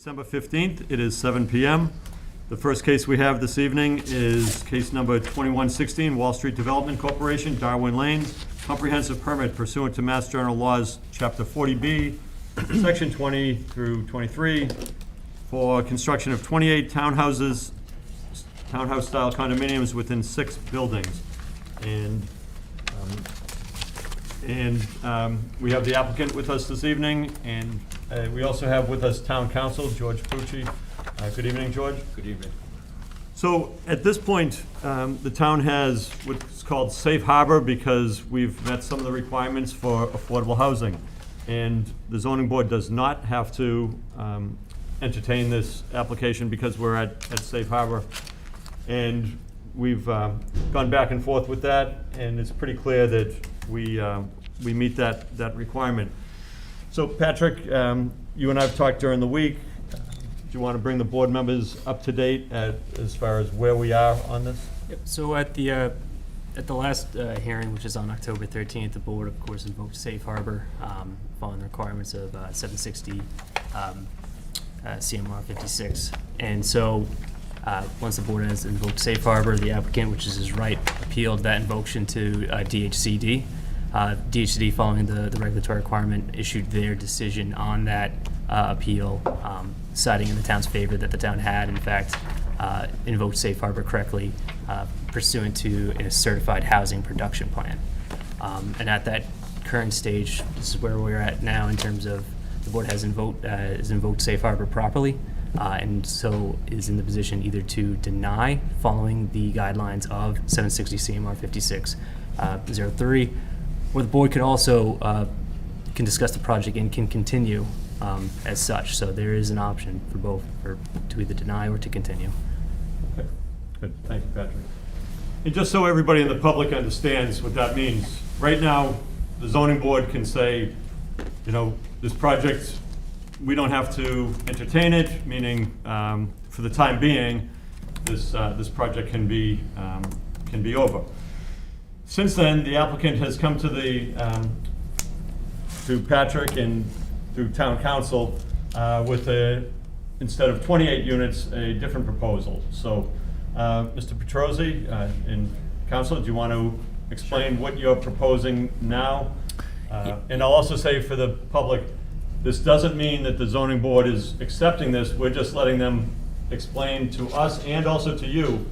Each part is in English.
December 15th. It is 7 p.m. The first case we have this evening is case number 2116, Wall Street Development Corporation, Darwin Lane, comprehensive permit pursuant to Mass General Laws, Chapter 40B, Section 20 through 23, for construction of 28 townhouses, townhouse-style condominiums within 6 buildings. And we have the applicant with us this evening, and we also have with us Town Council, George Pucci. Good evening, George. Good evening. So at this point, the town has what's called safe harbor because we've met some of the requirements for affordable housing. And the zoning board does not have to entertain this application because we're at safe harbor. And we've gone back and forth with that, and it's pretty clear that we meet that requirement. So Patrick, you and I have talked during the week. Do you want to bring the board members up to date as far as where we are on this? Yep. So at the last hearing, which is on October 13th, the board, of course, invoked safe harbor following the requirements of 760 CMR 56. And so once the board has invoked safe harbor, the applicant, which is his right, appealed that invocation to DHCD. DHCD, following the regulatory requirement, issued their decision on that appeal, citing in the town's favor that the town had, in fact, invoked safe harbor correctly pursuant to a certified housing production plan. And at that current stage, this is where we're at now in terms of the board has invoked safe harbor properly, and so is in the position either to deny following the guidelines of 760 CMR 5603, or the board could also can discuss the project and can continue as such. So there is an option for both, to either deny or to continue. Okay, good. Thank you, Patrick. And just so everybody in the public understands what that means, right now, the zoning board can say, you know, this project, we don't have to entertain it, meaning for the time being, this project can be over. Since then, the applicant has come to to Patrick and through Town Council with instead of 28 units, a different proposal. So, Mr. Petrozzi and Council, do you want to explain what you're proposing now? And I'll also say for the public, this doesn't mean that the zoning board is accepting this. We're just letting them explain to us and also to you,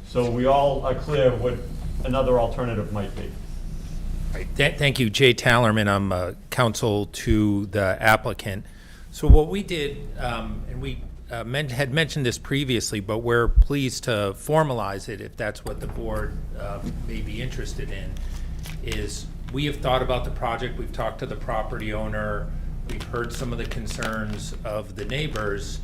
so we all are clear what another alternative might be. Right. Thank you, Jay Tallerman. I'm counsel to the applicant. So what we did, and we had mentioned this previously, but we're pleased to formalize it if that's what the board may be interested in, is we have thought about the project. We've talked to the property owner. We've heard some of the concerns of the neighbors.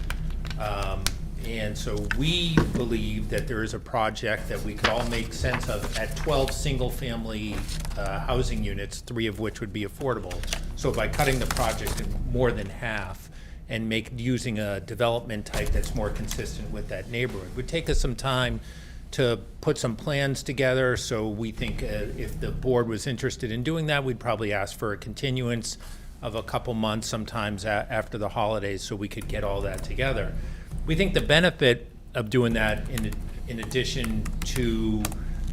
And so we believe that there is a project that we could all make sense of at 12 single-family housing units, 3 of which would be affordable. So by cutting the project in more than half and using a development type that's more consistent with that neighborhood, would take us some time to put some plans together. So we think if the board was interested in doing that, we'd probably ask for a continuance of a couple months, sometimes after the holidays, so we could get all that together. We think the benefit of doing that, in addition to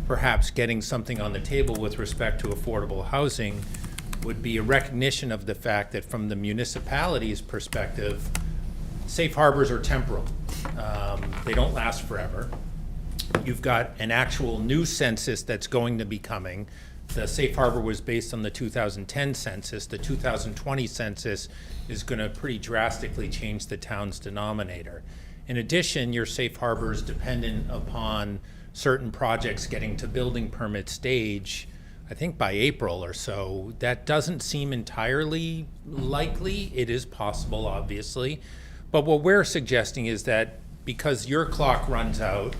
perhaps getting something on the table with respect to affordable housing, would be a recognition of the fact that from the municipality's perspective, safe harbors are temporal. They don't last forever. You've got an actual new census that's going to be coming. The safe harbor was based on the 2010 census. The 2020 census is going to pretty drastically change the town's denominator. In addition, your safe harbor is dependent upon certain projects getting to building permit stage, I think by April or so. That doesn't seem entirely likely. It is possible, obviously. But what we're suggesting is that because your clock runs out,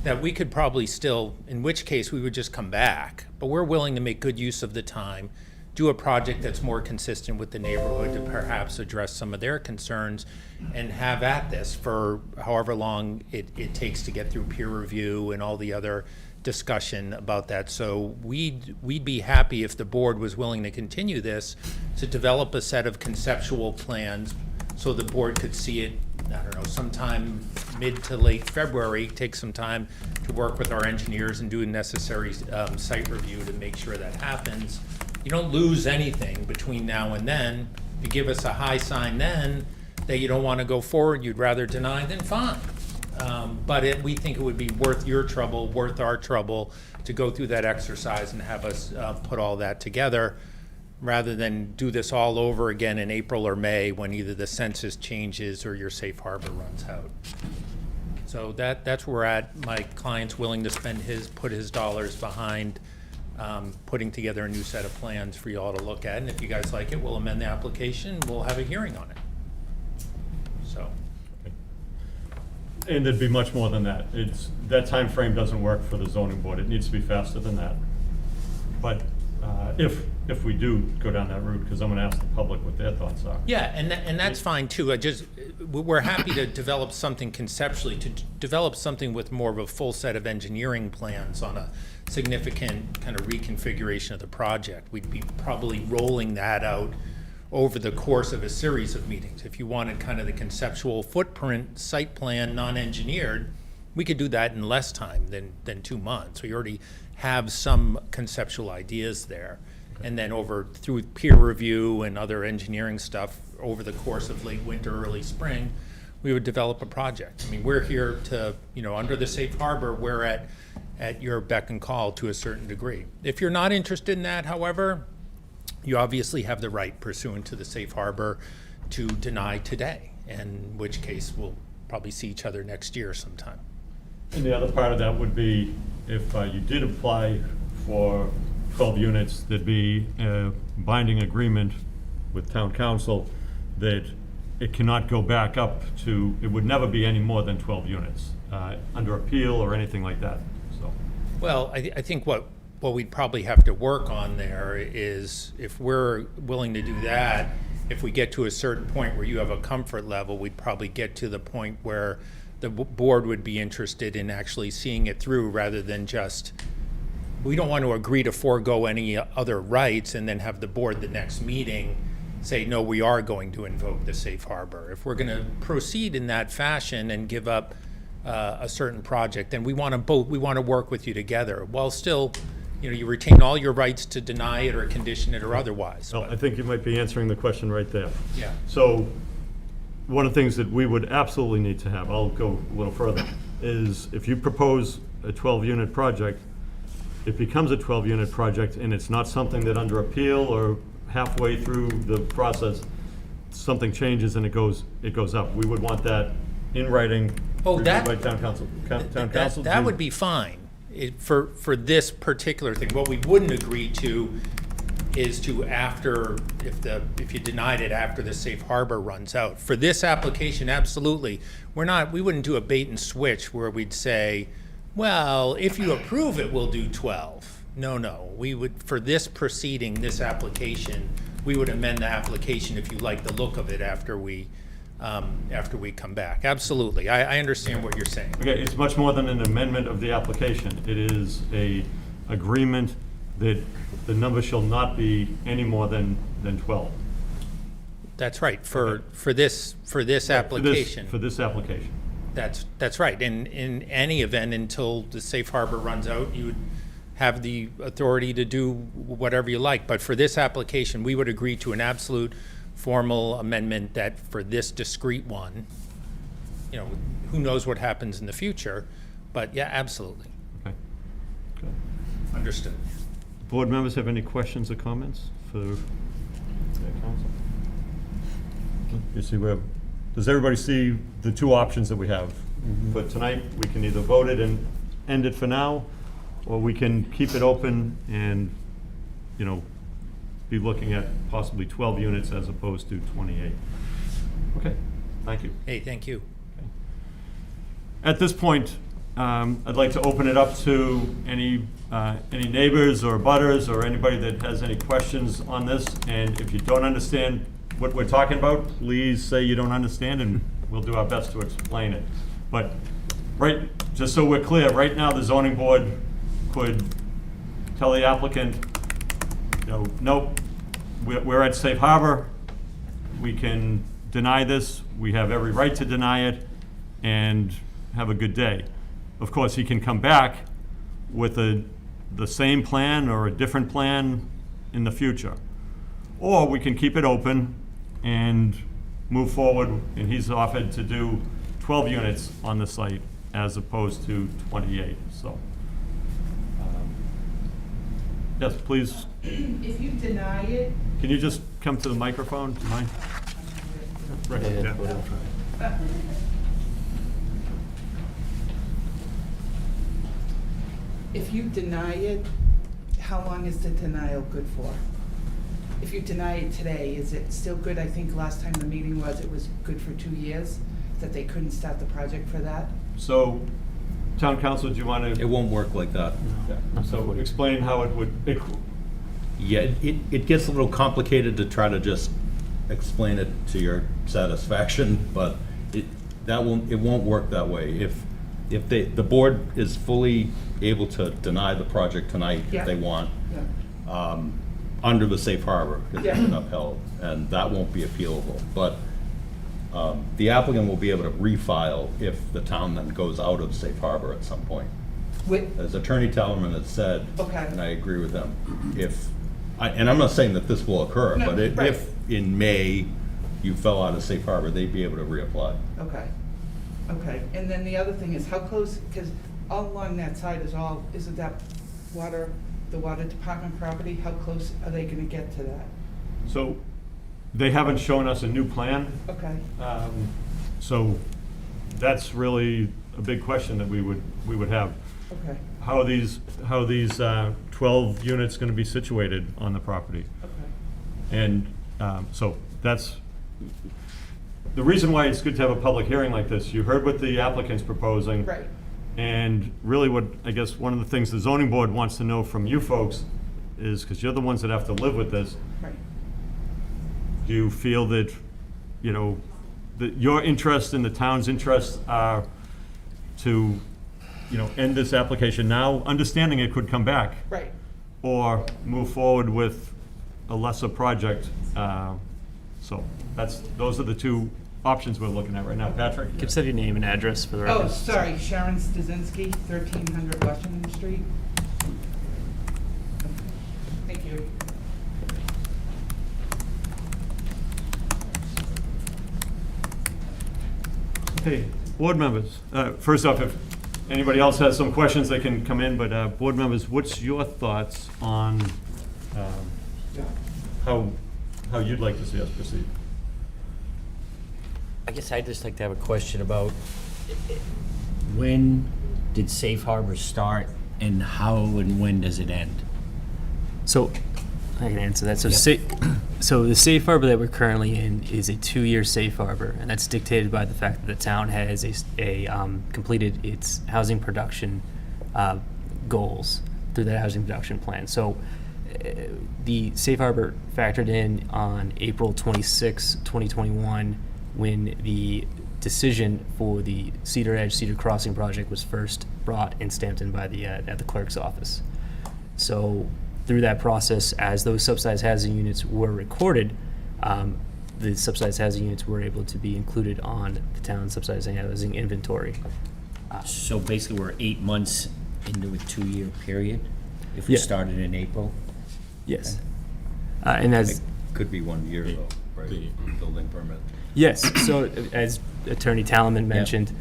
that we could probably still, in which case we would just come back. But we're willing to make good use of the time, do a project that's more consistent with the neighborhood to perhaps address some of their concerns, and have at this for however long it takes to get through peer review and all the other discussion about that. So we'd be happy if the board was willing to continue this, to develop a set of conceptual plans so the board could see it I don't know, sometime mid to late February, take some time to work with our engineers and do a necessary site review to make sure that happens. You don't lose anything between now and then. If you give us a high sign then that you don't want to go forward, you'd rather deny, then fine. But we think it would be worth your trouble, worth our trouble, to go through that exercise and have us put all that together, rather than do this all over again in April or May when either the census changes or your safe harbor runs out. So that's where we're at. My client's willing to put his dollars behind putting together a new set of plans for you all to look at. And if you guys like it, we'll amend the application, we'll have a hearing on it. So. And there'd be much more than that. That time frame doesn't work for the zoning board. It needs to be faster than that. But if we do go down that route, because I'm gonna ask the public what their thoughts are. Yeah, and that's fine too. We're happy to develop something conceptually, to develop something with more of a full set of engineering plans on a significant kind of reconfiguration of the project. We'd be probably rolling that out over the course of a series of meetings. If you wanted kind of the conceptual footprint, site plan, non-engineered, we could do that in less time than 2 months. We already have some conceptual ideas there. And then through peer review and other engineering stuff over the course of late winter, early spring, we would develop a project. I mean, we're here to, under the safe harbor, we're at your beck and call to a certain degree. If you're not interested in that, however, you obviously have the right pursuant to the safe harbor to deny today, in which case we'll probably see each other next year sometime. And the other part of that would be, if you did apply for 12 units, there'd be a binding agreement with town council that it cannot go back up to, it would never be any more than 12 units under appeal or anything like that, so. Well, I think what we'd probably have to work on there is, if we're willing to do that, if we get to a certain point where you have a comfort level, we'd probably get to the point where the board would be interested in actually seeing it through, rather than just, we don't want to agree to forego any other rights and then have the board the next meeting say, no, we are going to invoke the safe harbor. If we're going to proceed in that fashion and give up a certain project, then we want to work with you together, while still, you retain all your rights to deny it or condition it or otherwise. Well, I think you might be answering the question right there. Yeah. So, one of the things that we would absolutely need to have, I'll go a little further, is if you propose a 12-unit project, it becomes a 12-unit project, and it's not something that under appeal or halfway through the process, something changes and it goes up. We would want that in writing, reviewed by town council. That would be fine for this particular thing. What we wouldn't agree to is to, if you denied it after the safe harbor runs out. For this application, absolutely. We wouldn't do a bait and switch where we'd say, well, if you approve it, we'll do 12. No. We would, for this proceeding, this application, we would amend the application if you like the look of it after we come back. Absolutely. I understand what you're saying. Okay, it's much more than an amendment of the application. It is a agreement that the number shall not be any more than 12. That's right. For this application. For this application. That's right. In any event, until the safe harbor runs out, you would have the authority to do whatever you like. But for this application, we would agree to an absolute formal amendment that for this discrete one, who knows what happens in the future, but yeah, absolutely. Okay. Good. Understood. Board members have any questions or comments for their council? You see, does everybody see the two options that we have? For tonight, we can either vote it and end it for now, or we can keep it open and, be looking at possibly 12 units as opposed to 28. Okay, thank you. Hey, thank you. At this point, I'd like to open it up to any neighbors or butters or anybody that has any questions on this. And if you don't understand what we're talking about, please say you don't understand, and we'll do our best to explain it. But just so we're clear, right now the zoning board could tell the applicant, nope, we're at safe harbor. We can deny this, we have every right to deny it, and have a good day. Of course, he can come back with the same plan or a different plan in the future. Or we can keep it open and move forward, and he's offered to do 12 units on the site as opposed to 28, so. Yes, please, If you deny it, can you just come to the microphone, do you mind? Right, yeah. if you deny it, how long is the denial good for? If you deny it today, is it still good? I think last time the meeting was, it was good for 2 years, that they couldn't start the project for that? So, town council, do you want It to? won't work like that. So explain how it would, Yeah, it gets a little complicated to try to just explain it to your satisfaction, but it won't work that way. If the board is fully able to deny the project tonight Yeah. if they want, Yeah. under the safe harbor, because it's Yeah. been upheld, and that won't be appealable. But the applicant will be able to refile if the town then goes out of safe harbor at some point. With, As Attorney Tellerman has said, Okay. and I agree with him, and I'm not saying that this will occur, No, but right. if in May you fell out of safe harbor, they'd be able to reapply. okay, okay. And then the other thing is how close, because all along that side isn't that the water department property? How close are they gonna get to that? so, they haven't shown us a new plan. Okay, So that's really a big question that we would have. okay, How are these 12 units going to be situated on the property? okay. And so that's, the reason why it's good to have a public hearing like this, you heard what the applicant's proposing. Right. And really what, I guess, one of the things the zoning board wants to know from you folks is, because you're the ones that have to live with this, Right. do you feel that, you know, that your interest and the town's interests are to, you know, end this application now, understanding it could come back, Right. or move forward with a lesser project? So those are the two options we're looking at right now. Patrick? Can you have your name and address for the record? Oh, sorry, Sharon Stasinski, 1300 Washington Street. Thank you. Okay, board members, first off, if anybody else has some questions, they can come in, but board members, what's your thoughts on how you'd like to see us proceed? I guess I'd just like to have a question about when did Safe Harbor start and how and when does it end? So, I can answer that. So, Yeah. so the safe harbor that we're currently in is a 2-year safe harbor, and that's dictated by the fact that the town has completed its housing production goals through that housing production plan. So, the safe harbor factored in on April 26, 2021, when the decision for the Cedar Crossing project was first brought and stamped in by at the clerk's office. So through that process, as those subsidized housing units were recorded, the subsidized housing units were able to be included on the town's subsidized housing inventory. So basically, we're 8 months into a 2-year period, if we Yeah. started in April? Yes. And as It could be 1 year though, right? Building permit. Yes, so as Attorney Talman mentioned,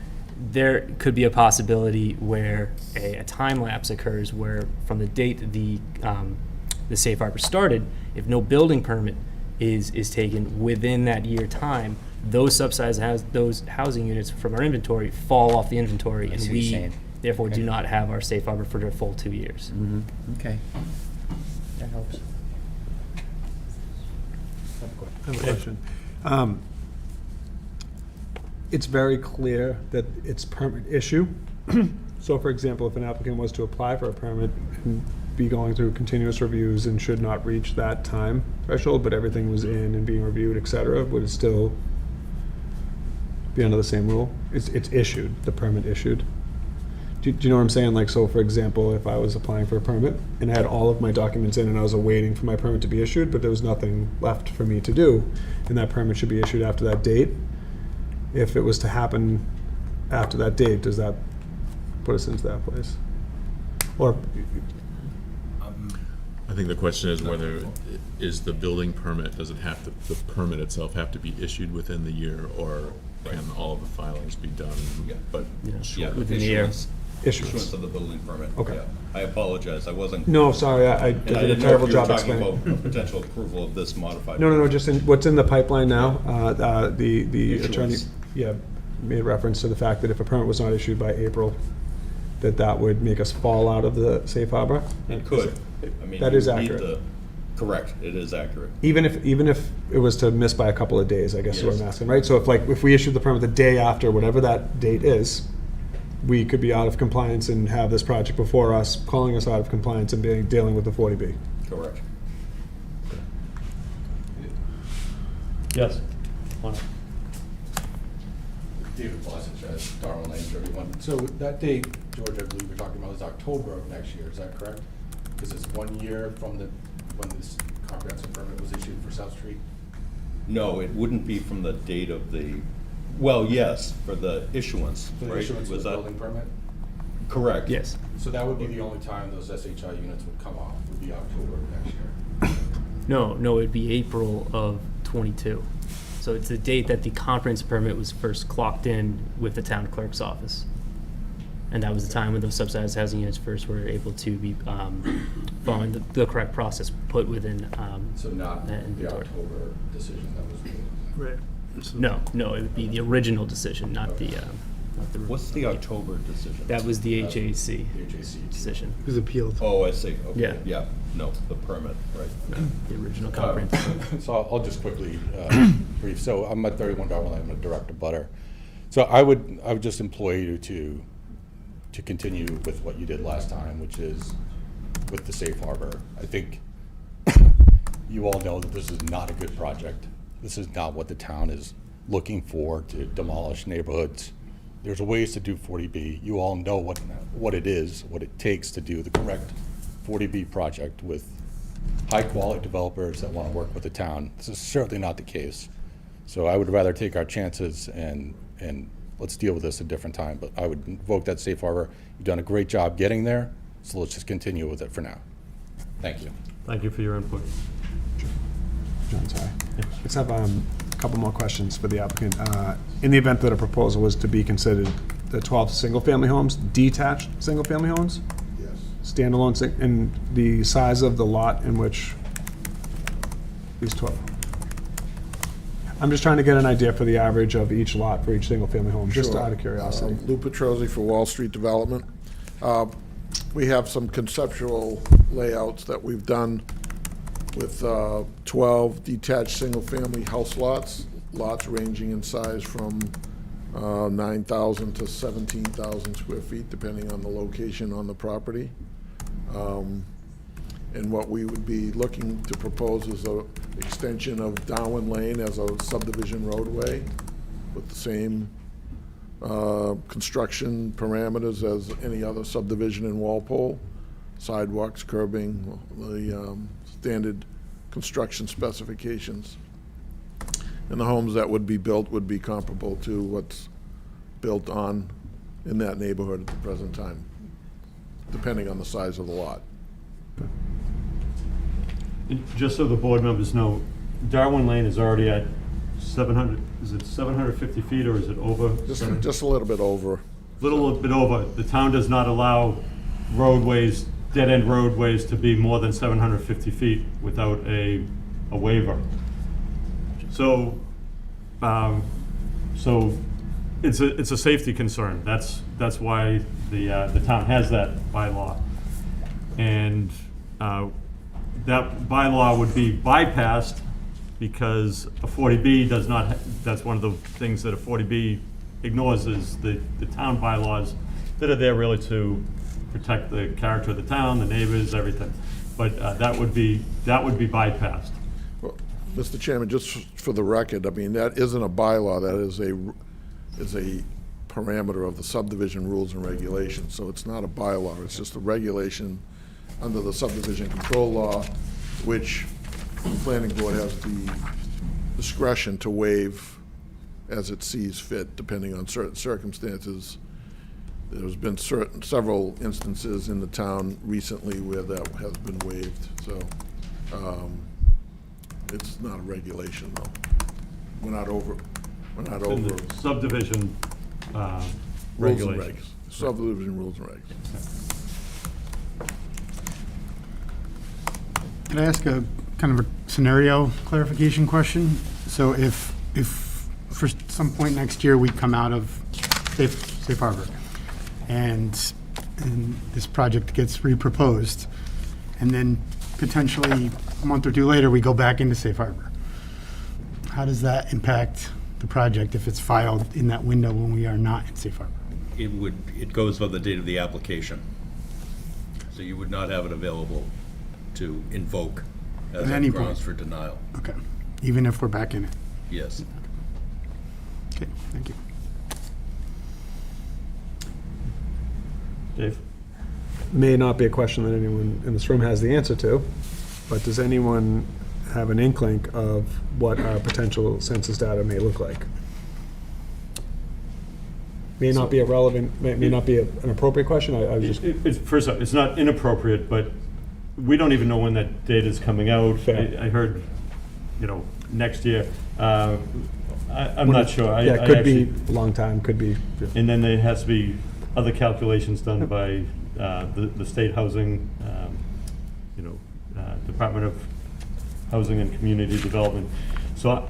there could be a possibility where a time lapse occurs where from the date the safe harbor started, if no building permit is taken within that year time, those subsidized those housing units from our inventory fall off the inventory, I and see what you're we saying. therefore do Okay. not have our safe harbor for the full 2 years. Okay. That helps. I have a question. It's very clear that it's permit issue. So for example, if an applicant was to apply for a permit and be going through continuous reviews and should not reach that time threshold, but everything was in and being reviewed, et cetera, would it still be under the same rule? It's issued, the permit issued. Do Do you know what I'm saying? Like, so for example, if I was applying for a permit and I had all of my documents in and I was awaiting for my permit to be issued, but there was nothing left for me to do, and that permit should be issued after that date, if it was to happen after that date, does that put us into that place? Or, I think the question is whether, is the building permit, does it have to, the permit itself have to be issued within the year, or can all of the filings be done? But Yeah, Within the year. issuance issuance? of the building permit. Okay. Yeah. I apologize, I wasn't. No, sorry, I And did I a didn't know terrible if you were job talking explaining. about a potential approval of this modified. No, just in, what's in the pipeline now, the attorney, Issuance. made reference to the fact that if a permit was not issued by April, that would make us fall out of the safe harbor? It could. I mean, That you is need accurate. the- Correct, it is accurate. Even if it was to miss by a couple of days, I guess is what I'm Yes. asking, right? So if we issued the permit the day after, whatever that date is, we could be out of compliance and have this project before us, calling us out of compliance and dealing with the 40B. Correct. Yes. David Bosich, Darwin Lane, 31. So that date, George, I believe we're talking about is October of next year, is that correct? Because it's 1 year from when this comprehensive permit was issued for South Street? No, it wouldn't be from the date of the, well, yes, for the issuance, For the right? issuance of Was the that building permit? correct? Yes. So that would be the only time those SHI units would come off, would be October of next year? No, it'd be April of '22. So it's the date that the comprehensive permit was first clocked in with the town clerk's office. And that was the time when those subsidized housing units first were able to be, following the correct process, put within, So not that the inventory. October decision that was made? No, it would be the original decision, not the. What's the October decision? That was the HAC The HAC. decision, It was appealed. Oh, I see, okay, Yeah. yeah, no, the permit, right. the original comprehensive. So I'll just quickly brief. So I'm at 31 Darwin Lane, I'm a direct abutter. So I would just implore you to continue with what you did last time, which is with the safe harbor. I think you all know that this is not a good project. This is not what the town is looking for, to demolish neighborhoods. There's ways to do 40B. You all know what it is, what it takes to do the correct 40B project with high-quality developers that want to work with the town. This is certainly not the case. So I would rather take our chances and let's deal with this a different time. But I would invoke that safe harbor. You've done a great job getting there, so let's just continue with it for now. Thank you. Thank you for your input. John, sorry. Let's have a couple more questions for the applicant. In the event that a proposal was to be considered, the 12 single-family homes, detached single-family homes, Yes. standalone, and the size of the lot in which these 12? I'm just trying to get an idea for the average of each lot for each single-family home, just Sure. out of curiosity. Lou Petrosi for Wall Street Development. We have some conceptual layouts that we've done with 12 detached single-family house lots ranging in size from 9,000 to 17,000 square feet, depending on the location on the property. And what we would be looking to propose is a extension of Darwin Lane as a subdivision roadway with the same construction parameters as any other subdivision in Walpole, sidewalks, curbing, the standard construction specifications. And the homes that would be built would be comparable to what's built in that neighborhood at the present time, depending on the size of the lot. And just so the board members know, Darwin Lane is already at 700, is it 750 feet or is it over? Just a little bit over. Little bit over. The town does not allow roadways, dead-end roadways to be more than 750 feet without a waiver. So, it's a safety concern. That's why the town has that bylaw. And that bylaw would be bypassed because a 40B does not, that's one of the things that a 40B ignores is the town bylaws that are there really to protect the character of the town, the neighbors, everything. But that would be bypassed. Well, Mr. Chairman, just for the record, I mean, that isn't a bylaw, that is a parameter of the subdivision rules and regulations. So it's not a bylaw, it's just a regulation under the subdivision control law, which the planning board has the discretion to waive as it sees fit, depending on certain circumstances. There's been several instances in the town recently where that has been waived, so it's not a regulation, though. We're not over In the subdivision rules and regulations. regs. Subdivision rules and regs. Can I ask a kind of a scenario clarification question? So if for some point next year we come out of safe harbor and this project gets reproposed, and then potentially a month or two later we go back into safe harbor, how does that impact the project if it's filed in that window when we are not in safe harbor? It goes by the date of the application. So you would not have it available to invoke as At a any grounds point. for denial. Okay, even if we're back in it? Yes. Okay, thank you. Dave? May not be a question that anyone in this room has the answer to, but does anyone have an inkling of what our potential census data may look like? May not be a relevant, may not be an appropriate question. I was just, First off, it's not inappropriate, but we don't even know when that data is coming out. Fair. I heard, next year. I'm not sure. yeah, I it could be actually- a long time, could be. And then there has to be other calculations done by the state housing, Department of Housing and Community Development. So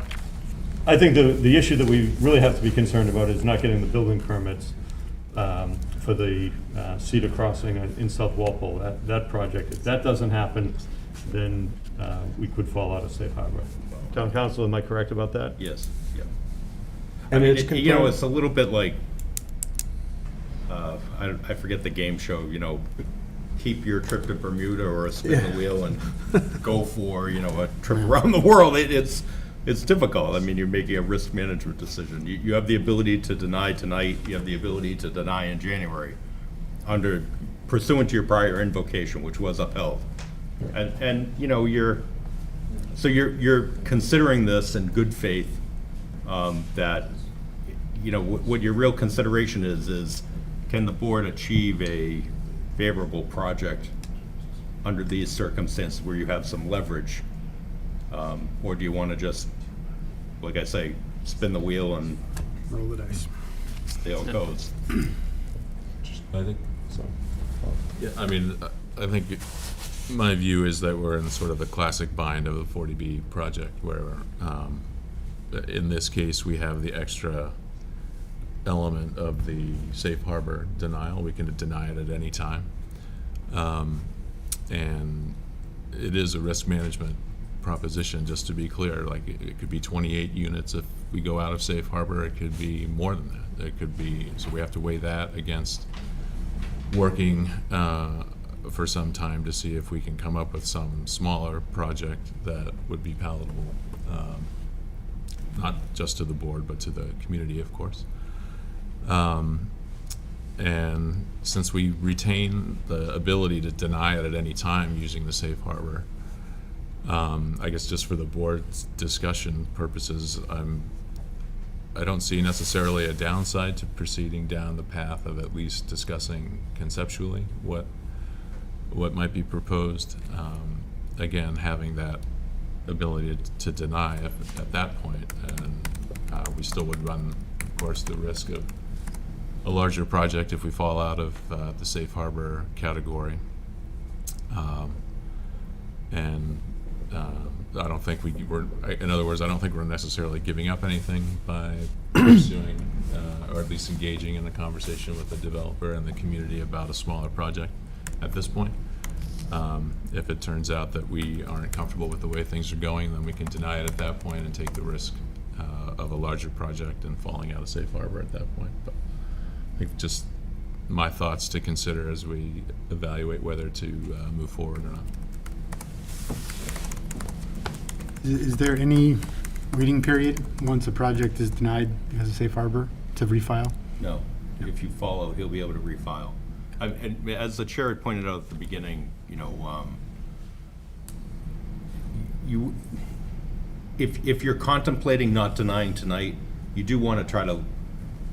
I think the issue that we really have to be concerned about is not getting the building permits for the Cedar Crossing in South Walpole, that project. If that doesn't happen, then we could fall out of safe harbor. Town council, am I correct about that? Yes, yeah. And it's It's a little bit like, I forget the game show, keep your trip to Bermuda or a spin the wheel and go for, a trip around the world. It's difficult. I mean, you're making a risk management decision. You have the ability to deny tonight, you have the ability to deny in January pursuant to your prior invocation, which was upheld. And you're considering this in good faith, that, what your real consideration is can the board achieve a favorable project under these circumstances where you have some leverage? Or do you want to just, like I say, spin the wheel and Roll the dice. see how it goes? I think, So, yeah, I mean, I think my view is that we're in sort of the classic bind of a 40B project where, in this case, we have the extra element of the safe harbor denial. We can deny it at any time. And it is a risk management proposition, just to be clear. Like, it could be 28 units if we go out of safe harbor. It could be more than that. It could be, so we have to weigh that against working for some time to see if we can come up with some smaller project that would be palatable, not just to the board, but to the community, of course. And since we retain the ability to deny it at any time using the safe harbor, I guess just for the board's discussion purposes, I don't see necessarily a downside to proceeding down the path of at least discussing conceptually what might be proposed. Again, having that ability to deny at that point, and we still would run, of course, the risk of a larger project if we fall out of the safe harbor category. I don't think in other words, I don't think we're necessarily giving up anything by pursuing, or at least engaging in a conversation with the developer and the community about a smaller project at this point. If it turns out that we aren't comfortable with the way things are going, then we can deny it at that point and take the risk of a larger project and falling out of safe harbor at that point. But I think just my thoughts to consider as we evaluate whether to move forward or not. Is there any waiting period once a project is denied as a safe harbor to refile? No. if you follow, he'll be able to refile. And as the chair had pointed out at the beginning, if you're contemplating not denying tonight, you do want to try to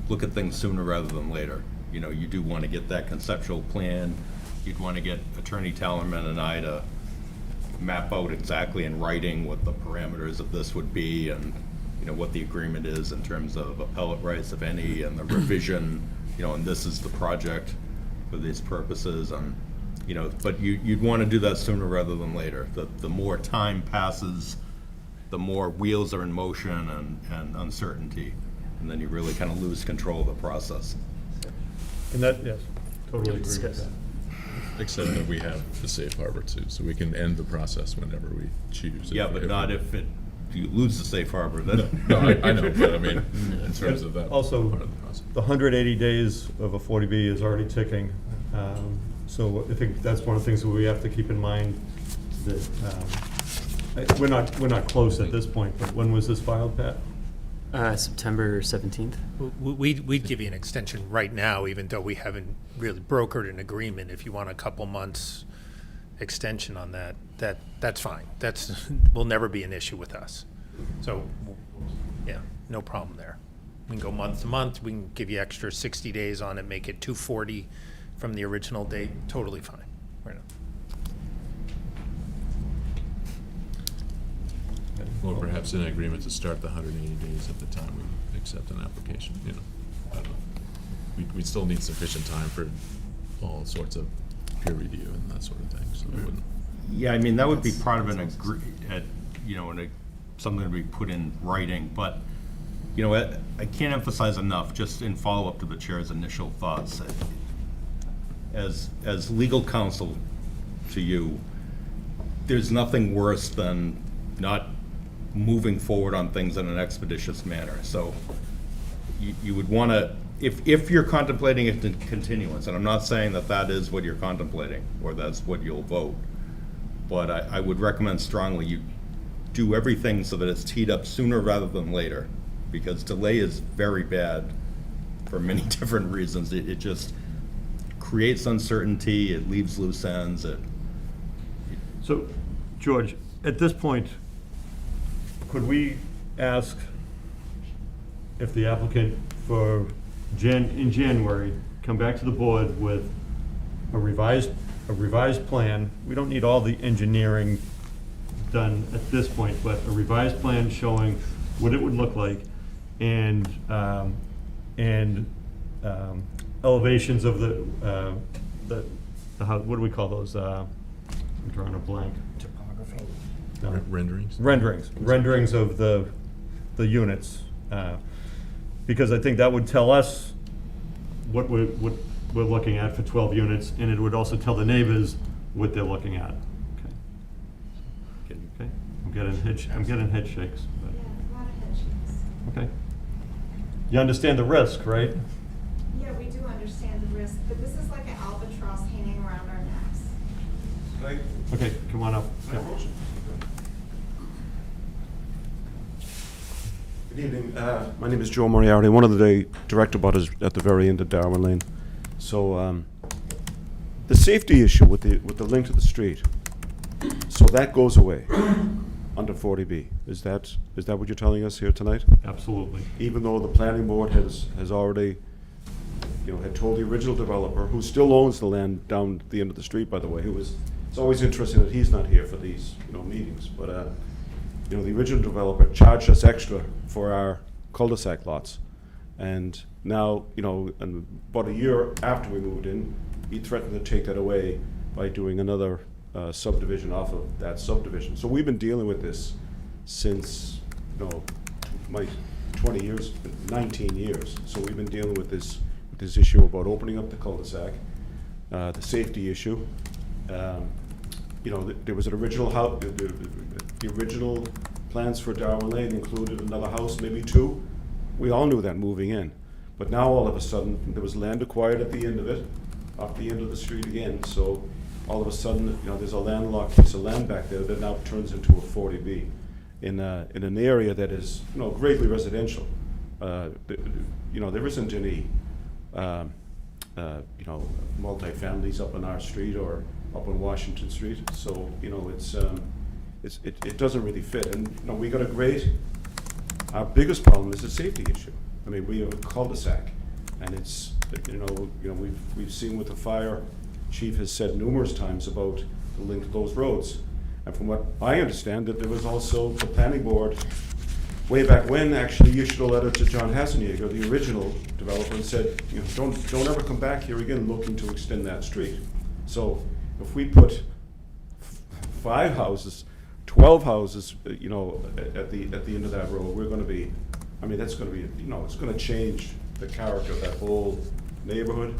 look at things sooner rather than later. You do want to get that conceptual plan. You'd want to get Attorney Tallerman and I to map out exactly in writing what the parameters of this would be, and what the agreement is in terms of appellate rights, if any, and the revision, and this is the project for these purposes, and but you'd want to do that sooner rather than later. The more time passes, the more wheels are in motion and uncertainty, and then you really kind of lose control of the process. And that, yes, totally agree with Discuss. that. Except that we have the safe harbor too, so we can end the process whenever we choose. Yeah, but not if you lose the safe harbor, then. No, I know, but I mean, in terms of that. Also, part of the process. the 180 days of a 40B is already ticking. So I think that's one of the things that we have to keep in mind, that we're not close at this point, but when was this filed, Pat? September 17th. We'd give you an extension right now, even though we haven't really brokered an agreement. If you want a couple months extension on that's fine. Will never be an issue with us. So, yeah, no problem there. We can go month to month. We can give you extra 60 days on it, make it 240 from the original date. Totally fine. Right now. Or perhaps an agreement to start the 180 days at the time we accept an application, I don't know. We still need sufficient time for all sorts of peer review and that sort of thing, so I wouldn't. Yeah, I mean, that would be part of something to be put in writing, but, I can't emphasize enough, just in follow-up to the chair's initial thoughts, as legal counsel to you, there's nothing worse than not moving forward on things in an expeditious manner. So you would want to, if you're contemplating a continuance, and I'm not saying that is what you're contemplating or that's what you'll vote, but I would recommend strongly you do everything so that it's teed up sooner rather than later, because delay is very bad for many different reasons. It just creates uncertainty, it leaves loose ends. So, George, at this point, could we ask if the applicant in January, come back to the board with a revised plan? We don't need all the engineering done at this point, but a revised plan showing what it would look like, and elevations of the how, what do we call those? I'm drawing a blank. Topography. No. Renderings? Of the units, because I think that would tell us what we're looking at for 12 units, and it would also tell the neighbors what they're looking at. Okay. I'm getting head shakes. But, Yeah, a lot of head shakes. okay. You understand the risk, right? Yeah, we do understand the risk, but this is like an albatross hanging around our necks. Okay, come on up. Yeah. Good evening. My name is Joe Moriarty, one of the direct abutters at the very end of Darwin Lane. So the safety issue with the link to the street, so that goes away under 40B. Is that what you're telling us here tonight? Absolutely. Even though the planning board has already, had told the original developer, who still owns the land down the end of the street, by the way, it's always interesting that he's not here for these, meetings, but the original developer charged us extra for our cul-de-sac lots. And now, and about a year after we moved in, he threatened to take that away by doing another subdivision off of that subdivision. So we've been dealing with this since, my 20 years, 19 years. So we've been dealing with this issue about opening up the cul-de-sac, the safety issue. There was an original house, the original plans for Darwin Lane included another house, maybe two. We all knew that moving in. But now all of a sudden, there was land acquired at the end of it, off the end of the street again. So all of a sudden, there's a landlocked piece of land back there that now turns into a 40B in an area that is, greatly residential. There isn't any you know, multifamilies up on our street or up on Washington Street. So, you know, it doesn't really fit. And, you know, we got a great, our biggest problem is a safety issue. I mean, we have a cul-de-sac, and it's, you know, we've seen what the fire chief has said numerous times about the length of those roads. And from what I understand, that there was also the planning board, way back when, actually issued a letter to John Hassenyeager, the original developer, and said, you know, don't ever come back here again looking to extend that street. So if we put 5 houses, 12 houses, you know, at the end of that road, we're gonna be, I mean, that's gonna be, you know, it's gonna change the character of that whole neighborhood,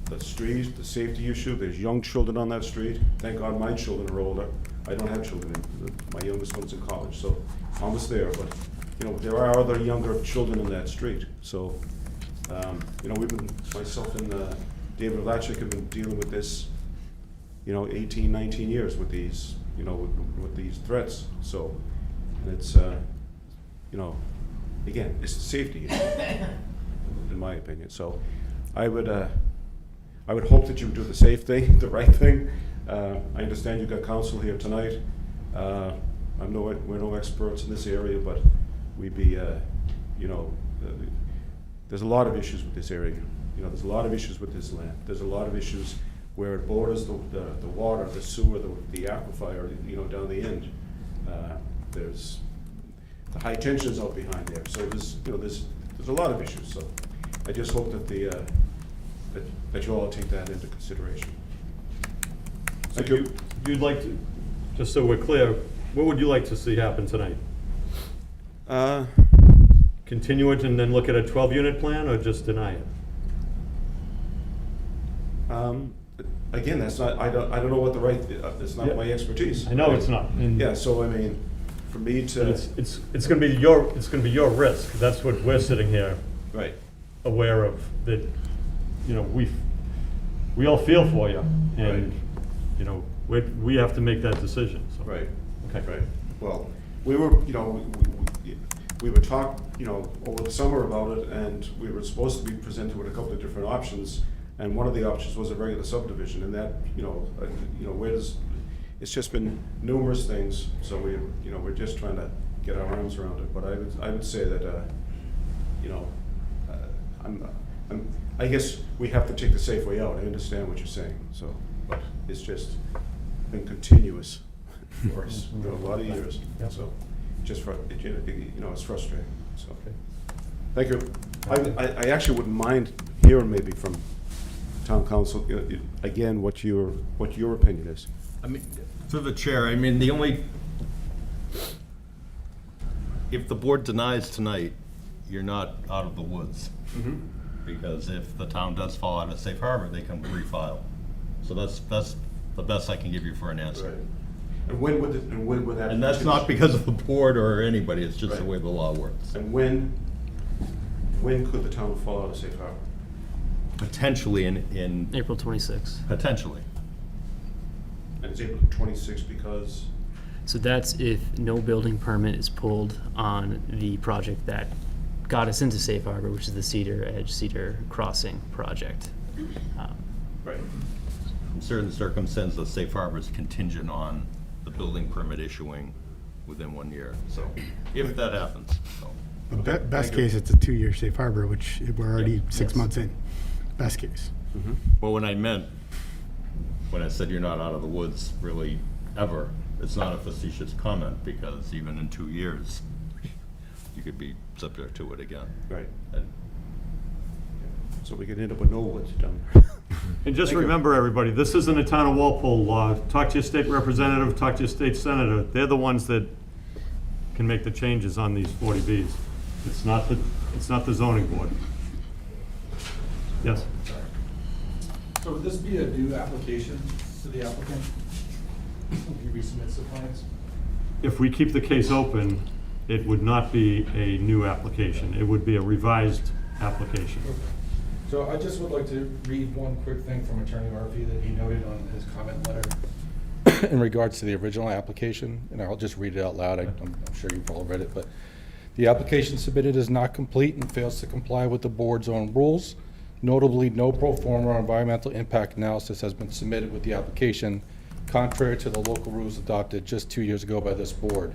the street, the safety issue. There's young children on that street. Thank God my children are older. I don't have children. My youngest one's in college, so almost there. But, you know, there are other younger children in that street. So, you know, myself and David Latchik have been dealing with this, you know, 18, 19 years with these, you know, with these threats. So, and it's, you know, again, it's a safety issue, in my opinion. So, I would hope that you would do the safe thing, the right thing. I understand you've got counsel here tonight. We're no experts in this area, but we'd be, you know, there's a lot of issues with this area. You know, there's a lot of issues with this land. There's a lot of issues where it borders the water, the sewer, the aquifer, you know, down the end. There's the high tension's out behind there. So there's, you know, there's a lot of issues. So I just hope that that you all take that into consideration. So you'd like to, just so we're clear, what would you like to see happen tonight? Continue it and then look at a 12-unit plan, or just deny it? Again, that's not, I don't know what the right, that's not my expertise. I know it's not. Yeah, so I mean, for me to. It's gonna be your risk. That's what we're sitting here Right. aware of, that, you know, we all feel for you, and, Right. you know, we have to make that decision, so. Right. Okay. Right. Well, we were, you know, we were talking, you know, over the summer about it, and we were supposed to be presented with a couple of different options, and one of the options was a regular subdivision, and that, you know, it's just been numerous things, so we're just trying to get our arms around it. But I would say that, you know, I guess we have to take the safe way out. I understand what you're saying, so, but it's just been continuous for us for a lot of years. Yep. So, just you know, it's frustrating. So, thank you. I actually wouldn't mind hearing maybe from town council again what your opinion is. I mean, through the chair, I mean, if the board denies tonight, you're not out of the woods. Because if the town does fall out of safe harbor, they can refile. So that's the best I can give you for an answer. Right. And when would that? And that's not because of the board or anybody, it's just the way the law works. And when could the town fall out of safe harbor? Potentially in April 26th. potentially. And it's April 26th because? So that's if no building permit is pulled on the project that got us into safe harbor, which is the Cedar Crossing project. Right. In certain circumstances, the safe harbor is contingent on the building permit issuing within 1 year. So if that happens, so. Best case, it's a 2-year safe harbor, which we're already 6 Yes. months in. Best case. Well, when I said you're not out of the woods really ever, it's not a facetious comment, because even in 2 years, you could be subject to it again. Right. And So we could end up with no woods down there. And just Thank you. remember, everybody, this isn't a town of Walpole law. Talk to your state representative, talk to your state senator. They're the ones that can make the changes on these 40Bs. It's not the zoning board. Yes? So would this be a new application to the applicant? If he resubmits the plans? If we keep the case open, it would not be a new application. It would be a revised application. So I just would like to read one quick thing from Attorney Murphy that he noted on his comment letter in regards to the original application, and I'll just read it out loud. I'm sure you've all read it, but the application submitted is not complete and fails to comply with the board's own rules. Notably, no pro forma or environmental impact analysis has been submitted with the application, contrary to the local rules adopted just 2 years ago by this board.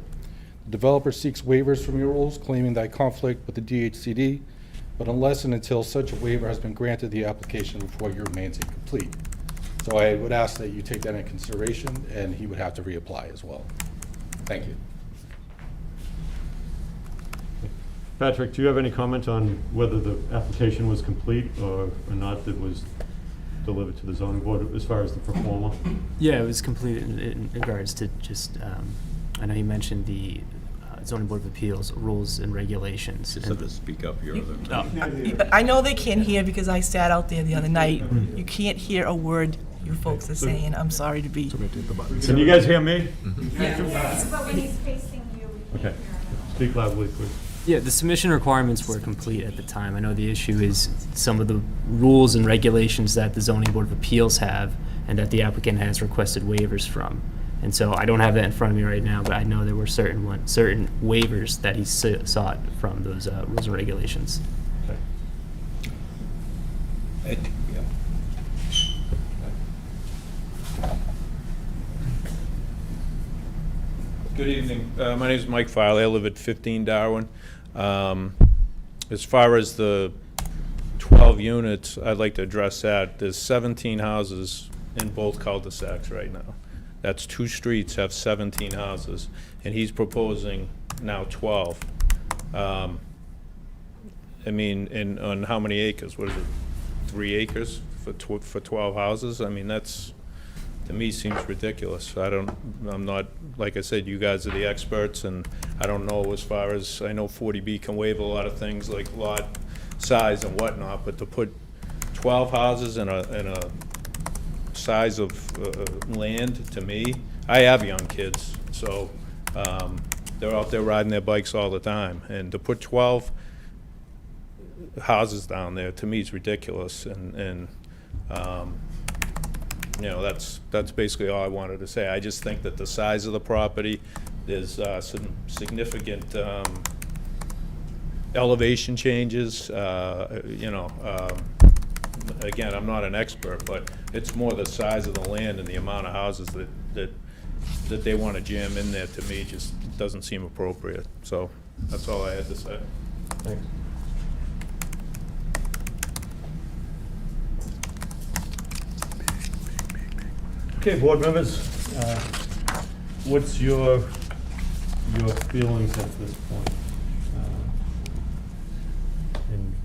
The developer seeks waivers from your rules, claiming that conflict with the DHCD, but unless and until such a waiver has been granted, the application before you remains incomplete. So I would ask that you take that into consideration, and he would have to reapply as well. Thank you. Patrick, do you have any comment on whether the application was complete or not that was delivered to the zoning board as far as the performer? Yeah, it was complete in regards to just, I know you mentioned the zoning board of appeals rules and regulations. Just have to speak up here. I know they can't hear because I sat out there the other night. You can't hear a word you folks are saying. I'm sorry to be. Can you guys hear me? But when he's facing you, we Okay. can't hear him. Speak loudly, please. Yeah, the submission requirements were complete at the time. I know the issue is some of the rules and regulations that the zoning board of appeals have and that the applicant has requested waivers from. And so I don't have that in front of me right now, but I know there were certain waivers that he sought from those rules and regulations. Good evening. My name is Mike Filey. I live at 15 Darwin. As far as the 12 units, I'd like to address that. There's 17 houses in both cul-de-sacs right now. That's 2 streets have 17 houses, and he's proposing now 12. I mean, on how many acres? What is it, 3 acres for 12 houses? I mean, that's, to me, seems ridiculous. I'm not, like I said, you guys are the experts, and I don't know as far as, I know 40B can waive a lot of things like lot size and whatnot, but to put 12 houses in a size of land, to me, I have young kids, so they're out there riding their bikes all the time, and to put 12 houses down there, to me, is ridiculous, and you know, that's basically all I wanted to say. I just think that the size of the property, there's some significant elevation changes. You know, again, I'm not an expert, but it's more the size of the land and the amount of houses that they want to jam in there, to me, just doesn't seem appropriate. So that's all I had to say. Thanks. Okay, board members, what's your feelings at this point? And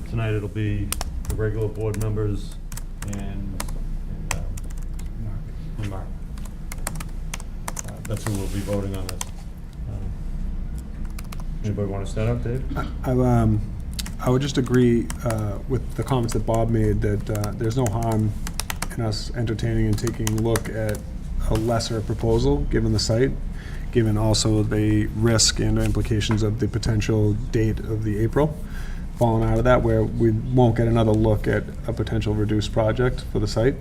tonight it'll be the regular board members and Mark. That's who will be voting on this. Anybody want to stand up, Dave? I would just agree with the comments that Bob made that there's no harm in us entertaining and taking a look at a lesser proposal, given the site, given also the risk and implications of the potential date of the April falling out of that, where we won't get another look at a potential reduced project for the site,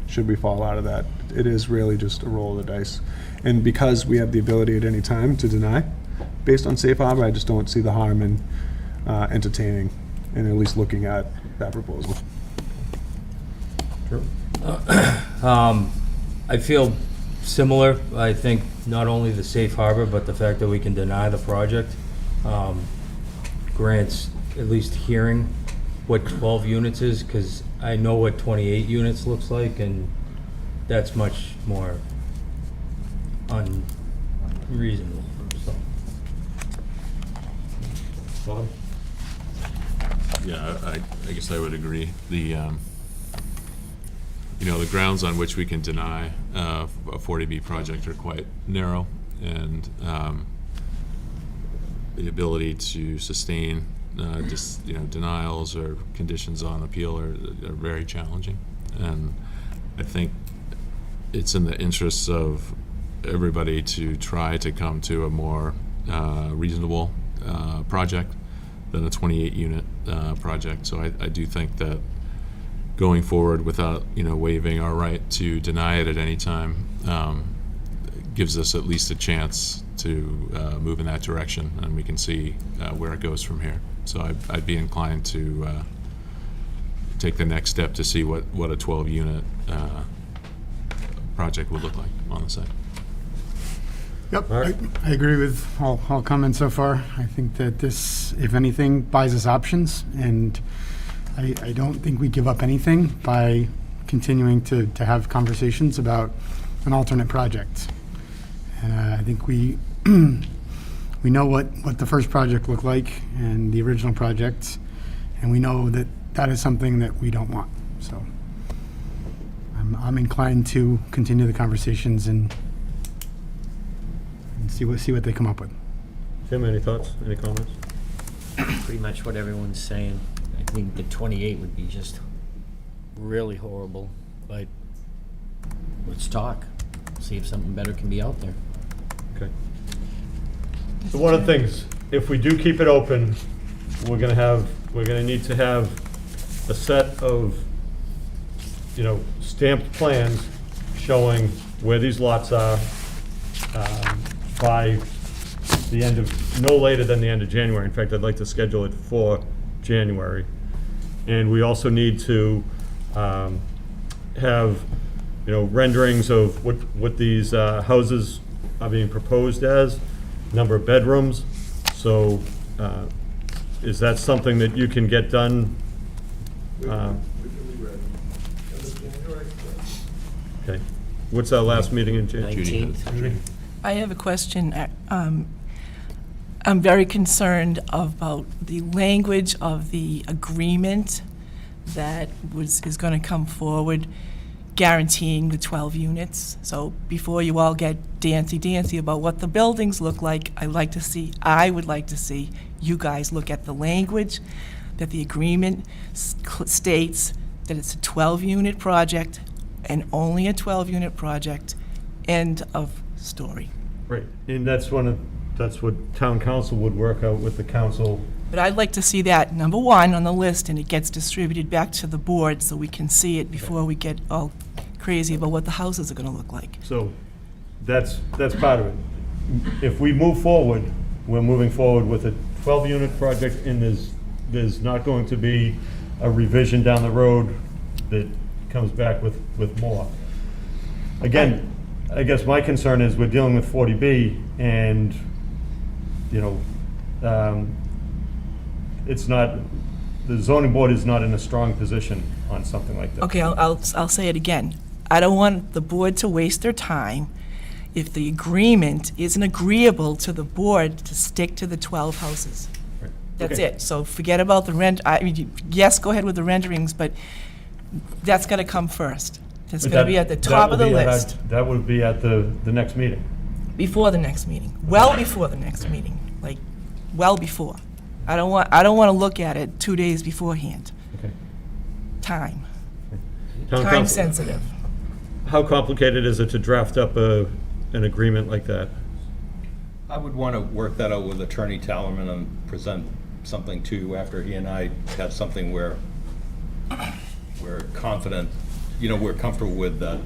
should we fall out of that. It is really just a roll of the dice. And because we have the ability at any time to deny, based on safe harbor, I just don't see the harm in entertaining and at least looking at that proposal. Sure. I feel similar. I think not only the safe harbor, but the fact that we can deny the project grants at least hearing what 12 units is, because I know what 28 units looks like, and that's much more unreasonable. So. Bob? Yeah, I guess I would agree. You know, the grounds on which we can deny a 40B project are quite narrow, and the ability to sustain just, you know, denials or conditions on appeal are very challenging. And I think it's in the interests of everybody to try to come to a more reasonable project than a 28-unit project. So I do think that going forward without, you know, waiving our right to deny it at any time gives us at least a chance to move in that direction, and we can see where it goes from here. So I'd be inclined to take the next step to see what a 12-unit project would look like on the site. Yep, I agree with all comments so far. I think that this, if anything, buys us options, and I don't think we give up anything by continuing to have conversations about an alternate project. I think we we know what the first project looked like and the original project, and we know that that is something that we don't want. So I'm inclined to continue the conversations and see what they come up with. Tim, any thoughts, any comments? Pretty much what everyone's saying. I think the 28 would be just really horrible, but let's talk. See if something better can be out there. Okay. So one of the things, if we do keep it open, we're gonna need to have a set of, stamped plans showing where these lots are by the end of, no later than the end of January. In fact, I'd like to schedule it for January. And we also need to have, renderings of what these houses are being proposed as, number of bedrooms. So is that something that you can get done? Okay. What's our last meeting in January? 19th. I have a question. I'm very concerned about the language of the agreement that is going to come forward guaranteeing the 12 units. So before you all get dancy about what the buildings look like, I would like to see you guys look at the language that the agreement states that it's a 12-unit project and only a 12-unit project, end of story. Right, and that's what town council would work out with the council. But I'd like to see that, number one, on the list, and it gets distributed back to the board so we can see it before we get all crazy about what the houses are gonna look like. So that's part of it. If we move forward, we're moving forward with a 12-unit project, and there's not going to be a revision down the road that comes back with more. Again, I guess my concern is we're dealing with 40B, and, it's not, the zoning board is not in a strong position on something like that. Okay, I'll say it again. I don't want the board to waste their time if the agreement isn't agreeable to the board to stick to the 12 houses. Right. That's Okay. it. So forget about yes, go ahead with the renderings, but that's gotta come first. It's But gonna be at the top of the list, That would be at the next meeting. before the next meeting, well before the next meeting, like, well before. I don't wanna look at it 2 days beforehand. Okay. Time Town council, sensitive. how complicated is it to draft up an agreement like that? I would want to work that out with Attorney Tallerman and present something to you after he and I have something where we're confident, we're comfortable with that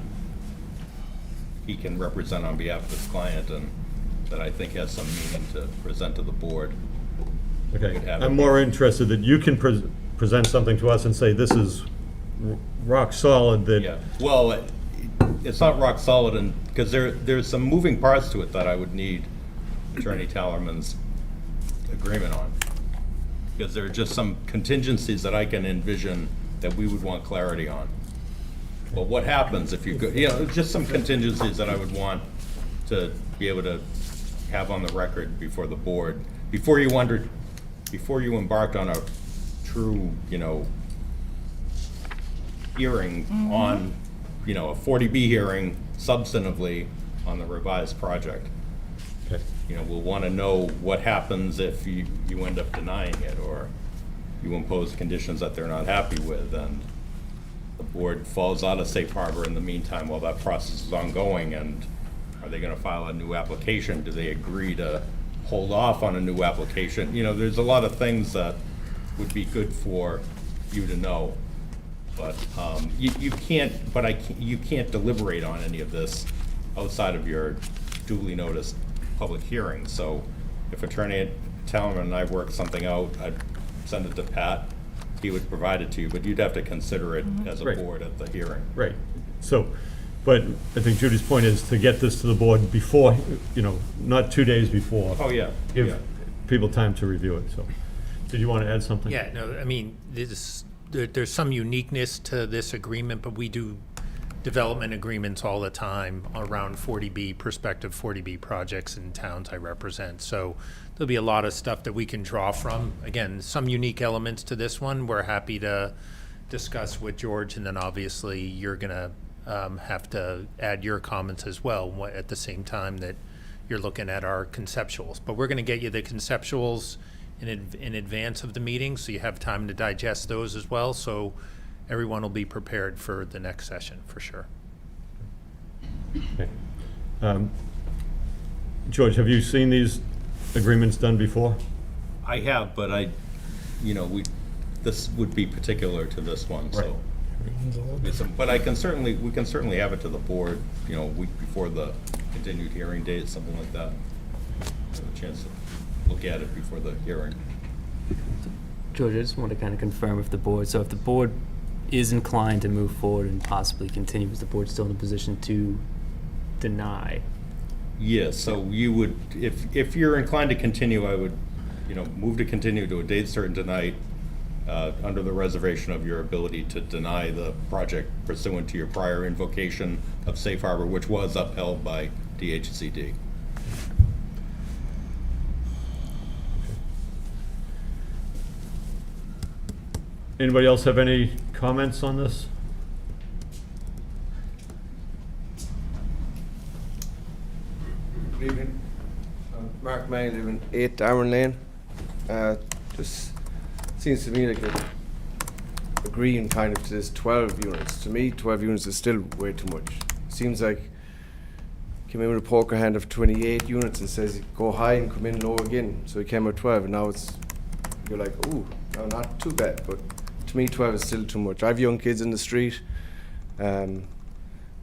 he can represent on behalf of his client, and that I think has some meaning to present to the board. Okay, Could have I'm it. more interested that you can present something to us and say, this is rock solid that. Yeah, well, it's not rock solid, and, because there's some moving parts to it that I would need Attorney Tallerman's agreement on. Because there are just some contingencies that I can envision that we would want clarity on. But what happens if you go, just some contingencies that I would want to be able to have on the record before the board, before you embarked on a true, hearing on, a 40B hearing substantively on the revised project. Okay. We'll want to know what happens if you end up denying it, or you impose conditions that they're not happy with, and the board falls out of safe harbor in the meantime while that process is ongoing, and are they going to file a new application? Do they agree to hold off on a new application? There's a lot of things that would be good for you to know. But you can't deliberate on any of this outside of your duly noticed public hearing. So if Attorney Tallerman and I work something out, I'd send it to Pat, he would provide it to you, but you'd have to consider it as a Right. board at the hearing. Right. So, but I think Judy's point is to get this to the board before, not 2 days before. Oh, yeah, Give yeah. people time to review it, so. Did you want to add something? Yeah, no, I mean, there's some uniqueness to this agreement, but we do development agreements all the time around 40B, prospective 40B projects in towns I represent. So there'll be a lot of stuff that we can draw from. Again, some unique elements to this one. We're happy to discuss with George, and then obviously you're gonna have to add your comments as well at the same time that you're looking at our conceptuals. But we're gonna get you the conceptuals in advance of the meeting, so you have time to digest those as well. So everyone will be prepared for the next session, for sure. Okay. George, have you seen these agreements done before? I have, but this would be particular to this one, so. But we can certainly have it to the board, a week before the continued hearing date, something like that. Have a chance to look at it before the hearing. George, I just want to kind of confirm with the board. So if the board is inclined to move forward and possibly continue, is the board still in a position to deny? Yes, so you would, if you're inclined to continue, I would, move to continue to a date certain tonight, under the reservation of your ability to deny the project pursuant to your prior invocation of safe harbor, which was upheld by DHCD. Anybody else have any comments on this? Good evening. I'm Mark May, live in 8 Darwin Lane. Just seems to me like they're agreeing kind of to this 12 units. To me, 12 units is still way too much. Seems like came in with a poker hand of 28 units and says go high and come in low again. So he came with 12, and now you're like, ooh, no, not too bad. But to me, 12 is still too much. I have young kids in the street. I don't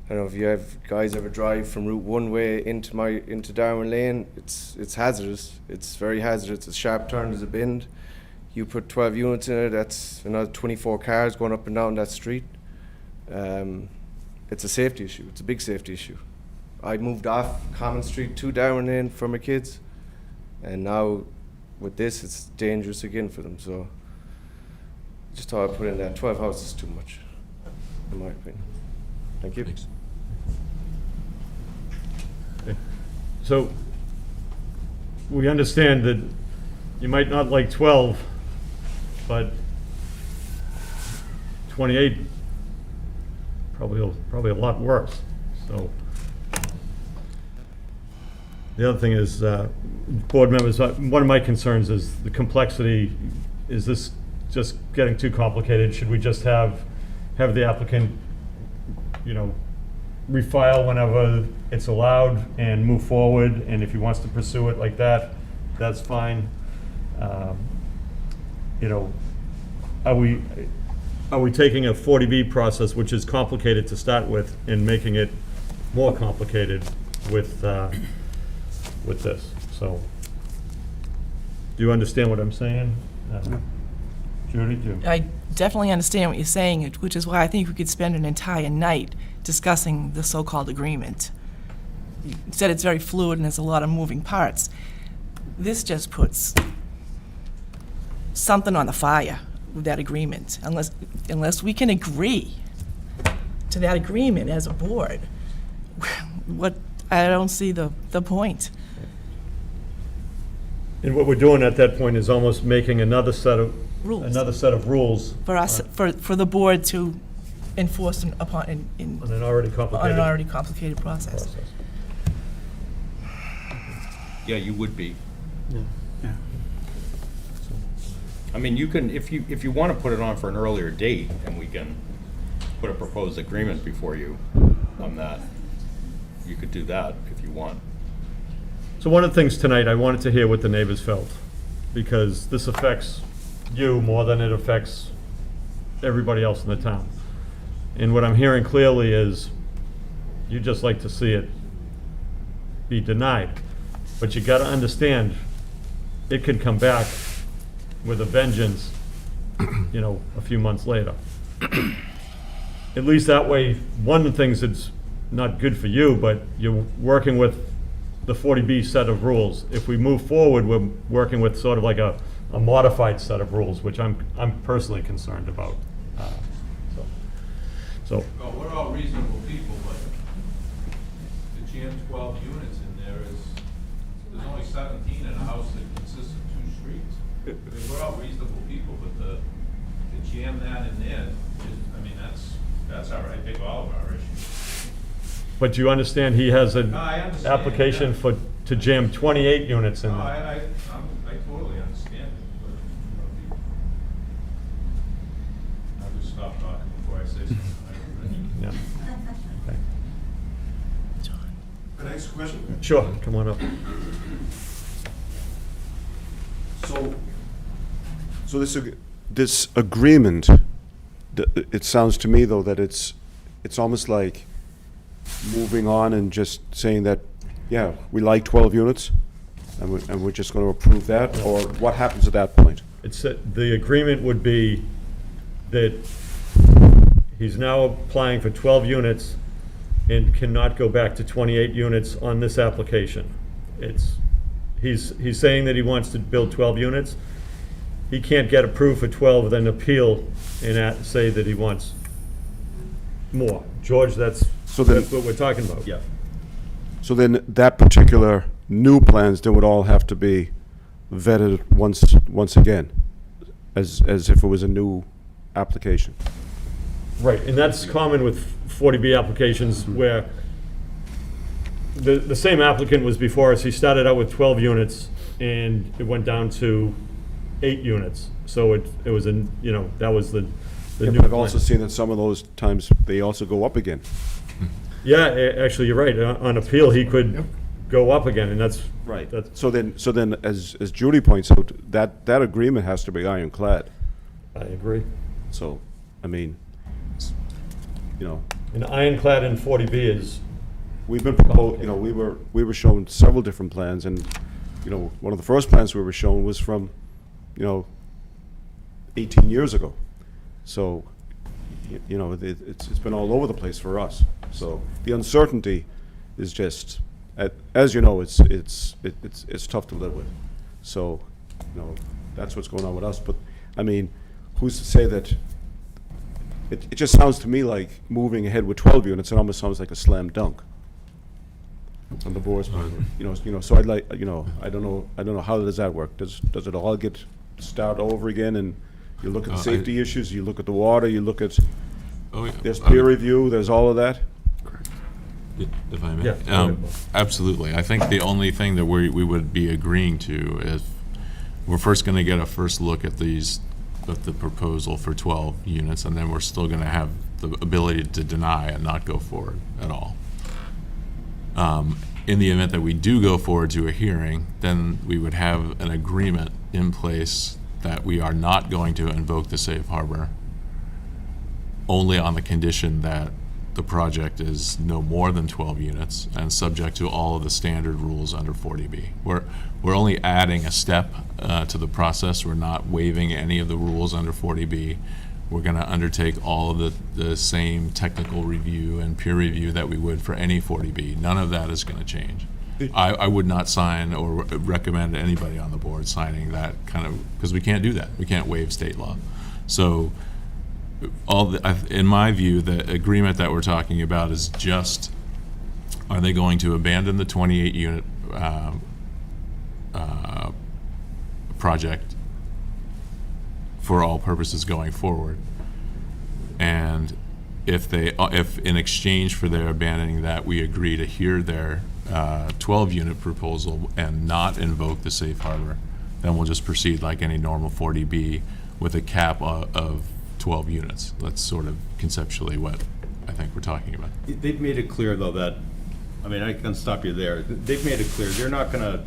know if you have guys ever drive from Route 1 way into Darwin Lane. It's hazardous. It's very hazardous. It's a sharp turn. There's a bend. You put 12 units in it. That's another 24 cars going up and down that street. It's a safety issue. It's a big safety issue. I moved off Common Street to Darwin Lane for my kids, and now with this, it's dangerous again for them. So just thought I'd put in that 12 houses is too much, in my opinion. Thank you. Thanks. Okay. So we understand that you might not like 12, but 28 probably a lot worse. So the other thing is, board members, one of my concerns is the complexity. Is this just getting too complicated? Should we just have the applicant, refile whenever it's allowed and move forward? And if he wants to pursue it like that, that's fine. Are we taking a 40B process, which is complicated to start with, and making it more complicated with this? So, do you understand what I'm saying? Judy, do you? I definitely understand what you're saying, which is why I think we could spend an entire night discussing the so-called agreement. You said it's very fluid and there's a lot of moving parts. This just puts something on the fire with that agreement. Unless we can agree to that agreement as a board, I don't see the point. And what we're doing at that point is almost making another set of rules For us, for the board to enforce upon on an already complicated process. Yeah, you would be. Yeah. I mean, you can, if you want to put it on for an earlier date, and we can put a proposed agreement before you on that, you could do that if you want. So one of the things tonight, I wanted to hear what the neighbors felt, because this affects you more than it affects everybody else in the town. And what I'm hearing clearly is you just like to see it be denied. But you gotta understand, it could come back with a vengeance you know, a few months later. At least that way, one of the things that's not good for you, but you're working with the 40B set of rules. If we move forward, we're working with sort of like a modified set of rules, which I'm personally concerned about. So, Well, we're all reasonable people, but to jam 12 units in there there's only 17 in a house that consists of 2 streets. I mean, we're all reasonable people, but to jam that in there, that's all right, take all of our issues. but you understand he has an No, I understand, application yeah. to jam 28 units in No, there. I totally understand it, but, you know, I'll just stop talking before I say something. Yeah. Okay. Can I ask a question? Sure, come on up. So this agreement, it sounds to me though that it's almost like moving on and just saying that, yeah, we like 12 units, and we're just going to approve that, or what happens at that point? The agreement would be that he's now applying for 12 units and cannot go back to 28 units on this application. He's saying that he wants to build 12 units. He can't get approved for 12, then appeal and say that he wants more. George, that's what we're talking about. Yeah. So then that particular new plans, they would all have to be vetted once again, as if it was a new application. Right, and that's common with 40B applications where the same applicant was before us. He started out with 12 units and it went down to 8 units. So it was that was the Yeah, new but I've also plan. seen that some of those times, they also go up again. Yeah, actually, you're right. On appeal, he could go up again, and that's. Right. That's, So then, as Judy points out, that agreement has to be ironclad. I agree. So, I mean, An ironclad in 40B is. we've been proposed, we were shown several different plans, and, one of the first plans we were shown was from, 18 years ago. So, it's been all over the place for us. So the uncertainty is just, as you know, it's tough to live with. So, that's what's going on with us. But, I mean, who's to say that, it just sounds to me like moving ahead with 12 units, it almost sounds like a slam dunk on the board's part. So I'd like, I don't know, how does that work? Does it all get start over again, and you look at the safety issues, you look at the water, you look at, there's peer review, there's all of that? If I may. Yeah, go ahead, Bob. Absolutely. I think the only thing that we would be agreeing to is we're first going to get a first look at the proposal for 12 units, and then we're still going to have the ability to deny and not go forward at all. In the event that we do go forward to a hearing, then we would have an agreement in place that we are not going to invoke the safe harbor only on the condition that the project is no more than 12 units and subject to all of the standard rules under 40B. We're only adding a step to the process. We're not waiving any of the rules under 40B. We're going to undertake all of the same technical review and peer review that we would for any 40B. None of that is going to change. I would not sign or recommend anybody on the board signing that kind of, because we can't do that. We can't waive state law. So in my view, the agreement that we're talking about is just, are they going to abandon the 28 unit project for all purposes going forward? And if in exchange for their abandoning that, we agree to hear their 12 unit proposal and not invoke the safe harbor, then we'll just proceed like any normal 40B with a cap of 12 units. That's sort of conceptually what I think we're talking about. They've made it clear, though, that, I mean, I can stop you there. They've made it clear they're not going to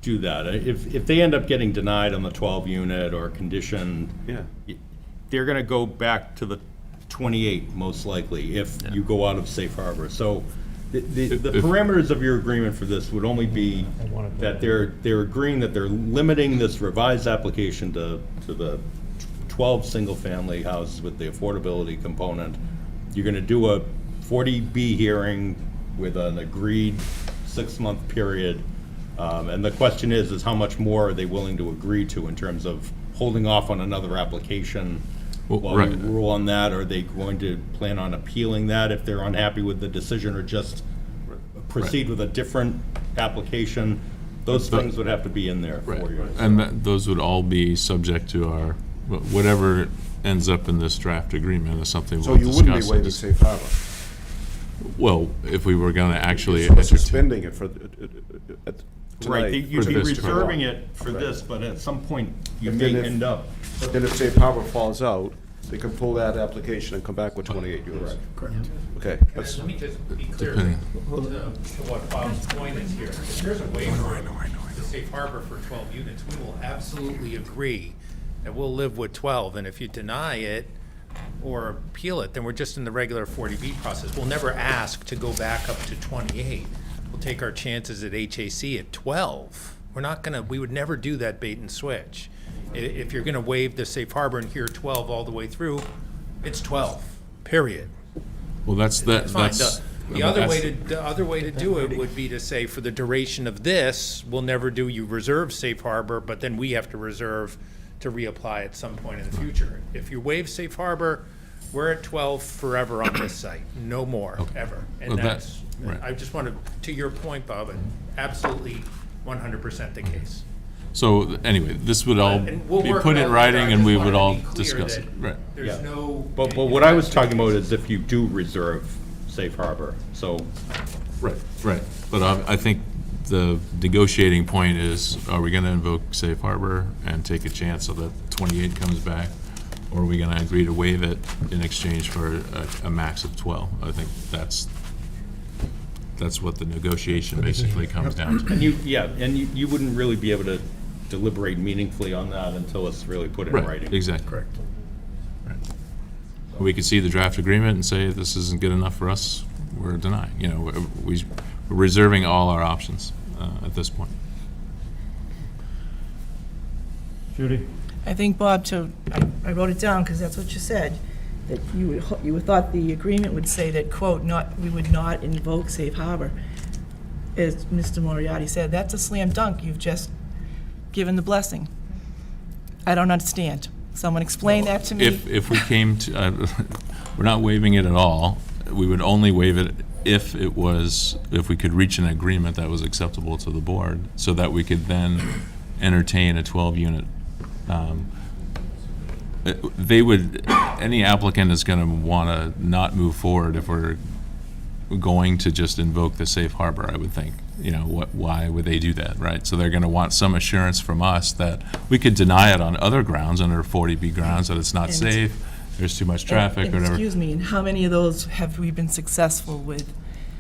do that. If they end up getting denied on the 12 unit or conditioned, they're going to go back to the 28 most likely if you go out of safe harbor. So the parameters of your agreement for this would only be that they're agreeing that they're limiting this revised application to the 12 single-family houses with the affordability component. You're gonna do a 40B hearing with an agreed 6-month period. And the question is how much more are they willing to agree to in terms of holding off on another application Well, while we right. rule on that? Are they going to plan on appealing that if they're unhappy with the decision, or just proceed with a different application? Those things would have to be in there for you. And those would all be subject to our, whatever ends up in this draft agreement is something So we'll you discuss. wouldn't be waiving safe harbor? Well, if we were gonna actually. Sort of suspending it for, Right, tonight. you'd for be this to go on. reserving it for this, but at some point, you But may then if- end up. But then if safe harbor falls out, they can pull that application and come back with 28 units. Correct. Okay, that's, Let me just be clear to Depending. what Bob's point is here. If there's a waiver of the safe harbor for 12 units, we will absolutely agree that we'll live with 12. And if you deny it or appeal it, then we're just in the regular 40B process. We'll never ask to go back up to 28. We'll take our chances at HAC at 12. We would never do that bait and switch. If you're gonna waive the safe harbor and hear 12 all the way through, it's 12, period. Well, that's. That's fine. The other that's- way to do it would be to say, for the duration of this, we'll never do you reserve safe harbor, but then we have to reserve to reapply at some point in the future. If you waive safe harbor, we're at 12 forever on this site, no more, ever. And Well, that- that's, right. I just wanted, to your point, Bob, absolutely 100% the case. So, anyway, this would all And we'll be work put it in out. writing I and just we wanted would to all be clear discuss it, that right. There's no. But what I was talking about is if you do reserve safe harbor, so. Right. But I think the negotiating point is, are we gonna invoke safe harbor and take a chance so that 28 comes back? Or are we gonna agree to waive it in exchange for a max of 12? I think that's what the negotiation basically comes down to. And you wouldn't really be able to deliberate meaningfully on that until it's really put in Right, writing. exactly. Correct. We could see the draft agreement and say, this isn't good enough for us, we're denying. We're reserving all our options at this point. Judy? I think, Bob, I wrote it down because that's what you said, that you thought the agreement would say that, quote, we would not invoke safe harbor. As Mr. Moriarty said, that's a slam dunk. You've just given the blessing. I don't understand. Someone explain that to me. If we came to, we're not waiving it at all. We would only waive it if we could reach an agreement that was acceptable to the board, so that we could then entertain a 12-unit. Any applicant is gonna wanna not move forward if we're going to just invoke the safe harbor, I would think. Why would they do that, right? So they're gonna want some assurance from us that we could deny it on other grounds, under 40B grounds, that it's not And- safe, there's too much traffic, And or whatever. excuse me, and how many of those have we been successful with?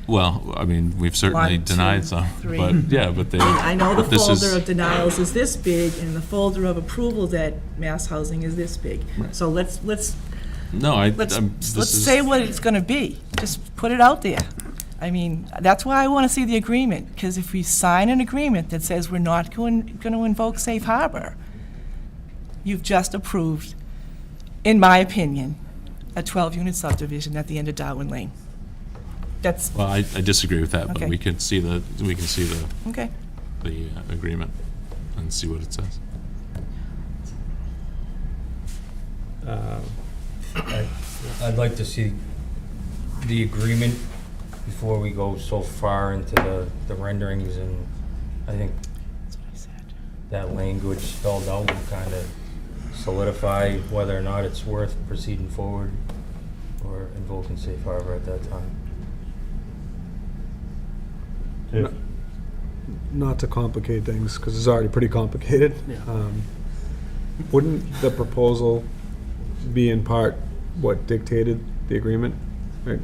Well, I mean, we've certainly 1, 2, denied some, 3. but, yeah, but they. I know the but this is- folder of denials is this big, and the folder of approvals at Mass Housing is this big. So let's No, let's say what it's gonna be. Just put it out there. I mean, that's why I wanna see the agreement, because if we sign an agreement that says we're not gonna invoke safe harbor, you've just approved, in my opinion, a 12-unit subdivision at the end of Darwin Lane. That's, Well, I disagree with that, but Okay. we can see the okay. agreement and see what it says. I'd like to see the agreement before we go so far into the renderings, and I think that language spelled out will kind of solidify whether or not it's worth proceeding forward or invoking safe harbor at that time. Not to complicate things, because it's already pretty complicated. Wouldn't the proposal be in part what dictated the agreement? Right,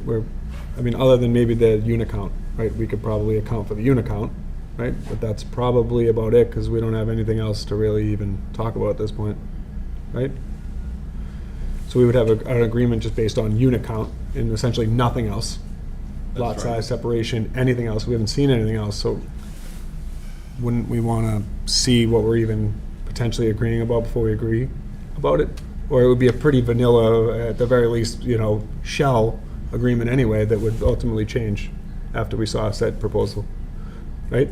other than maybe the unit count, right? We could probably account for the unit count, right? But that's probably about it, because we don't have anything else to really even talk about at this point, right? So we would have an agreement just based on unit count and essentially nothing else. Lot size, separation, anything else. We haven't seen anything else, so wouldn't we want to see what we're even potentially agreeing about before we agree about it? or it would be a pretty vanilla, at the very least, shell agreement anyway, that would ultimately change after we saw said proposal, right?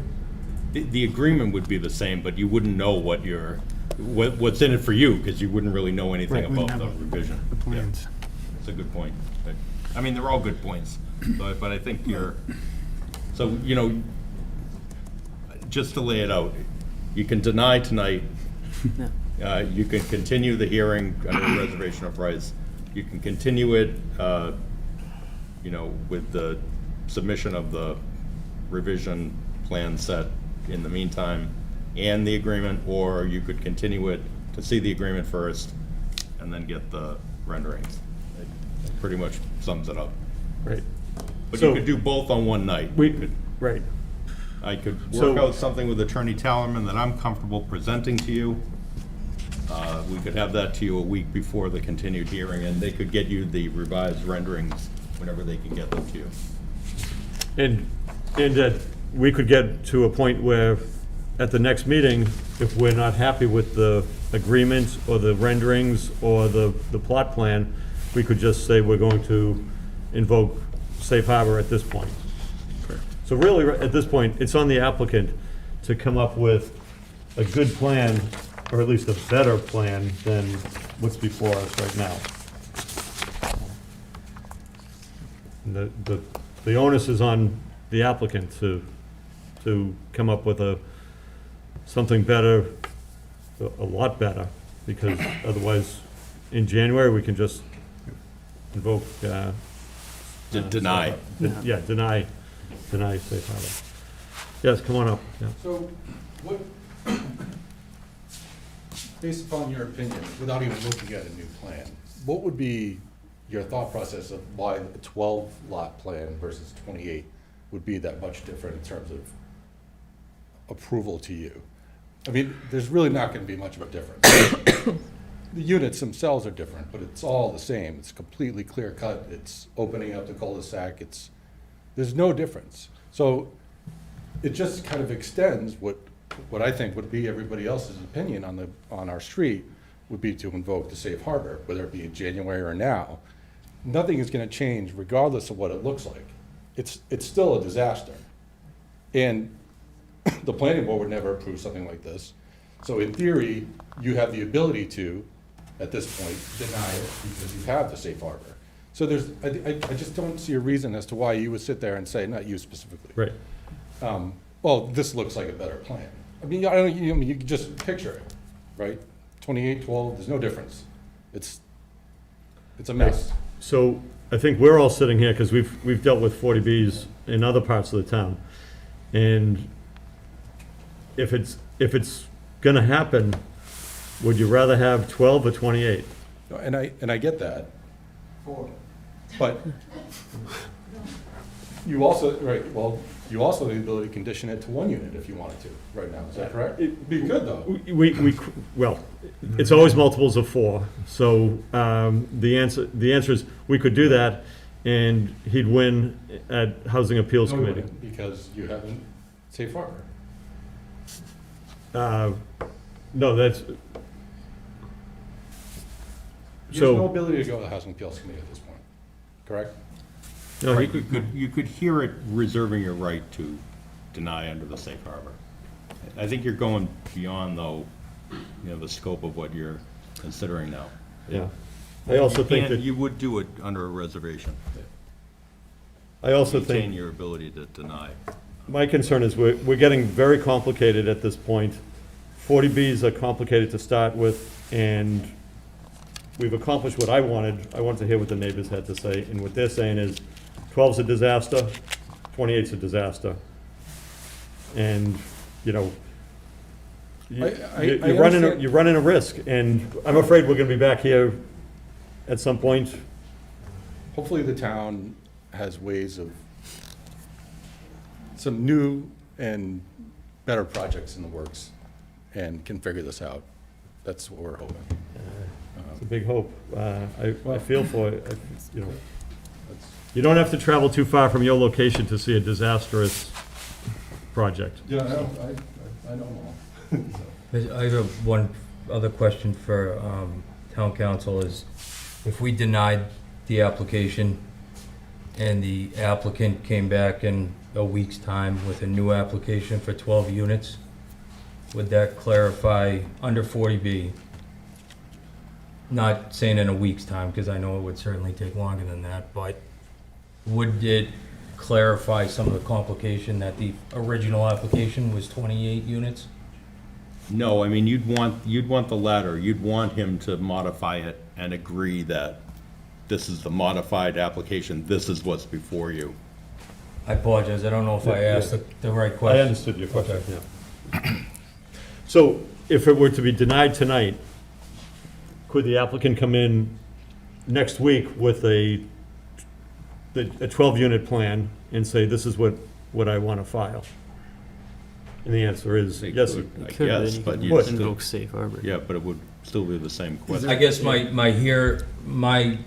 The agreement would be the same, but you wouldn't know what's in it for you, because you wouldn't really know anything Right, we about the wouldn't have revision. the plans. Yeah, that's a good point. I mean, they're all good points, but I think so, just to lay it out, you can deny tonight. You can continue the hearing under the reservation of rights. You can continue it, with the submission of the revision plan set in the meantime and the agreement, or you could continue it to see the agreement first and then get the renderings. It pretty much sums it up. Right. But So- you could do both on one night. Right. I could So- work out something with Attorney Tallerman that I'm comfortable presenting to you. We could have that to you a week before the continued hearing, and they could get you the revised renderings whenever they can get them to you. And that we could get to a point where, at the next meeting, if we're not happy with the agreement or the renderings or the plot plan, we could just say we're going to invoke safe harbor at this point. So really, at this point, it's on the applicant to come up with a good plan, or at least a better plan than what's before us right now. And the onus is on the applicant to come up with something better, a lot better, because otherwise, in January, we can just invoke. Deny. Yeah, deny safe harbor. Yes, come on up. Yeah. So, what, based upon your opinion, without even looking at a new plan, what would be your thought process of why a 12-lot plan versus 28 would be that much different in terms of approval to you? I mean, there's really not gonna be much of a difference. The units themselves are different, but it's all the same. It's completely clear cut. It's opening up the cul-de-sac. There's no difference. So it just kind of extends what I think would be everybody else's opinion on our street would be to invoke the safe harbor, whether it be in January or now. Nothing is gonna change regardless of what it looks like. It's still a disaster. And the planning board would never approve something like this. So in theory, you have the ability to, at this point, deny it because you have the safe harbor. So I just don't see a reason as to why you would sit there and say, not you specifically. Right. Well, this looks like a better plan. I mean, you can just picture it, right? 28, 12, there's no difference. It's a mess. So I think we're all sitting here because we've dealt with 40Bs in other parts of the town. And if it's gonna happen, would you rather have 12 or 28? And I get that. But you also, right, well, you also have the ability to condition it to one unit if you wanted to, right now, is that correct? It'd be good, though. Well, it's always multiples of 4. So the answer is, we could do that, and he'd win at Housing Appeals No, you Committee. wouldn't, because you haven't safe harbor. No, that's, There's no so, ability to go to the Housing Appeals Committee at this point, correct? no, Right, you could hear it reserving your right to deny under the safe harbor. I think you're going beyond, though, the scope of what you're considering now. yeah. I also think that, You would do it under a reservation. I also Retain think, your ability to deny. my concern is we're getting very complicated at this point. 40Bs are complicated to start with, and we've accomplished what I wanted. I wanted to hear what the neighbors had to say, and what they're saying is 12's a disaster, 28's a disaster. And, you're understand. running a risk, and I'm afraid we're gonna be back here at some point. Hopefully the town has ways of, some new and better projects in the works and can figure this out. That's what we're hoping. It's a big hope. I feel for it. You don't have to travel too far from your location to see a disastrous project. Yeah, I know. I have one other question for town council is, if we denied the application and the applicant came back in a week's time with a new application for 12 units, would that clarify under 40B? Not saying in a week's time, because I know it would certainly take longer than that, but would it clarify some of the complication that the original application was 28 units? No, I mean, you'd want the latter. You'd want him to modify it and agree that this is the modified application, this is what's before you. I apologize, I don't know if I asked the right question. I understood your question, yeah. So if it were to be denied tonight, could the applicant come in next week with a 12-unit plan and say, this is what I want to file? And the answer is yes. I guess, but you'd still, safe harbor. yeah, but it would still be the same question. I guess my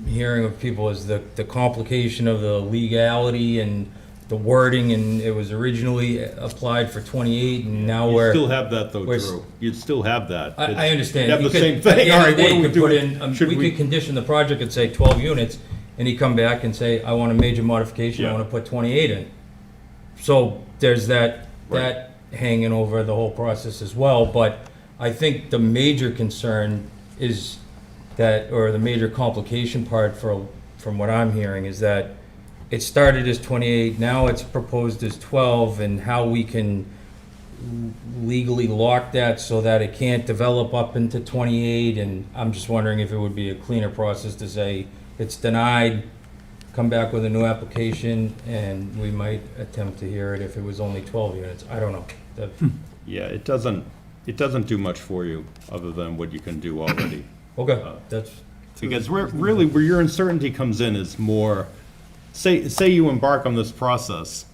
hearing of people is the complication of the legality and the wording, and it was originally applied for 28, and now You we're. still have that though, Drew. You'd still have that. I understand. You have You the could- same At the thing. end All of right, the what day, do you we could do? put in, Should we could condition the project and say 12 units, and he come back and say, I want a major modification, I Yeah. want to put 28 in. So there's that hanging over the whole process as well, but I think the major concern is that, or the major complication part from what I'm hearing, is that it started as 28, now it's proposed as 12, and how we can legally lock that so that it can't develop up into 28, and I'm just wondering if it would be a cleaner process to say, it's denied, come back with a new application, and we might attempt to hear it if it was only 12 units. I don't know. Yeah, it doesn't do much for you, other than what you can do already. Okay, that's. Because really, where your uncertainty comes in is more, say you embark on this process,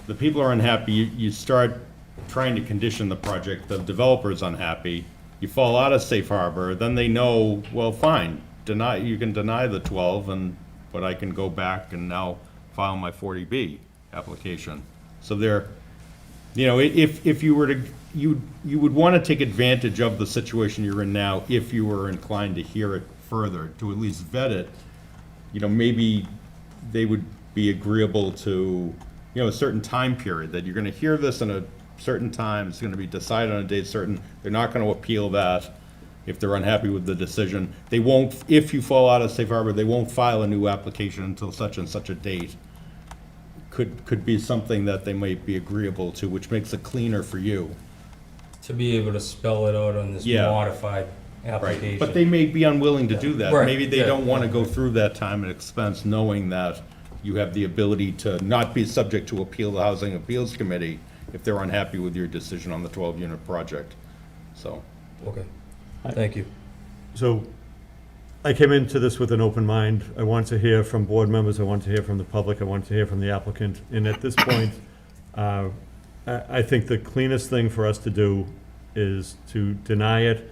the people are unhappy, you start trying to condition the project, the developer's unhappy, you fall out of safe harbor, then they know, well, fine, you can deny the 12, but I can go back and now file my 40B application. So if you were to, you would want to take advantage of the situation you're in now if you were inclined to hear it further, to at least vet it. Maybe they would be agreeable to, a certain time period, that you're going to hear this in a certain time, it's going to be decided on a date certain, they're not going to appeal that if they're unhappy with the decision. They won't, if you fall out of safe harbor, they won't file a new application until such and such a date. Could be something that they might be agreeable to, which makes it cleaner for you. To be able to spell it out on this Yeah. modified application. But they may be unwilling to do that. Right, Maybe they yeah. don't want to go through that time and expense, knowing that you have the ability to not be subject to appeal the Housing Appeals Committee if they're unhappy with your decision on the 12-unit project. So, Okay, thank you. So I came into this with an open mind. I wanted to hear from board members, I wanted to hear from the public, I wanted to hear from the applicant. And at this point, I think the cleanest thing for us to do is to deny it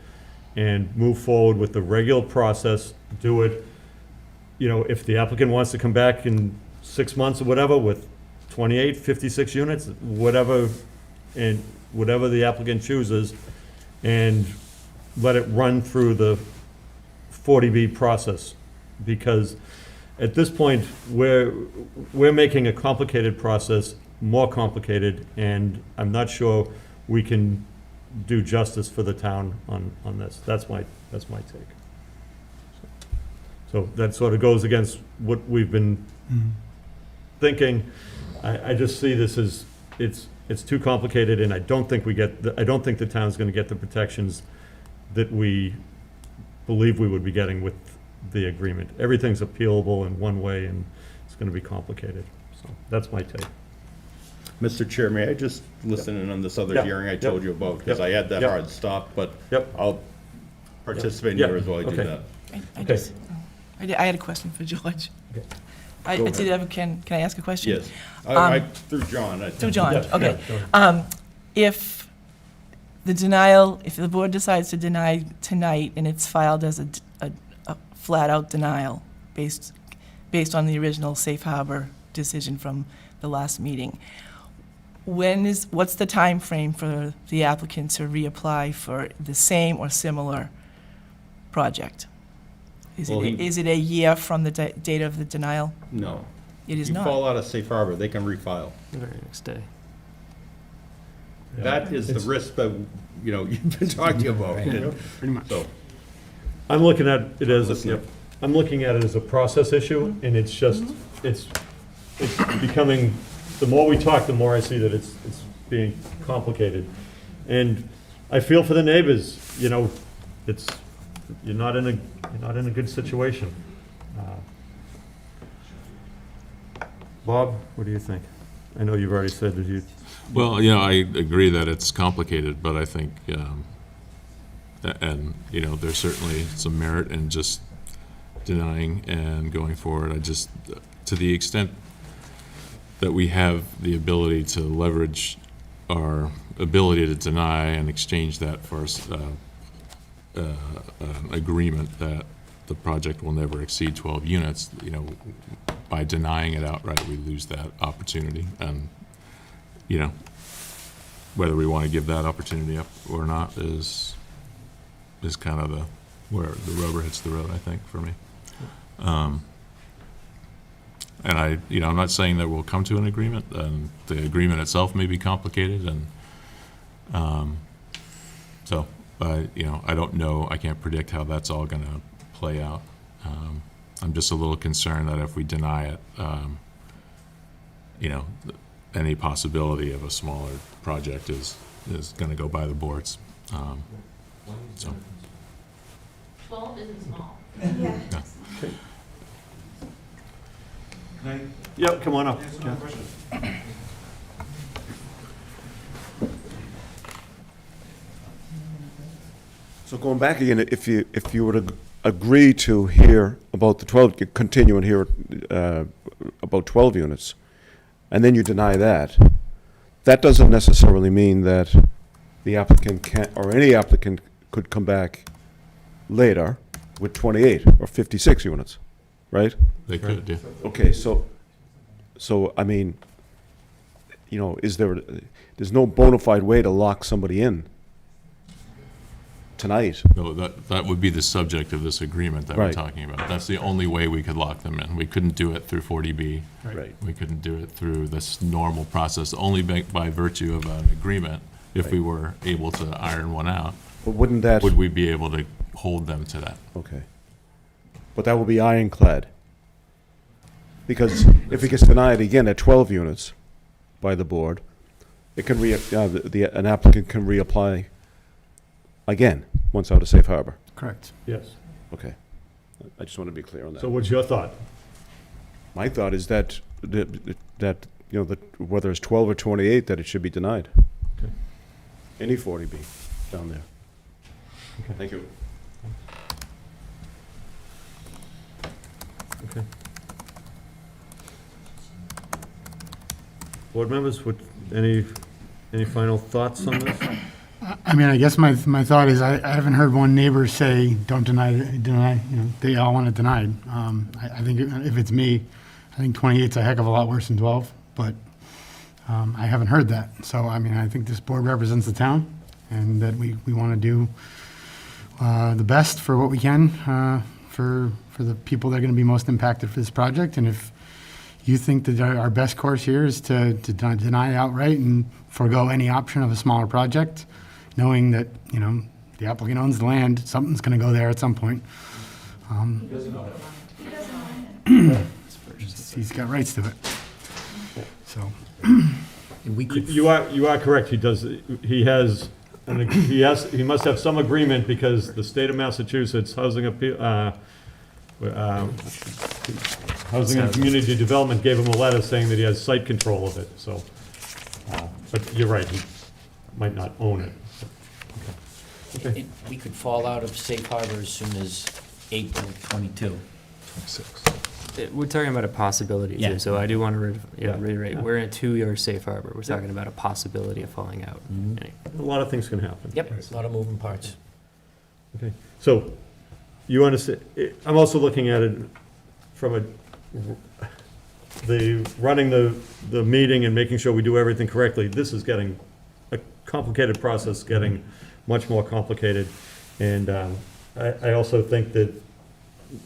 and move forward with the regular process, do it. If the applicant wants to come back in 6 months or whatever with 28, 56 units, whatever the applicant chooses, and let it run through the 40B process. Because at this point, we're making a complicated process more complicated, and I'm not sure we can do justice for the town on this. That's my take. So that sort of goes against what we've been thinking. I just see this as, it's too complicated, and I don't think the town's gonna get the protections that we believe we would be getting with the agreement. Everything's appealable in one way, and it's gonna be complicated. So that's my take. Mr. Chair, may I just listen in on this other Yeah. hearing I told you about? Because Yep. I had that Yep. hard stop, but Yep. I'll participate in Yep. yours while I do Okay. that. I had a question for George. Okay. I Go did have, can I ask a question? Yes. Through John. Through John, Yeah, okay. yeah, If the board decides to deny tonight and it's filed as a flat-out denial based on the original safe harbor decision from the last meeting, what's the time frame for the applicant to reapply for the same or similar project? Is Well, it, is it a year from the date of the denial? No. It is You not. fall out of safe harbor, they can refile. The very next day. That is the risk that, you've been talking about. Pretty much. So, I'm looking at it as, Listening. I'm looking at it as a process issue, and it's just, it's becoming, the more we talk, the more I see that it's being complicated. And I feel for the neighbors, it's, you're not in a good situation. Bob, what do you think? I know you've already said that you. Well, I agree that it's complicated, but I think, there's certainly some merit in just denying and going forward. I just, to the extent that we have the ability to leverage our ability to deny and exchange that for an agreement that the project will never exceed 12 units, by denying it outright, we lose that opportunity. And, whether we want to give that opportunity up or not is kind of where the rubber hits the road, I think, for me. And I'm not saying that we'll come to an agreement, and the agreement itself may be complicated, and so, I don't know, I can't predict how that's all going to play out. I'm just a little concerned that if we deny it, any possibility of a smaller project is going to go by the boards. So. 12 isn't small. Yeah. Yep, come on up. So going back again, if you were to agree to hear about the 12, continue and hear about 12 units, and then you deny that, that doesn't necessarily mean that the applicant can't, or any applicant could come back later with 28 or 56 units, right? They could, yeah. Okay, so I mean, there's no bona fide way to lock somebody in tonight. No, that would be the subject of this agreement that we're Right. talking about. That's the only way we could lock them in. We couldn't do it through 40B. Right. We couldn't do it through this normal process, only by virtue of an agreement. If we were able to iron one out, But wouldn't that? would we be able to hold them to that? Okay. But that would be ironclad. Because if it gets denied again at 12 units by the board, it can an applicant can reapply again, once out of safe harbor. Correct. Yes. Okay. I just want to be clear on that. So what's your thought? My thought is that whether it's 12 or 28, that it should be denied. Okay. Any 40B down there. Okay. Thank you. Okay. Board members, any final thoughts on this? I mean, I guess my thought is I haven't heard one neighbor say, don't deny, they all want it denied. I think if it's me, I think 28's a heck of a lot worse than 12, but I haven't heard that. So, I mean, I think this board represents the town and that we want to do the best for what we can for the people that are going to be most impacted for this project. And if you think that our best course here is to deny outright and forego any option of a smaller project, knowing that, the applicant owns the land, something's going to go there at some point. He's got rights to it. So. You are correct. He must have some agreement because the state of Massachusetts Housing and Community Development gave him a letter saying that he has site control of it, so. But you're right, he might not own it. Okay. We could fall out of safe harbor as soon as April 22. 26. We're talking about a possibility Yeah. too, so I do want to reiterate, Yeah. we're in a 2-year safe harbor. We're talking about a possibility of falling out. A lot of things can happen. Yep, a lot of moving parts. Okay, so you understand, I'm also looking at it from running the meeting and making sure we do everything correctly. This is getting a complicated process, getting much more complicated. And I also think that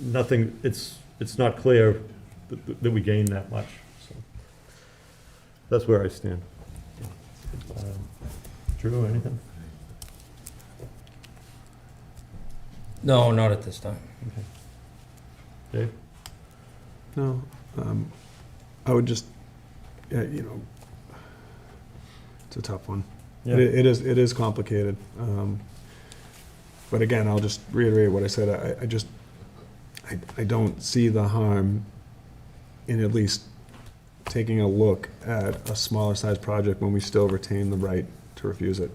nothing, it's not clear that we gain that much, so. That's where I stand. Drew, anything? No, not at this time. Dave? No, I would just, it's a tough one. Yeah. It is complicated. But again, I'll just reiterate what I said. I don't see the harm in at least taking a look at a smaller size project when we still retain the right to refuse it.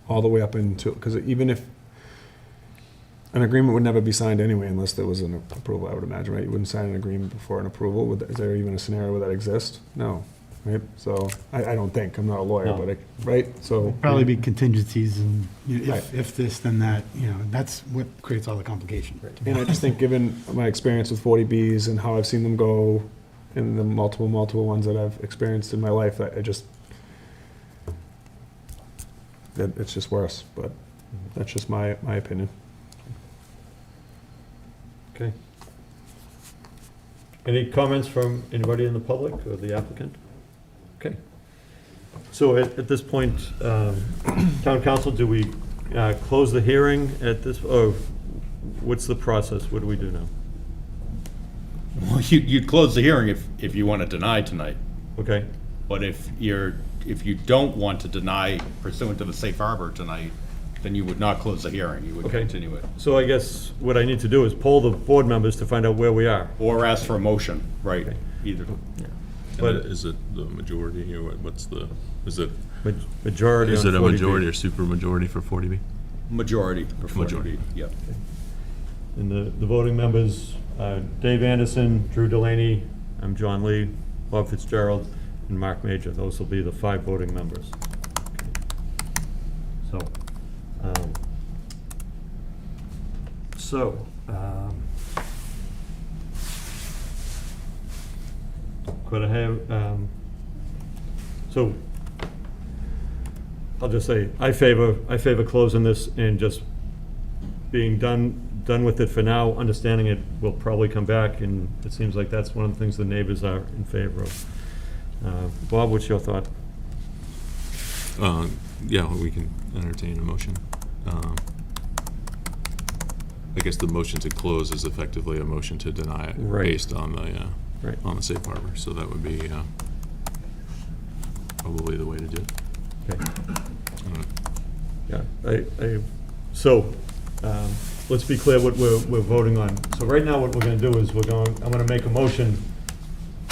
All the way up into, because even if, an agreement would never be signed anyway unless there was an approval, I would imagine, right? You wouldn't sign an agreement before an approval. Is there even a scenario where that exists? No, right? So I don't think, I'm not a lawyer, No. but, right? So. Probably be contingencies and Right. if this, then that, that's what creates all the complication. And I just think, given my experience with 40Bs and how I've seen them go, and the multiple ones that I've experienced in my life, that it's just worse, but that's just my opinion. Okay. Any comments from anybody in the public or the applicant? Okay. So at this point, town council, do we close the hearing at this, or what's the process? What do we do now? Well, you'd close the hearing if you want to deny tonight. Okay. But if you don't want to deny pursuant to the safe harbor tonight, then you would not close the hearing. You would Okay. continue it. So I guess what I need to do is poll the board members to find out where we are. Or ask for a motion, right? Either. But- Is it the majority, or is it Majority on 40B. Is it a majority or super majority for 40B? Majority. Majority. Yep. And the voting members, Dave Anderson, Drew Delaney, I'm John Lee, Bob Fitzgerald, and Mark Major. Those will be the 5 voting members. Could I have, so, I'll just say, I favor closing this and just being done with it for now, understanding it will probably come back, and it seems like that's one of the things the neighbors are in favor of. Bob, what's your thought? Yeah, we can entertain a motion. I guess the motion to close is effectively a motion to deny it Right. based on the, Right. on the safe harbor. So that would be probably the way to do it. Okay. Yeah, so, let's be clear what we're voting on. So right now, what we're gonna do is I'm gonna make a motion,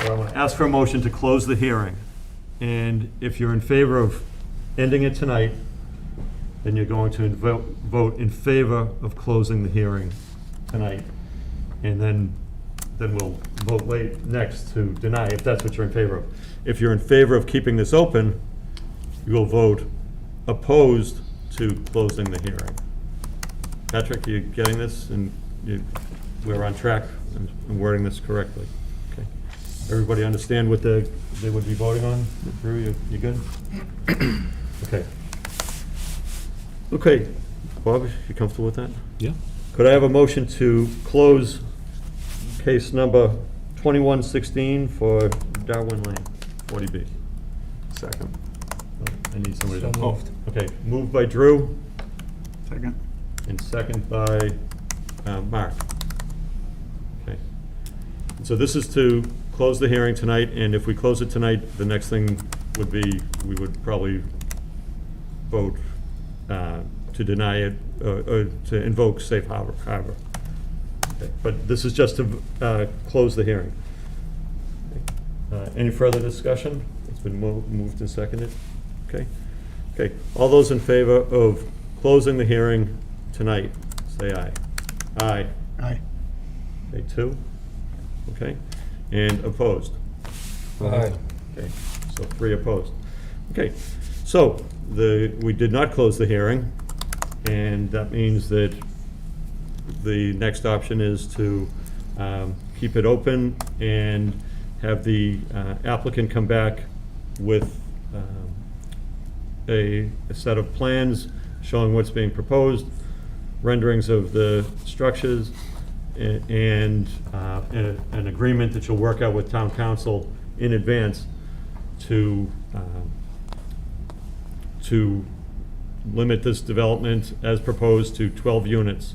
or I'm gonna ask for a motion to close the hearing. And if you're in favor of ending it tonight, then you're going to vote in favor of closing the hearing tonight. And then we'll vote next to deny, if that's what you're in favor of. If you're in favor of keeping this open, you will vote opposed to closing the hearing. Patrick, you getting this? And we're on track and wording this correctly? Okay. Everybody understand what they would be voting on? Drew, you good? Okay. Okay. Bob, you comfortable with that? Yeah. Could I have a motion to close case number 2116 for Darwin Lane, 40B? Second. I need somebody to. So moved. Okay, moved by Drew Second. and second by Mark. Okay. So this is to close the hearing tonight, and if we close it tonight, the next thing would be, we would probably vote to deny it, or to invoke safe harbor. Okay, but this is just to close the hearing. Any further discussion? It's been moved and seconded. Okay. Okay. All those in favor of closing the hearing tonight, say aye. Aye. Aye. Okay, 2. Okay. And opposed? Aye. Okay, so 3 opposed. Okay, so we did not close the hearing, and that means that the next option is to keep it open and have the applicant come back with a set of plans showing what's being proposed, renderings of the structures, and an agreement that you'll work out with town council in advance to limit this development as proposed to 12 units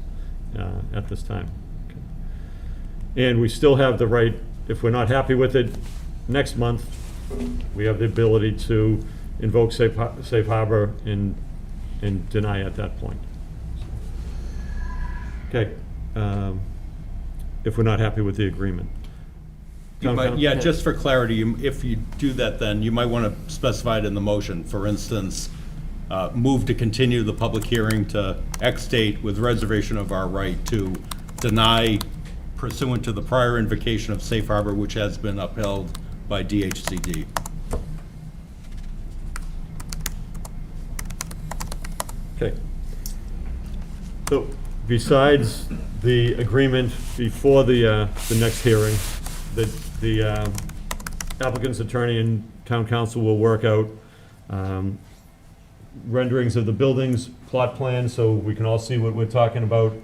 at this time. Okay. And we still have the right, if we're not happy with it next month, we have the ability to invoke safe harbor and deny at that point. Okay. If we're not happy with the agreement. Yeah, just for clarity, if you do that, then you might want to specify it in the motion. For instance, move to continue the public hearing to X date with reservation of our right to deny pursuant to the prior invocation of safe harbor, which has been upheld by DHCD. Okay. So besides the agreement before the next hearing, that the applicant's attorney and town council will work out renderings of the buildings, plot plan, so we can all see what we're talking about.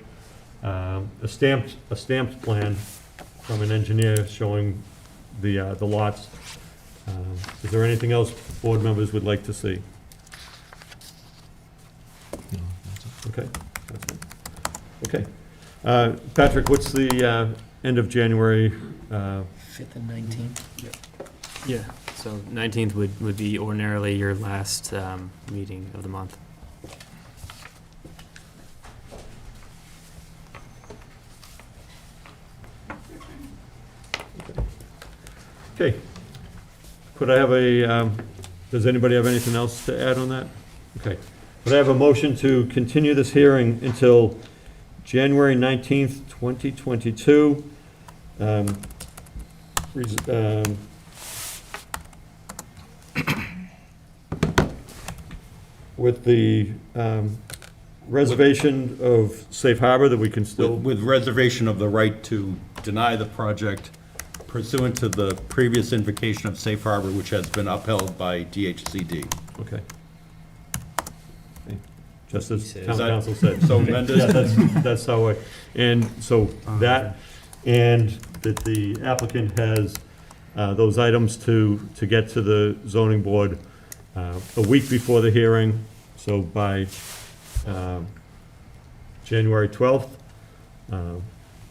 A stamped plan from an engineer showing the lots. Is there anything else board members would like to see? Okay. That's it. Okay. Patrick, what's the end of January? 5th and 19th? Yeah, so 19th would be ordinarily your last meeting of the month. Okay. Could I have a, does anybody have anything else to add on that? Okay. Could I have a motion to continue this hearing until January 19th, 2022? With the reservation of safe harbor that we can still... With reservation of the right to deny the project pursuant to the previous invocation of safe harbor, which has been upheld by DHCD. Okay. Just as Is town that council said. so amended? Yeah, that's how I, and so that, and that the applicant has those items to get to the zoning board a week before the hearing, so by January 12th.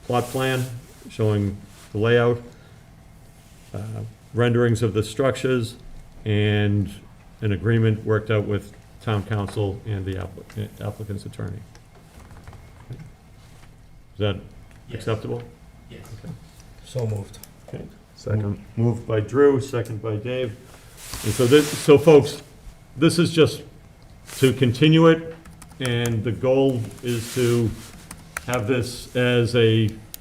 Plot plan showing the layout, renderings of the structures, and an agreement worked out with town council and the applicant's attorney. Is that acceptable? Yes. Okay. So moved. Okay. Second. Moved by Drew, second by Dave. And so folks, this is just to continue it, and the goal is to have this as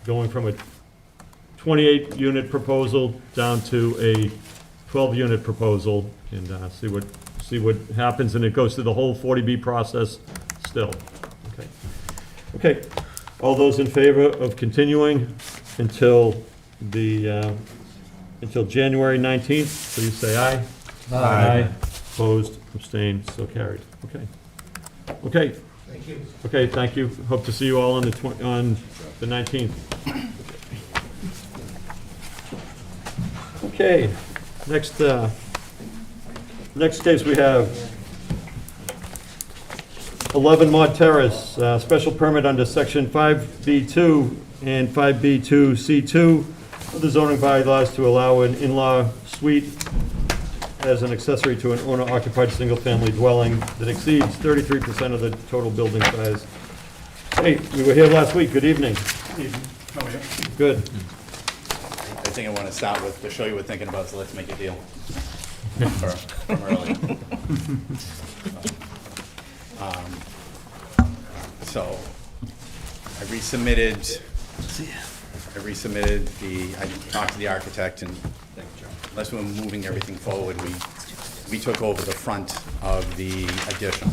going from a 28-unit proposal down to a 12-unit proposal, and see what happens, and it goes through the whole 40B process still. Okay. Okay. All those in favor of continuing until January 19th, please say aye. Aye. Opposed, abstained, so carried. Okay. Okay. Thank you. Okay, thank you. Hope to see you all on the 19th. Okay, next case we have 11 Maud Terrace, special permit under section 5B2 and 5B2C2 of the zoning bylaws to allow an in-law suite as an accessory to an owner-occupied single-family dwelling that exceeds 33% of the total building size. Hey, we were here last week. Good evening. How are you? Good. I think I want to start with, to show you what we're thinking about, so let's make a deal. From earlier. So, I resubmitted I talked to the architect, and unless we're moving everything forward, we took over the front of the addition,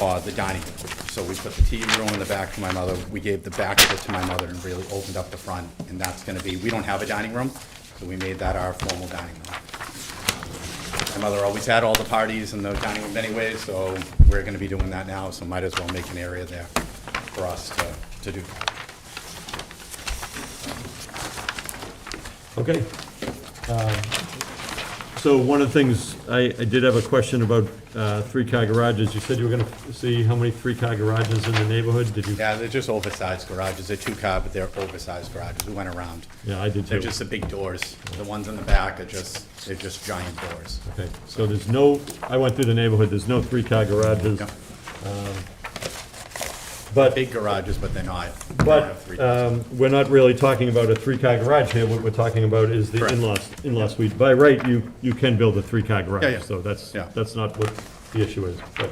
or the dining room. So we put the TV room in the back for my mother, we gave the back of it to my mother and really opened up the front, and that's gonna be, we don't have a dining room, so we made that our formal dining room. My mother always had all the parties in the dining room anyway, so we're gonna be doing that now, so might as well make an area there. for us to do that. Okay. So one of the things, I did have a question about three-car garages. You said you were gonna see how many three-car garages in the neighborhood? Did you? Yeah, they're just oversized garages. They're two-car, but they're oversized garages. We went around. Yeah, I did They're too. just the big doors. The ones in the back are they're just giant doors. Okay, so there's no, I went through the neighborhood, there's no three-car garages. No. But, Big garages, but they're not. They don't have three doors. we're not really talking about a three-car garage here. What we're talking about is the Correct. in-law suite. By right, you can build a three-car garage. Yeah, yeah. So that's Yeah. not what the issue is. But,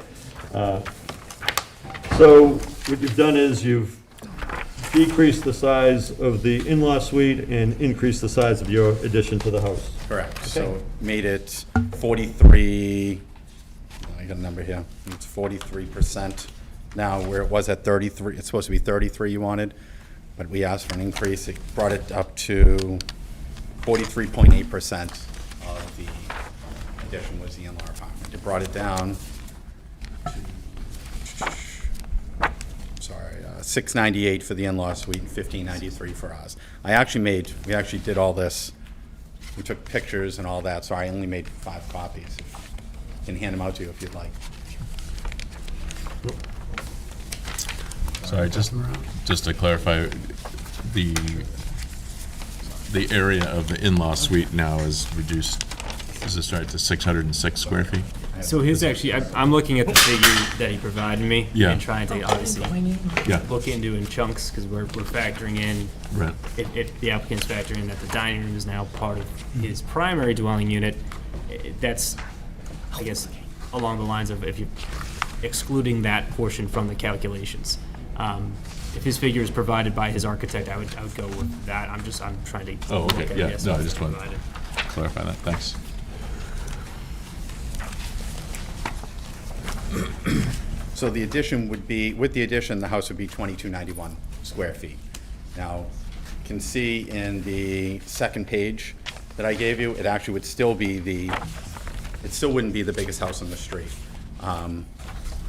so what you've done is you've decreased the size of the in-law suite and increased the size of your addition to the house. Correct. So made it 43, I got a number here. It's 43%. Now, where it was at 33, it's supposed to be 33 you wanted, but we asked for an increase. It brought it up to 43.8% of the addition was the in-law apartment. It brought it down to, sorry, 698 for the in-law suite and 1593 for ours. We actually did all this. We took pictures and all that, so I only made 5 copies. Can hand them out to you if you'd like. Sorry, just to clarify, the area of the in-law suite now is reduced, is this right, to 606 square feet? So his actually, I'm looking at the figure that he provided me. Yeah. And trying to obviously Yeah. look into in chunks, because we're factoring in, Right. the applicant's factoring in that the dining room is now part of his primary dwelling unit. That's, I guess, along the lines of if you excluding that portion from the calculations. If his figure is provided by his architect, I would go with that. I'm trying to. Oh, look okay, at, yeah, yes, no, I what's just wanted provided. to clarify that, thanks. So the addition would be, with the addition, the house would be 2291 square feet. Now, you can see in the second page that I gave you, it actually would still be it still wouldn't be the biggest house on the street.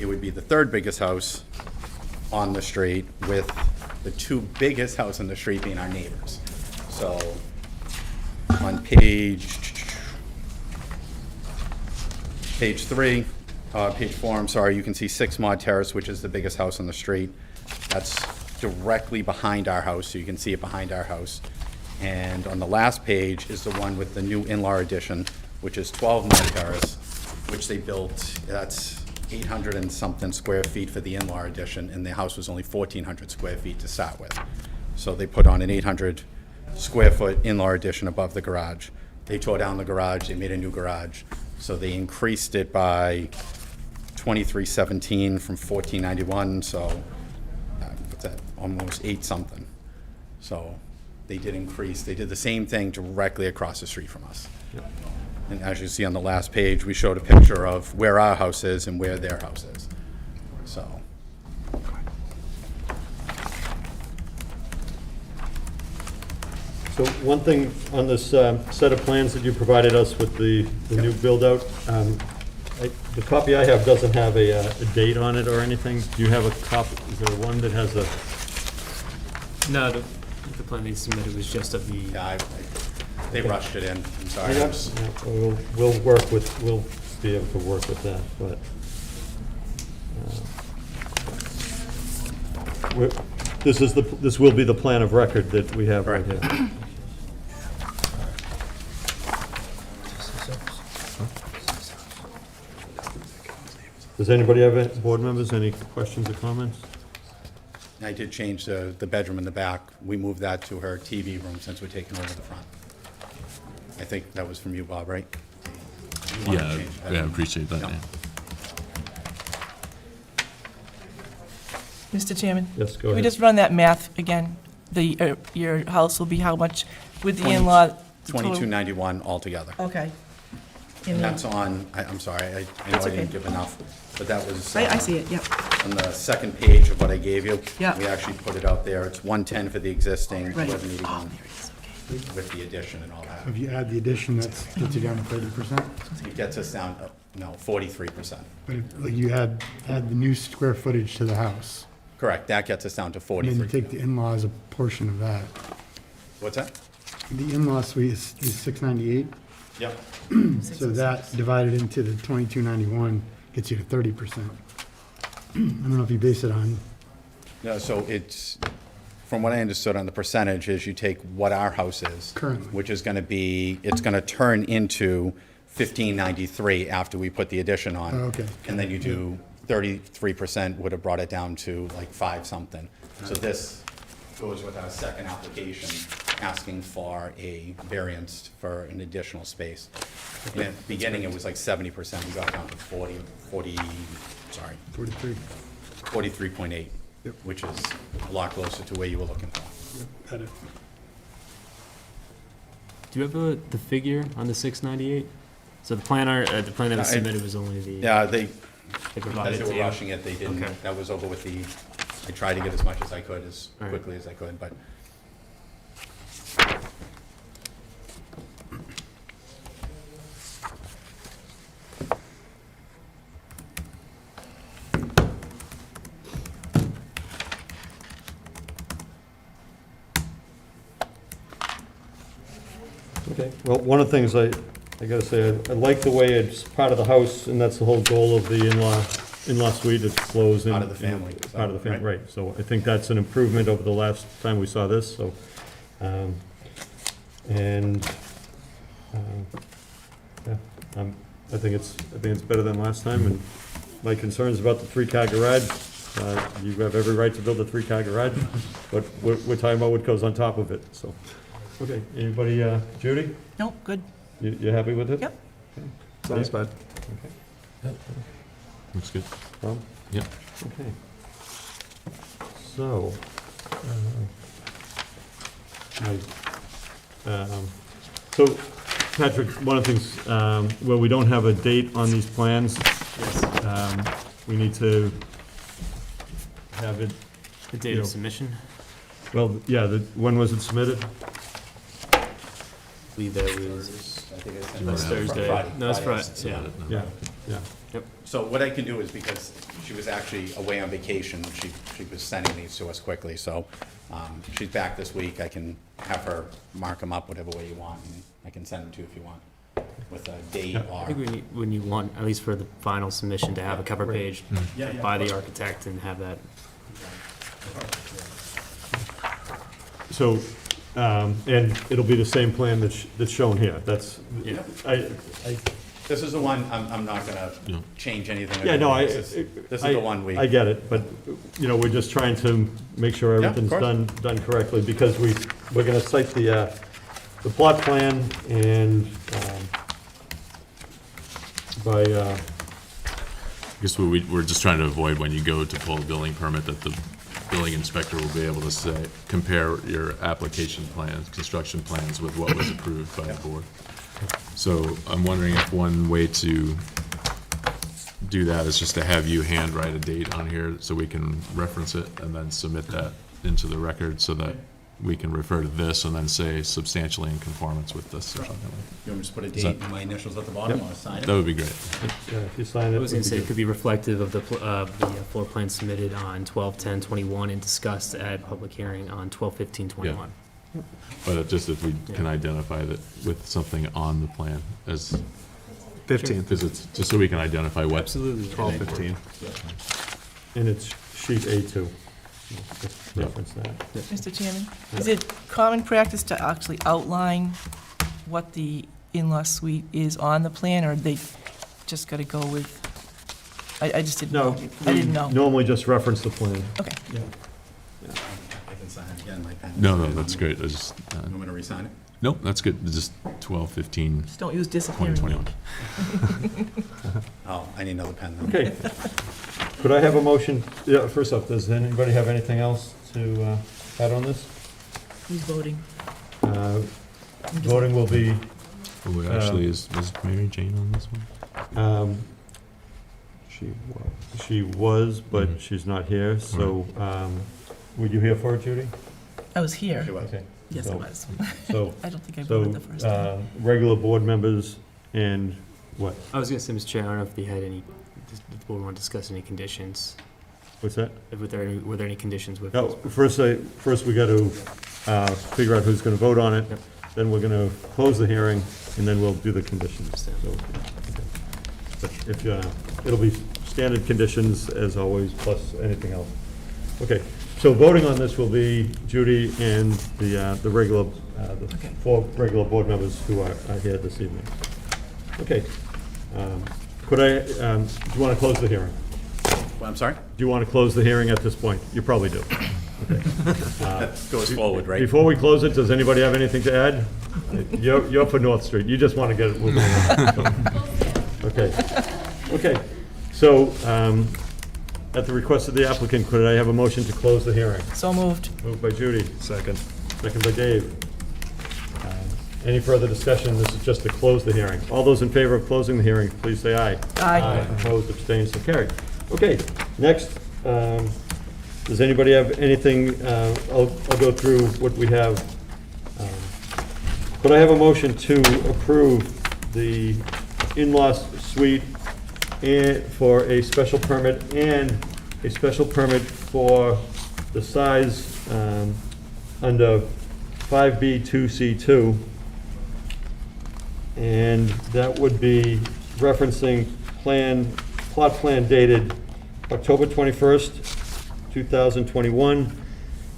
It would be the third biggest house on the street, with the 2 biggest houses on the street being our neighbors. So on page 3, page 4, I'm sorry, you can see 6 Mod Terrace, which is the biggest house on the street. That's directly behind our house, so you can see it behind our house. And on the last page is the one with the new in-law addition, which is 12 Mod Terrace, which they built, that's 800 and something square feet for the in-law addition, and the house was only 1,400 square feet to start with. So they put on an 800 square foot in-law addition above the garage. They tore down the garage, they made a new garage, so they increased it by 2317 from 1491, so what's that, almost 8 something. So they did increase, they did the same thing directly across the street from us. And as you see on the last page, we showed a picture of where our house is and where their house is. So. So one thing on this set of plans that you provided us with the new build-out, the copy I have doesn't have a date on it or anything. Do you have a copy? Is there one that has a? No, the plan they submitted was just of the. Yeah, they rushed it in, I'm sorry. Yeah, we'll be able to work with that, but. This will be the plan of record that we have right here. Does anybody have, board members, any questions or comments? I did change the bedroom in the back. We moved that to her TV room since we're taking over the front. I think that was from you, Bob, right? You wanted to Yeah, change that. yeah, I appreciate that, Yeah. yeah. Mr. Chairman? Yes, go Can we ahead. just run that math again? Your house will be how much with the in-law? the total- 2291 altogether. Okay. And that's on, I'm sorry, I know That's I didn't okay. give enough, but that was. I see it, yep. On the second page of what I gave you. Yeah. We actually put it out there. It's 110 for the existing, Right. 1181 with the addition and all that. If you add the addition, that gets you down to 30%. It gets us down, no, 43%. But if, like, you add the new square footage to the house. Correct, that gets us down to And 43. then you take the in-laws, a portion of that. What's that? The in-law suite is 698. Yep. So that divided into the 2291 gets you to 30%. I don't know if you base it on, No, so it's, from what I understood on the percentage, is you take what our house is. Currently. Which is gonna be, it's gonna turn into 1593 after we put the addition on. Oh, okay. And then you do 33% would have brought it down to like 5-something. So this goes with our second application, asking for a variance for an additional space. In the beginning, it was like 70%, we got down to 43. 43.8, which is a lot closer to where you were looking for. got it. Do you have the figure on the 698? So the plan that was submitted was only the. Yeah, they They as provided they to were you? rushing it, they didn't, Okay. that was over with the, I tried to get as much as I could, as All right. quickly as I could, but. Okay, well, one of the things I gotta say, I like the way it's part of the house, and that's the whole goal of the in-law suite, it flows in. Part of the family, in- Part of the family, right. right, so I think that's an improvement over the last time we saw this, so, and, yeah, I think it's better than last time, and my concerns about the three-car garage, you have every right to build a three-car garage, but we're talking about what goes on top of it, so. Okay, anybody, Judy? Nope, good. You happy with it? Yep. Sounds bad. Okay. Looks good. Tom? Yep. Okay. So, so, Patrick, one of the things, well, we don't have a date on these plans. We need to have it. The date you know, of submission? Well, yeah, when was it submitted? I believe that was. Last Thursday. No, it's Friday, yeah. Yeah, yeah. Yep. So what I can do is, because she was actually away on vacation, she was sending these to us quickly, so, she's back this week, I can have her mark them up whatever way you want, and I can send them to you if you want, with a date I think or. when you want, at least for the final submission, to have a cover page Yeah, yeah, by of the course. architect and have that. So, and it'll be the same plan that's shown here, that's, Yeah. I, This is the one, I'm not gonna Yeah. change anything. yeah, no, This is the one we. I get it, but, you know, we're just trying to make sure Yeah, of everything's course. done correctly, because we're gonna cite the plot plan and, by, I guess what we're just trying to avoid when you go to pull a building permit, that the building inspector will be able to say, compare your application plans, construction plans with what was approved by the board. So I'm wondering if one way to do that is just to have you handwrite a date on here so we can reference it and then submit that into the record so that we can refer to this and then say substantially in conformance with this or something like that. You want me to just put a Is date that- and my initials at the bottom, or sign it? That would be great. yeah, if you sign it. I was gonna it'd be say, it good. could be reflective of the floor plan submitted on 12/10/21 and discussed at public hearing on 12/15/21. But just if we can identify that with something on the plan as, 15th. because it's, just so we can identify what. Absolutely. 12:15. And it's sheet A2. Just reference that. Mr. Chairman, is it common practice to actually outline what the in-law suite is on the plan, or they just gotta go with, I just didn't No, know. I didn't know. normally just reference the plan. Okay. Yeah. I can sign it again, my pen. No, that's great. I just, You want me to re-sign it? nope, that's good. Just 12, 15, Just don't use disappearing 2021. ink. Oh, I need another pen then. Okay. Could I have a motion, yeah, first off, does anybody have anything else to add on this? Who's voting? Voting will be, Oh, actually, is Mary Jane on this one? she was, but Mhm. she's not here, so, were you here for it, Judy? I was here. She was. Okay. Yes, I So- was. So, I don't think I so, voted the first time. regular board members and what? I was gonna say, Mr. Chair, I don't know if they had any, does the board want to discuss any conditions What's that? Were there any conditions with? No, first we got to figure out who's going to vote on it. Then we're going to close the hearing, and then we'll do the conditions. So, okay. But if, it'll be standard conditions as always, plus anything else. Okay, so voting on this will be Judy and the regular, the 4 regular board members who are here this evening. Okay. Could I, do you want to close the hearing? Well, I'm sorry? Do you want to close the hearing at this point? You probably do. Okay. That goes forward, right? Before we close it, does anybody have anything to add? You're for North Street. You just want to get it moving on. Okay. Okay. So, at the request of the applicant, could I have a motion to close the hearing? So moved. Moved by Judy. Second. Second by Dave. Any further discussion? This is just to close the hearing. All those in favor of closing the hearing, please say aye. Aye. Opposed, abstained, so carried. Okay, next, does anybody have anything, I'll go through what we have. Could I have a motion to approve the in-law suite and for a special permit and a special permit for the size under 5B2C2? And that would be referencing plot plan dated October 21st, 2021,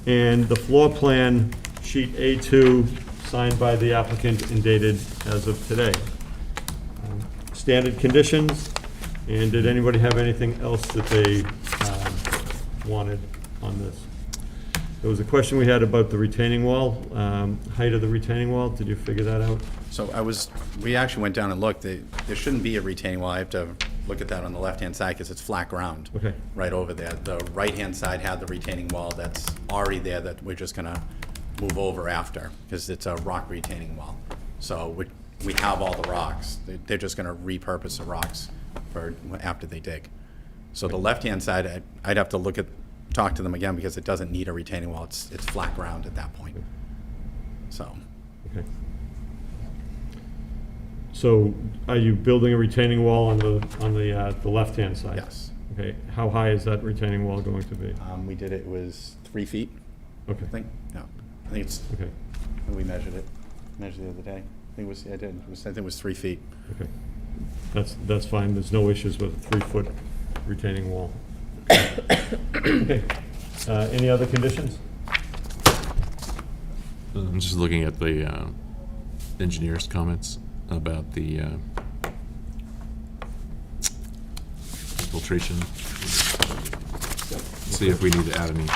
and the floor plan sheet A2 signed by the applicant and dated as of today. Standard conditions, and did anybody have anything else that they wanted on this? There was a question we had about the retaining wall, height of the retaining wall. Did you figure that out? So we actually went down and looked. There shouldn't be a retaining wall. I have to look at that on the left-hand side because it's flat ground. Okay. Right over there. The right-hand side had the retaining wall that's already there that we're just gonna move over after because it's a rock retaining wall. So we have all the rocks. They're just gonna repurpose the rocks for after they dig. So the left-hand side, I'd have to talk to them again because it doesn't need a retaining wall. It's flat ground at that point. So. Okay. So are you building a retaining wall on the left-hand side? Yes. Okay, how high is that retaining wall going to be? We did it was 3 feet. Okay. I think. No, I think it's. Okay. We measured it. Measured the other day. I think it was. I did. I think it was 3 feet. Okay. That's fine. There's no issues with a 3-foot retaining wall. Okay. Any other conditions? I'm just looking at the engineer's comments about the filtration. See if we need to add any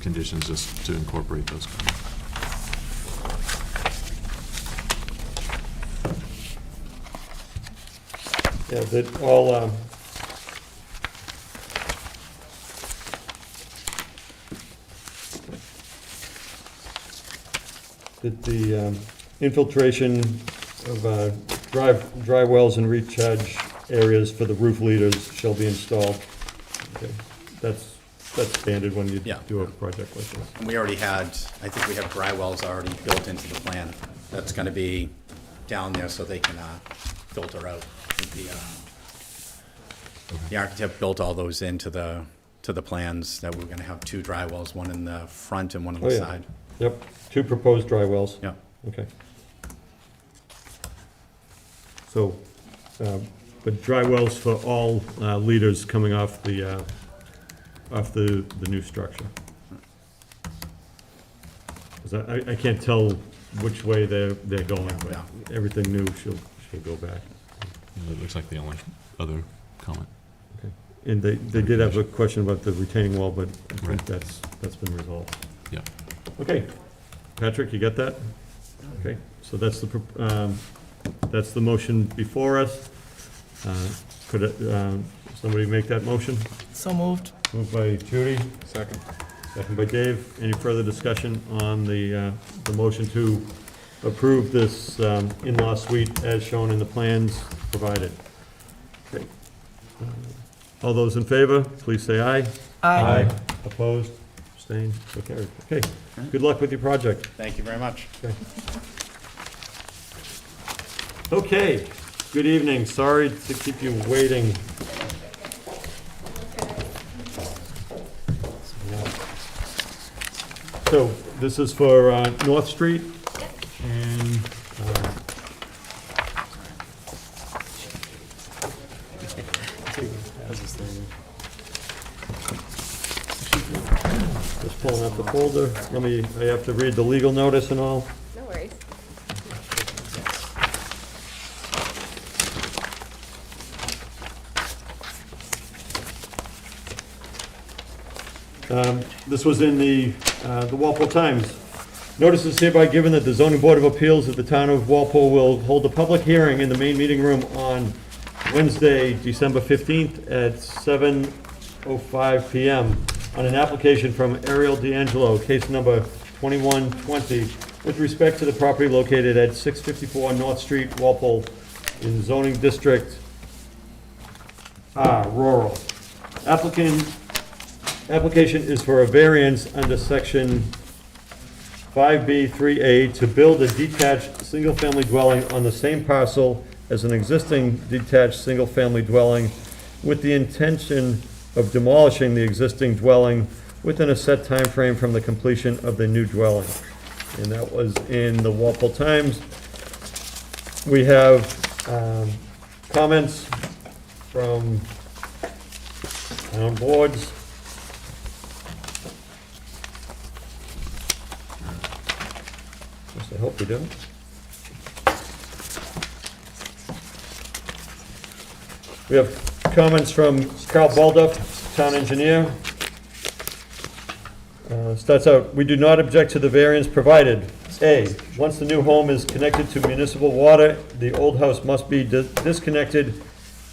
conditions just to incorporate those comments. Yeah, that all, that the infiltration of dry wells and recharge areas for the roof leaders shall be installed. Okay, that's standard when you do a project like this. And we already had. I think we have dry wells already built into the plan. That's going to be down there so they can filter out. The architect built all those into the plans that we're going to have 2 dry wells, one in the front and one on the side. Yep, 2 proposed dry wells. Yeah. Okay. So, but dry wells for all leaders coming off the new structure. 'Cause I can't tell which way they're going, but everything new should go back. It looks like the only other comment. Okay. And they did have a question about the retaining wall, but I think Right. that's been resolved. Yeah. Okay. Patrick, you get that? Okay, so that's the motion before us. Could somebody make that motion? So moved. Moved by Judy. Second. Second by Dave. Any further discussion on the motion to approve this in-law suite as shown in the plans provided? Okay. All those in favor, please say aye. Aye. Opposed? Abstained? So carried. Okay, good luck with your project. Thank you very much. Okay, good evening. Sorry to keep you waiting. So this is for North Street, and just pulling up the folder. I have to read the legal notice and all. No worries. This was in the Walpole Times. Notice is hereby given that the Zoning Board of Appeals of the Town of Walpole will hold a public hearing in the main meeting room on Wednesday, December 15th at 7:05 PM on an application from Ariel D'Angelo, case number 2120, with respect to the property located at 654 North Street, Walpole, in zoning district R, rural. Application is for a variance under section 5B3A to build a detached single-family dwelling on the same parcel as an existing detached single-family dwelling with the intention of demolishing the existing dwelling within a set time frame from the completion of the new dwelling. And that was in the Walpole Times. We have comments from town boards. I hope we do. We have comments from Carl Balduff, town engineer. Starts out, we do not object to the variance provided. A, once the new home is connected to municipal water, the old house must be disconnected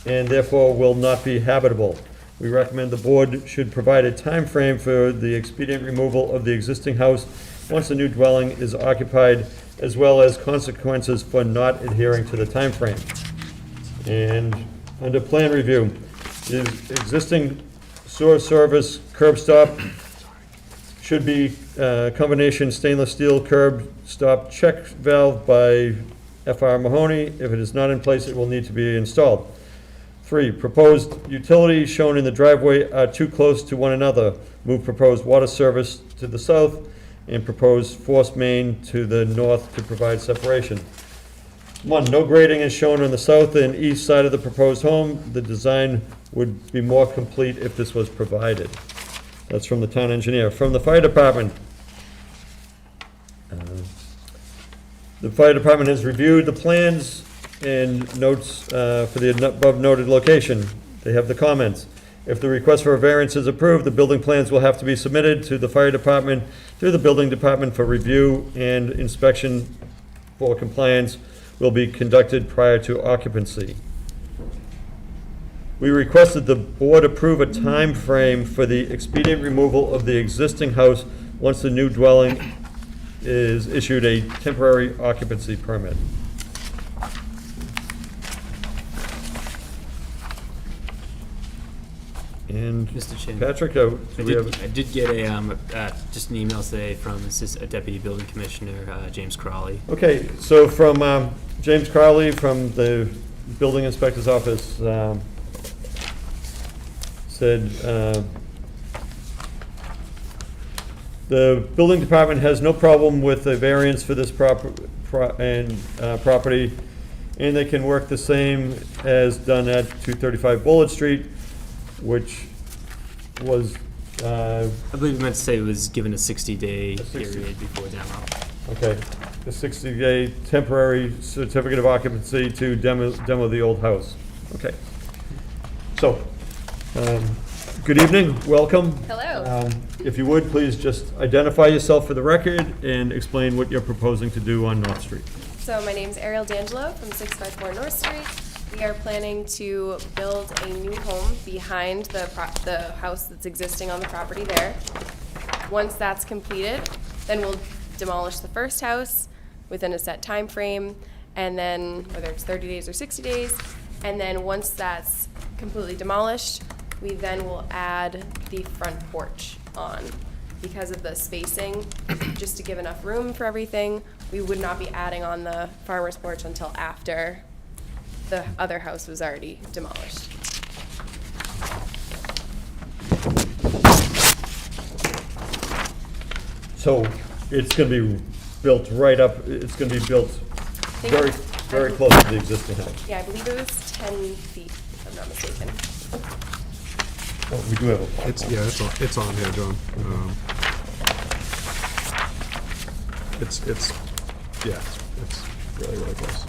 and therefore will not be habitable. We recommend the board should provide a time frame for the expedient removal of the existing house once the new dwelling is occupied, as well as consequences for not adhering to the time frame. And under plan review, the existing sewer service curb stop should be combination stainless steel curb stop check valve by F.R. Mahoney. If it is not in place, it will need to be installed. 3, proposed utilities shown in the driveway are too close to one another. Move proposed water service to the south and proposed force main to the north to provide separation. 1, no grading is shown on the south and east side of the proposed home. The design would be more complete if this was provided. That's from the town engineer. From the fire department, the fire department has reviewed the plans and notes for the above noted location. They have the comments. If the request for a variance is approved, the building plans will have to be submitted to the fire department through the building department for review, and inspection for compliance will be conducted prior to occupancy. We requested the board approve a time frame for the expedient removal of the existing house once the new dwelling is issued a temporary occupancy permit. And Mr. Chairman. Patrick, I did get just an email today from Deputy Building Commissioner James Crawley. Okay, so from James Crowley from the Building Inspector's Office, said the building department has no problem with the variance for this property, and they can work the same as done at 235 Bullard Street, which was I believe you meant to say it was given a 60-day period before demo. okay, the 60-day temporary certificate of occupancy to demo the old house. Okay. So, good evening, welcome. Hello. If you would, please just identify yourself for the record and explain what you're proposing to do on North Street. So my name's Ariel D'Angelo from 654 North Street. We are planning to build a new home behind the house that's existing on the property there. Once that's completed, then we'll demolish the first house within a set time frame, and then whether it's 30 days or 60 days, and then once that's completely demolished, we then will add the front porch on. Because of the spacing, just to give enough room for everything, we would not be adding on the farmer's porch until after the other house was already demolished. So it's gonna be built right up, it's gonna be built very, very close to the existing house. Yeah, I believe it was 10 feet, if I'm not mistaken. Oh, we do have a plot It's, plan. yeah, it's on here, John. It's really, really close.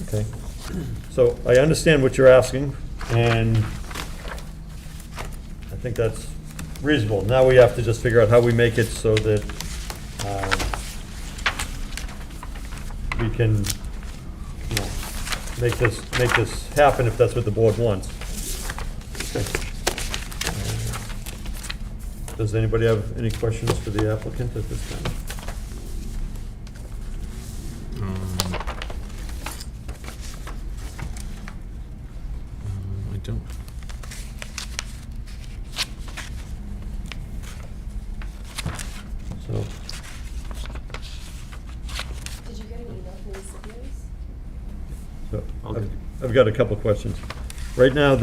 Okay. So I understand what you're asking, and I think that's reasonable. Now we have to just figure out how we make it so that we can, you know, make this happen if that's what the board wants. Okay. Does anybody have any questions for the applicant at this time? I don't. So, Did you get an email from the Scipios? so I've got a couple of questions. Right now, on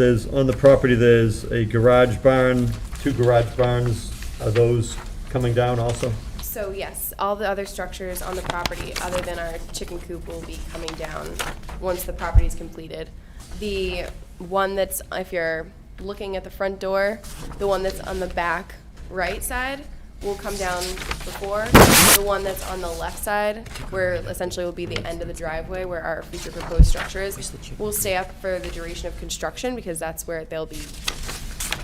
the property, there's a garage barn, 2 garage barns. Are those coming down also? So yes, all the other structures on the property, other than our chicken coop, will be coming down once the property is completed. The one that's, if you're looking at the front door, the one that's on the back right side will come down before. The one that's on the left side, where essentially will be the end of the driveway where our future proposed structure is, will stay up for the duration of construction because that's where they'll be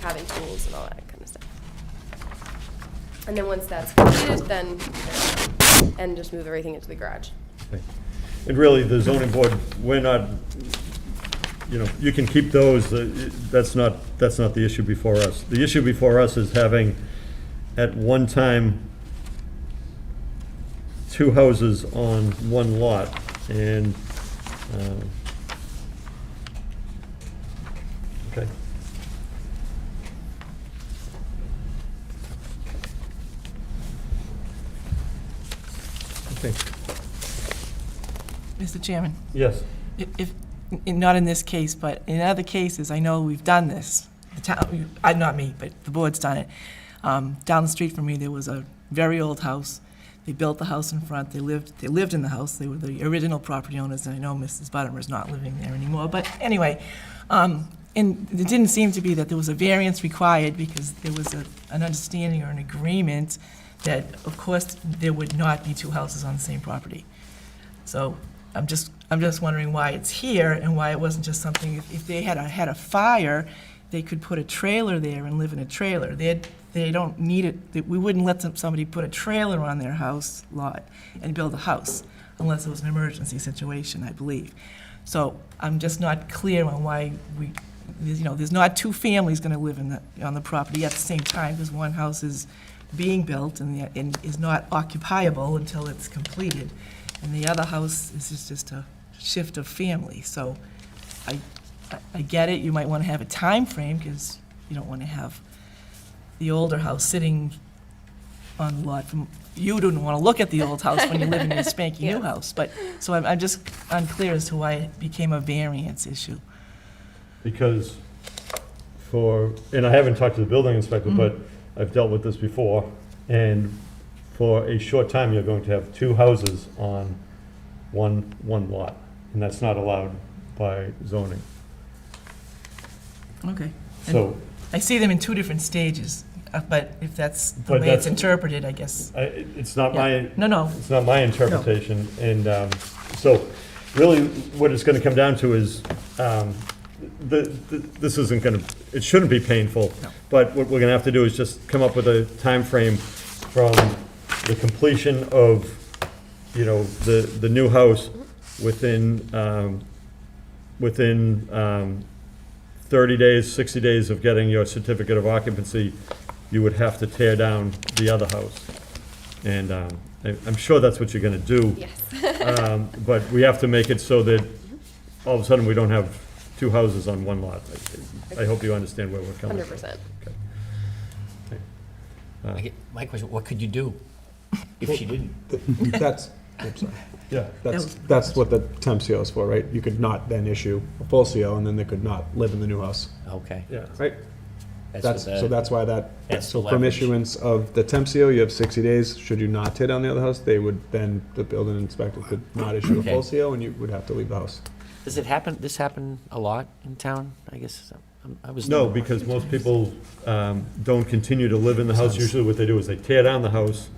having tools and all that kind of stuff. And then once that's completed, then, and just move everything into the garage. Okay. And really, the zoning board, we're not, you know, you can keep those, that's not the issue before us. The issue before us is having, at one time, 2 houses on one lot, and, okay. Okay. Mr. Chairman? Yes. Not in this case, but in other cases, I know we've done this. The town, not me, but the board's done it. Down the street from me, there was a very old house. They built the house in front. They lived in the house. They were the original property owners, and I know Mrs. Buttermer's not living there anymore. But anyway, and it didn't seem to be that there was a variance required because there was an understanding or an agreement that, of course, there would not be 2 houses on the same property. So I'm just wondering why it's here and why it wasn't just something, if they had a fire, they could put a trailer there and live in a trailer. They don't need it, we wouldn't let somebody put a trailer on their house lot and build a house unless it was an emergency situation, I believe. So I'm just not clear on why there's not 2 families gonna live on the property at the same time, because one house is being built and is not occupiable until it's completed. And the other house is just a shift of family. So I get it, you might want to have a time frame because you don't want to have the older house sitting on the lot. You don't want to look at the old house when you live in your spanky new house. But, so I'm just unclear as to why it became a variance issue. Because and I haven't talked to the building inspector, but I've dealt with this before, and for a short time, you're going to have 2 houses on one lot, and that's not allowed by zoning. Okay. So, I see them in 2 different stages, but if that's the way it's interpreted, I guess. it's not my. No. It's not my interpretation, and so really, what it's going to come down to is, this isn't going to. It shouldn't be painful, but what we're going to have to do is just come up with a time frame from the completion of, you know, the new house within 30 days, 60 days of getting your certificate of occupancy, you would have to tear down the other house. And I'm sure that's what you're gonna do. Yes. But we have to make it so that all of a sudden we don't have 2 houses on one lot. I hope you understand where we're coming from. 100%. Okay. My question, what could you do if she didn't? That's, I'm sorry. Yeah. That's what the temp CO is for, right? You could not then issue a full CO, and then they could not live in the new house. Okay. Yeah. Right? So that's why that's so the from leverage. issuance of the temp CO, you have 60 days. Should you not tear down the other house, they would then, the building inspector could not issue a Okay. full CO and you would have to leave the house. Does it happen, this happen a lot in town? I guess, I was. No, because most people don't continue to live in the house. Usually what they do is they tear down the house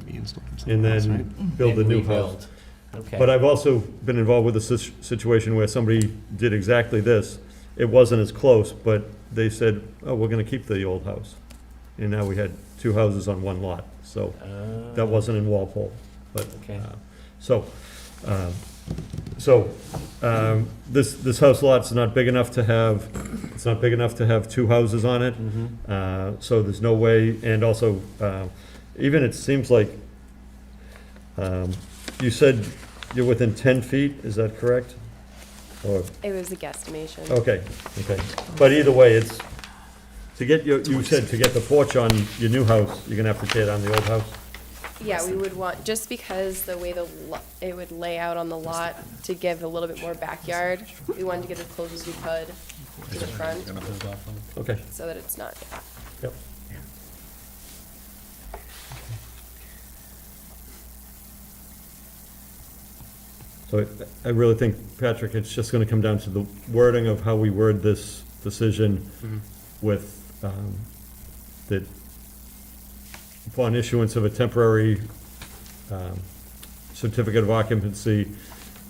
and then build a And new rebuild. house. Okay. But I've also been involved with a situation where somebody did exactly this. It wasn't as close, but they said, oh, we're gonna keep the old house. And now we had two houses on one lot, so that wasn't in Walpole, but, Okay. this house lot's not big enough to have, it's not big enough to have two houses on it. So there's no way, and also, even it seems like, you said you're within 10 feet, is that correct? Or, It was a guesstimation. okay. But either way, it's, to get you said to get the porch on your new house, you're gonna have to tear down the old house? Yeah, we would want, just because the way it would lay out on the lot to give a little bit more backyard, we wanted to get as close as we could to the front, Okay. so that it's not. Yep. So I really think, Patrick, it's just gonna come down to the wording of how we word this decision with, that upon issuance of a temporary certificate of occupancy,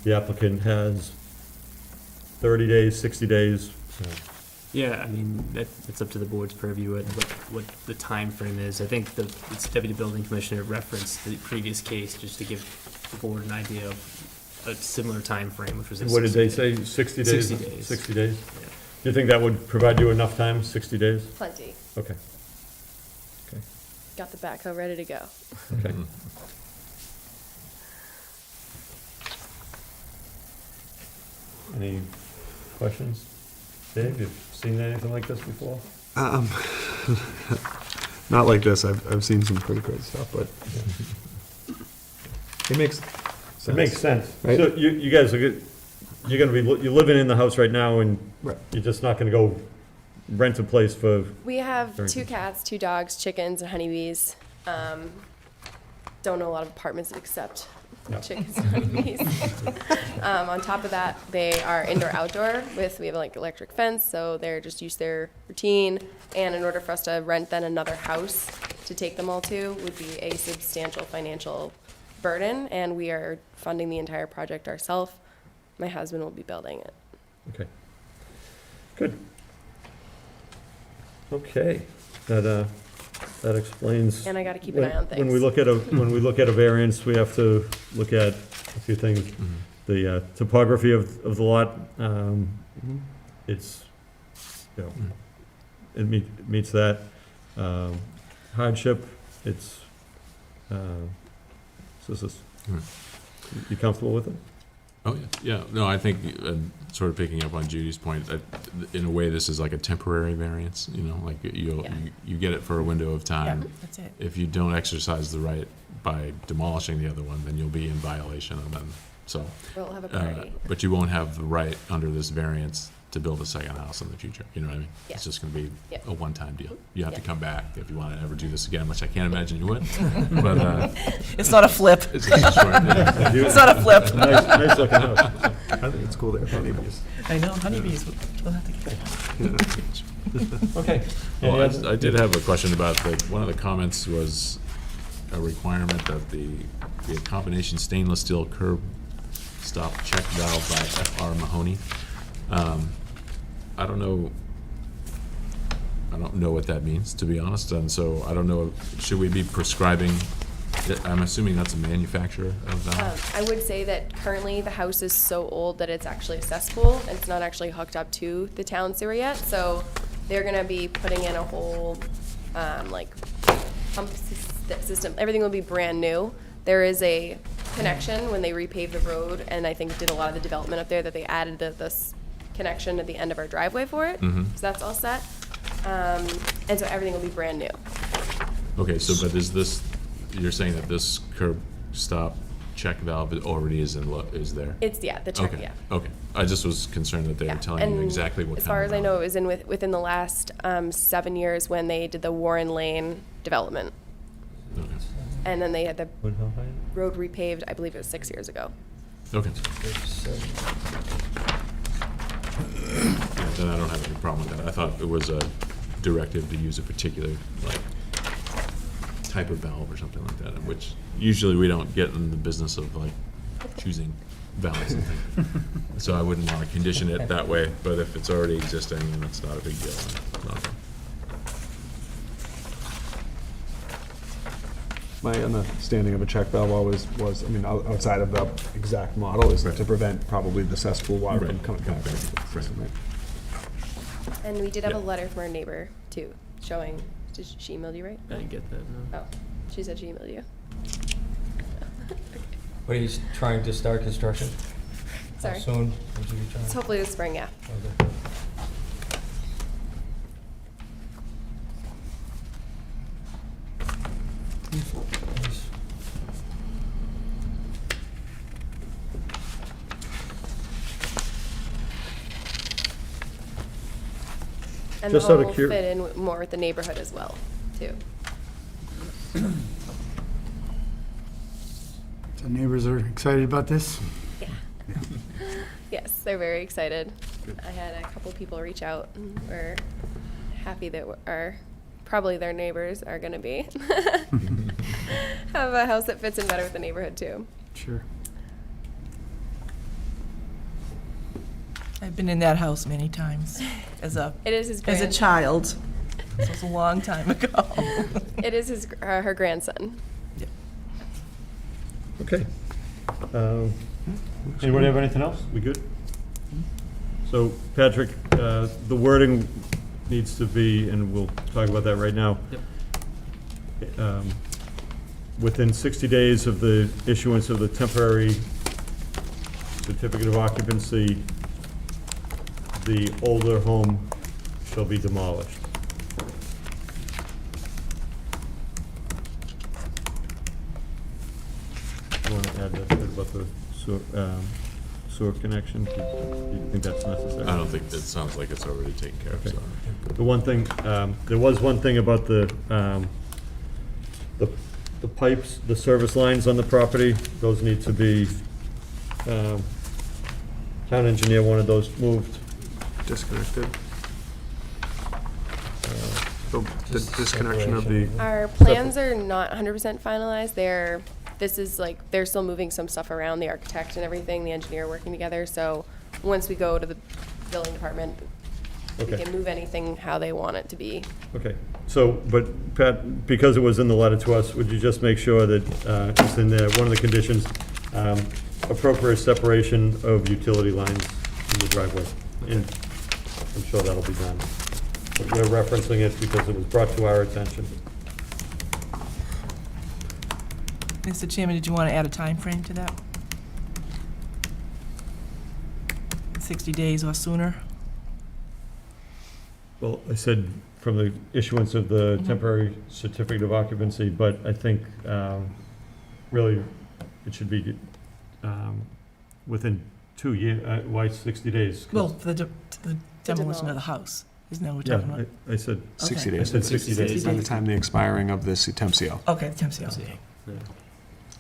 the applicant has 30 days, 60 days. Yeah, I mean, it's up to the board's purview at what the time frame is. I think its Deputy Building Commissioner referenced the previous case just to give the board an idea of a similar time frame, which was. What did they say, 60 days? 60 days. 60 days? Yeah. Do you think that would provide you enough time, 60 days? Plenty. Okay. Got the backhoe ready to go. Okay. Any questions? Dave, you've seen anything like this before? Not like this. I've seen some pretty crazy stuff, but it makes sense. It makes sense. Right? So you guys are good, you're living in the house right now and Right. you're just not gonna go rent a place for, We have Very 2 good. cats, 2 dogs, chickens, and honeybees. Don't know a lot of apartments that accept No. chickens and honeybees. On top of that, they are indoor-outdoor we have like electric fence, so they're just use their routine. And in order for us to rent then another house to take them all to would be a substantial financial burden, and we are funding the entire project ourselves. My husband will be building it. okay. Good. Okay, that explains. And I gotta keep an eye on When we things. look at a variance, we have to look at a few things. The topography of the lot, it's, you know, it meets that. Hardship, it's, so this is, you comfortable with it? Oh, yeah, no, I think, sort of picking up on Judy's point, in a way, this is like a temporary variance, you know, like you get it for a window of time. That's it. If you don't exercise the right by demolishing the other one, then you'll be in violation of them, so. We'll have a party. But you won't have the right under this variance to build a second house in the future, you know what I mean? Yeah. It's just gonna be Yeah. a one-time deal. You have to Yeah. come back if you wanna ever do this again, which I can't imagine you would, but, It's not a flip. it's short, yeah. It's not a flip. Nice looking house. I think it's cool there, honeybees. I know, honeybees, we'll have to get Okay. Well, I did have a question about one of the comments was a requirement that the combination stainless steel curb stop check valve by F.R. Mahoney. I don't know what that means, to be honest, and so I don't know, should we be prescribing, I'm assuming that's a manufacturer of that? I would say that currently the house is so old that it's actually a cesspool, and it's not actually hooked up to the town sewer yet, so they're gonna be putting in a whole, like, pump system, everything will be brand new. There is a connection when they repaved the road, and I think did a lot of the development up there, that they added this connection at the end of our driveway for it, so that's all set. And so everything will be brand new. Okay, so, but is this, you're saying that this curb stop check valve already is there? It's, yeah, the check, Okay, yeah. okay, I just was concerned that they were telling you And exactly what kind of. as far as I valve. know, it was within the last 7 years when they did the Warren Lane development. Okay. And then they had the What, how high? road repaved, I believe it was 6 years ago. Okay. Yeah, then I don't have any problem with that. I thought it was a directive to use a particular, like, type of valve or something like that, which usually we don't get in the business of, like, choosing valves and things. So I wouldn't want to condition it that way, but if it's already existing, then it's not a big deal. Not a problem. My understanding of a check valve always was, I mean, outside of the exact model, is to prevent probably the cesspool water from Right. coming back into the system, right? And we did have Yeah. a letter from our neighbor, too, showing, did she email you, right? I didn't get that, no. Oh, she said she emailed you. What, are you trying to start construction? Sorry. How soon would you be trying? It's hopefully this spring, yeah. Okay. And the Just out home of will cur- fit in more with the neighborhood as well, too. So neighbors are excited about this? Yeah. Yes, they're very excited. I had a couple people reach out and were happy that probably their neighbors are gonna be. Have a house that fits in better with the neighborhood too. Sure. I've been in that house many times as a It is his as a child. So it's a long time ago. It is her grandson. Okay. Anybody have anything else? We good? So, Patrick, the wording needs to be, and we'll talk about that right now. Within 60 days of the issuance of the temporary certificate of occupancy, the older home shall be demolished. You want to add that bit about the sewer connection? Do you think that's necessary? I don't think, it sounds like it's already taken care of, Okay. so. The one thing, there was one thing about the pipes, the service lines on the property, those need to be, town engineer wanted those moved. Disconnected. So the disconnection of the. Our plans are not 100% finalized. They're still moving some stuff around, the architect and everything, the engineer working together. So once we go to the building department, we Okay. can move anything how they want it to be. Okay, so, but Pat, because it was in the letter to us, would you just make sure that it's in there, one of the conditions, appropriate separation of utility lines in the driveway? And I'm sure that'll be done. But we're referencing it because it was brought to our attention. Mr. Chairman, did you want to add a time frame to that? 60 days or sooner? Well, I said from the issuance of the temporary certificate of occupancy, but I think really it should be within 2 years, why 60 days? 'Cause- Well, for the demolition of the house, isn't that what we're talking Yeah, about? I said. 60 I days. said 60 days. By the time the expiring of this temp CO. Okay, temp CO.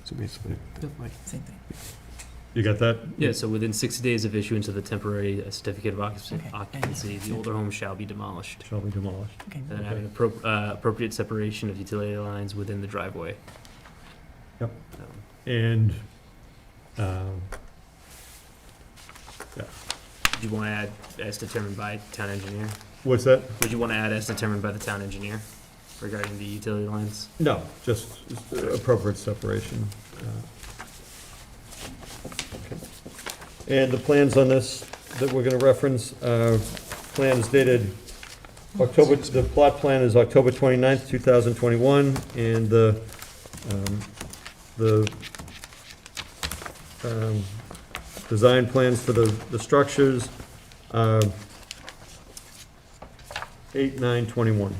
So basically. Same thing. You got that? Yeah, so within 60 days of issuance of the temporary certificate of Okay. occupancy, the older home shall be demolished. Shall be demolished. Okay. And then having appropriate separation of utility lines within the driveway. Yep. And, Would you want to add as determined by town engineer? what's that? Would you want to add as determined by the town engineer regarding the utility lines? No, just appropriate separation. Okay. And the plans on this that we're gonna reference, plan is dated October, the plot plan is October 29th, 2021, and the design plans for the structures, 8/9/21.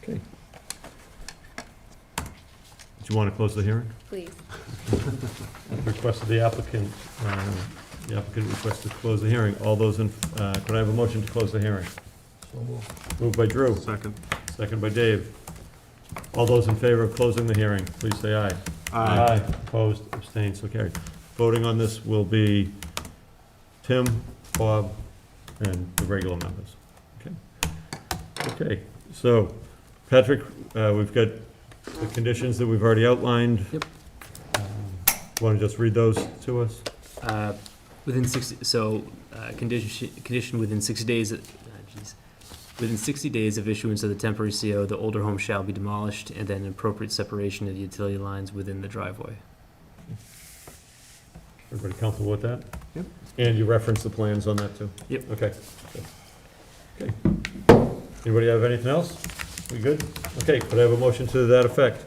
Okay. Do you want to close the hearing? Please. Request of the applicant requests to close the hearing. All those in, could I have a motion to close the hearing? Moved by Drew. Second. Second by Dave. All those in favor of closing the hearing, please say aye. Aye. Opposed, abstained, so carried. Voting on this will be Tim, Bob, and the regular members. Okay, so, Patrick, we've got the conditions that we've already outlined. Yep. Want to just read those to us? Within 60, so, condition within 60 days, within 60 days of issuance of the temporary CO, the older home shall be demolished, and then appropriate separation of the utility lines within the driveway. Everybody comfortable with that? Yep. And you referenced the plans on that too? Yep. Okay. Okay. Anybody have anything else? We good? Okay, could I have a motion to that effect?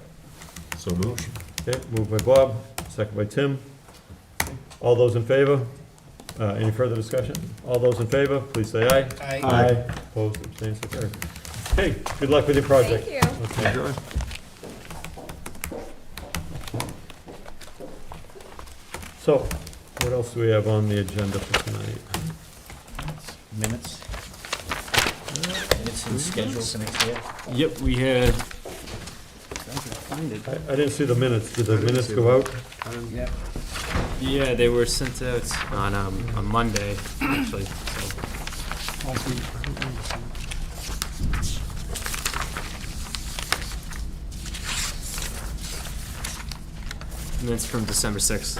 So moved. Okay, moved by Bob, second by Tim. All those in favor? Any further discussion? All those in favor, please say aye. Aye. Aye. Opposed, abstained, so carried. Okay, good luck with your project. Thank you. Okay. So, what else do we have on the agenda for tonight? Minutes? Minutes and schedule for next year? Yep, we had. Find it. I didn't see the minutes. Did the minutes go out? Yep. Yeah, they were sent out on Monday, actually, so. And that's from December 6th.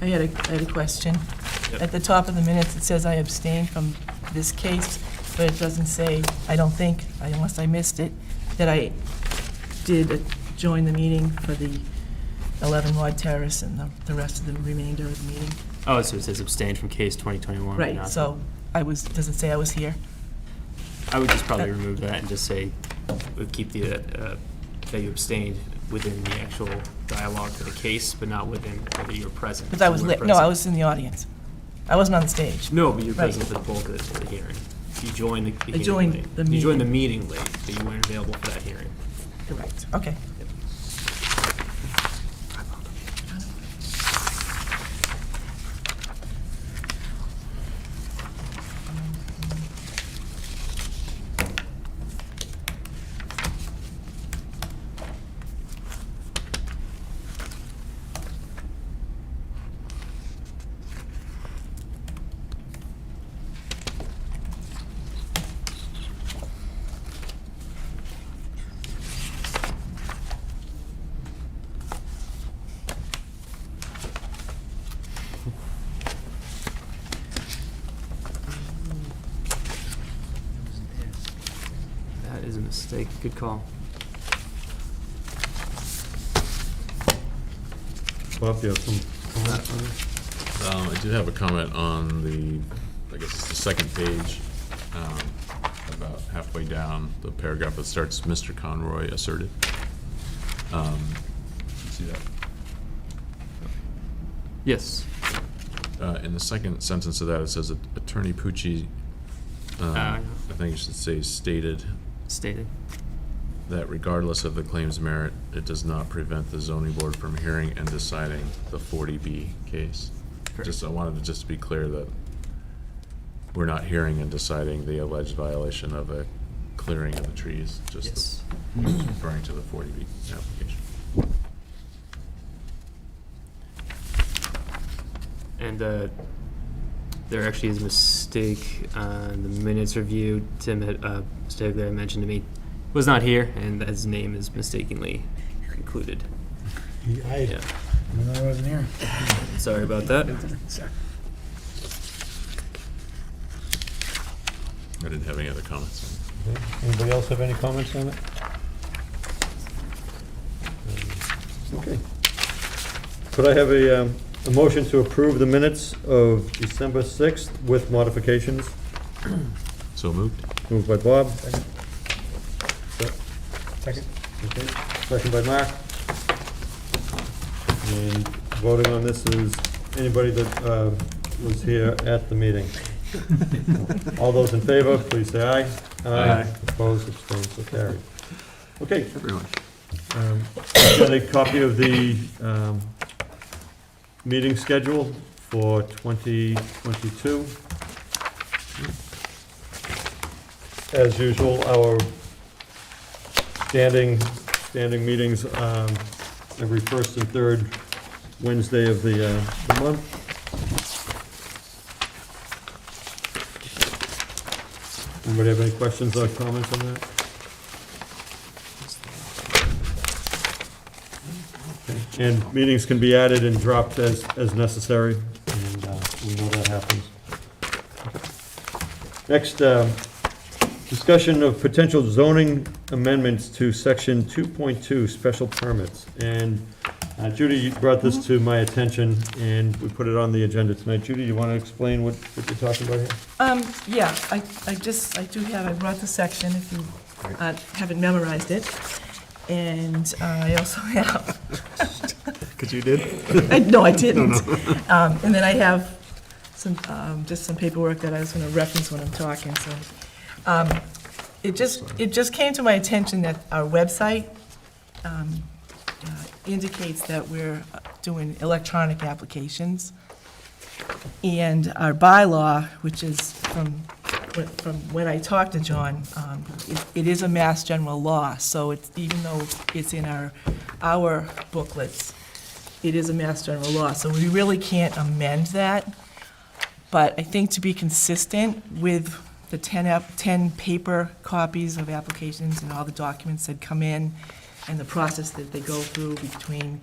I had a question. Yep. At the top of the minutes, it says I abstained from this case, but it doesn't say, I don't think, unless I missed it, that I did join the meeting for the 11 Ward Terrace and the rest of the remainder of the meeting. Oh, so it says abstained from case 2021. but Right, not- so does it say I was here? I would just probably remove that and just say, keep the, that you abstained within the actual dialogue for the case, but not within whether you were present. Because I was, You weren't no, I present. was in the audience. I wasn't on the stage. No, but you were Right. present for the bulk of the hearing. You joined the hearing joined late. the You joined the meeting. meeting late, but you weren't available for that hearing. Correct, okay. That is a mistake. Good call. Bob, you have some comments on this? I did have a comment on the, I guess it's the second page, about halfway down, the paragraph that starts, Mr. Conroy asserted. See that? Yes. In the second sentence of that, it says Attorney Pucci, I think it should say stated that regardless of the claim's merit, it does not prevent the zoning board from hearing and deciding the 40B case. Just, I wanted to be clear that we're not hearing and deciding the alleged violation of a clearing of the trees, just referring to the 40B application. And there actually is a mistake on the minutes review. Tim had mistakenly mentioned to me was not here, and his name is mistakenly included. Yeah. I wasn't here. Sorry about that. I didn't have any other comments. Okay. Anybody else have any comments on it? Okay. Could I have a motion to approve the minutes of December 6th with modifications? So moved. Moved by Bob. Second. Okay. Second by Mark. And voting on this is anybody that was here at the meeting. All those in favor, please say aye. Aye. Opposed, abstained, so carried. Okay. Everyone. Got a copy of the meeting schedule for 2022. As usual, our standing meetings every first and third Wednesday of the month. Anybody have any questions or comments on that? Okay. And meetings can be added and dropped as necessary, and we know that happens. Next, discussion of potential zoning amendments to section 2.2, special permits. And Judy, you brought this to my attention, and we put it on the agenda tonight. Judy, you want to explain what you're talking about here? Yeah, I brought the section if you haven't memorized it. And I also have. Because you did? No, I didn't. No. And then I have just some paperwork that I was going to reference when I'm talking, so. It just came to my attention that our website indicates that we're doing electronic applications. And our bylaw, which is from when I talked to John, it is a mass general law, so it's, even though it's in our booklets, it is a mass general law, so we really can't amend that. But I think to be consistent with the 10 paper copies of applications and all the documents that come in, and the process that they go through between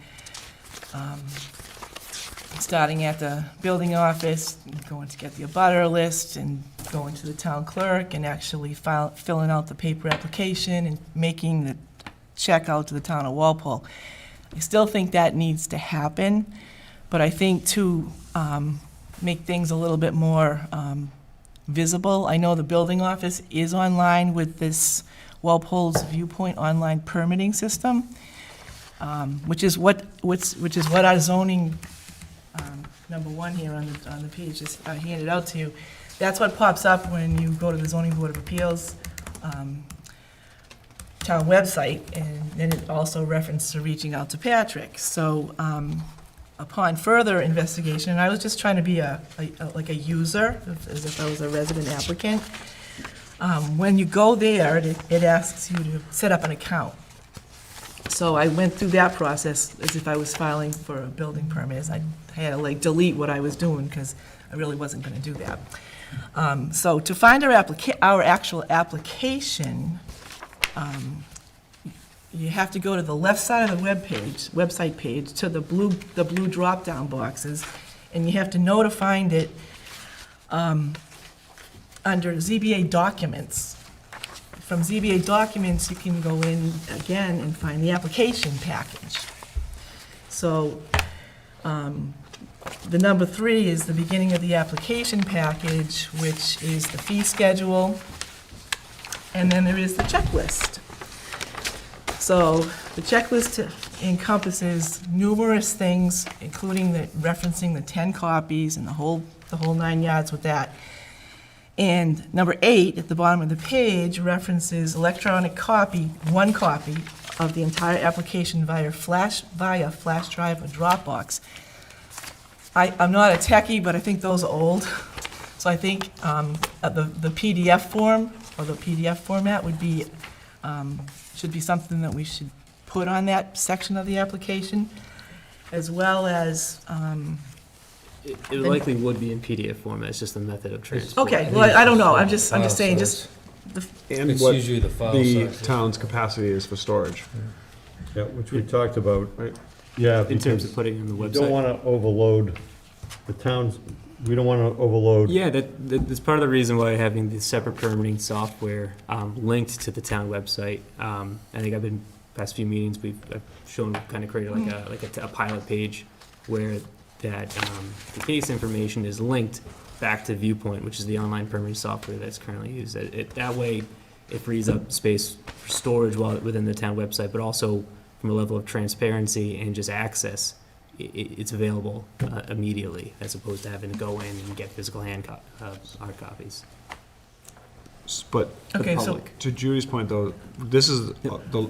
starting at the building office, going to get the abutter list, and going to the town clerk, and actually filling out the paper application, and making the check out to the town of Walpole. I still think that needs to happen, but I think to make things a little bit more visible, I know the building office is online with this Walpole's Viewpoint online permitting system, which is what our zoning number one here on the page is handed out to you. That's what pops up when you go to the Zoning Board of Appeals town website, and then it also references reaching out to Patrick. So upon further investigation, and I was just trying to be like a user, as if I was a resident applicant, when you go there, it asks you to set up an account. So I went through that process as if I was filing for a building permit. I had to delete what I was doing because I really wasn't going to do that. So to find our actual application, you have to go to the left side of the website page, to the blue drop-down boxes, and you have to know to find it under ZBA documents. From ZBA documents, you can go in again and find the application package. So the number 3 is the beginning of the application package, which is the fee schedule, and then there is the checklist. So the checklist encompasses numerous things, including referencing the 10 copies and the whole 9 yards with that. And number 8 at the bottom of the page references electronic copy, 1 copy of the entire application via flash drive or Dropbox. I'm not a techie, but I think those are old. So I think the PDF form or the PDF format would be should be something that we should put on that section of the application, as well as. It likely would be in PDF format, it's just the method of transport. Okay, well, I don't know, I'm just saying, just. And It's what usually the file the size. town's capacity is for storage. Yeah, which we talked about, right? Yeah. In terms of because putting it on the You website. don't want to overload the towns, we don't want to overload. Yeah, that's part of the reason why having the separate permitting software linked to the town website. I think I've been, past few meetings, I've shown, kind of created a pilot page where that the case information is linked back to Viewpoint, which is the online permitting software that's currently used. That way, it frees up space for storage within the town website, but also from a level of transparency and just access, it's available immediately, as opposed to having to go in and get physical hard copies. But Okay, so- to Judy's point, though, this is the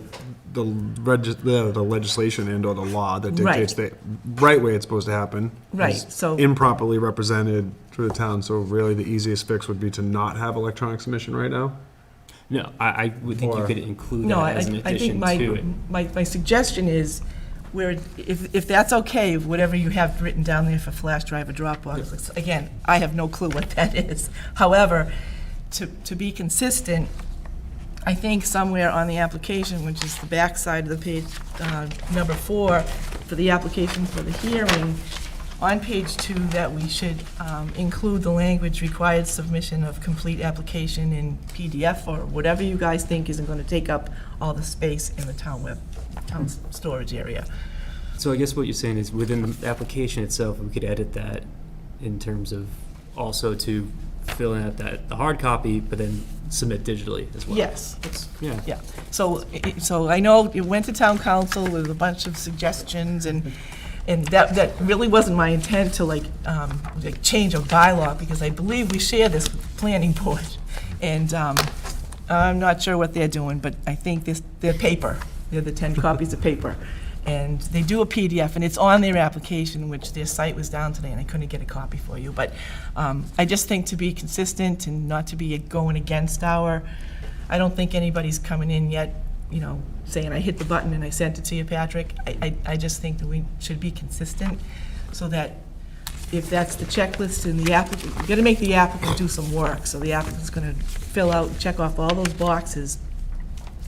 legislation and/or the law that dictates the right way it's supposed to happen. Right, is so- improperly represented through the town, so really the easiest fix would be to not have electronic submission right now? No, I would think you could include No, that as an I think addition to it. my suggestion is, where, if that's okay, whatever you have written down there for flash drive or Dropbox, again, I have no clue what that is. However, to be consistent, I think somewhere on the application, which is the back side of the page, number 4, for the application for the hearing, on page 2, that we should include the language required submission of complete application in PDF or whatever you guys think isn't going to take up all the space in the town storage area. So I guess what you're saying is within the application itself, we could edit that in terms of also to fill out the hard copy, but then submit digitally as well. Yes. Yeah. Yeah. So I know it went to town council with a bunch of suggestions, and that really wasn't my intent to like change a bylaw, because I believe we share this with the planning board. And I'm not sure what they're doing, but I think they're paper. They're the 10 copies of paper. And they do a PDF, and it's on their application, which their site was down today, and I couldn't get a copy for you. But I just think to be consistent and not to be going against I don't think anybody's coming in yet, saying I hit the button and I sent it to you, Patrick. I just think that we should be consistent, so that if that's the checklist and the applicant, you've got to make the applicant do some work. So the applicant's going to fill out, check off all those boxes,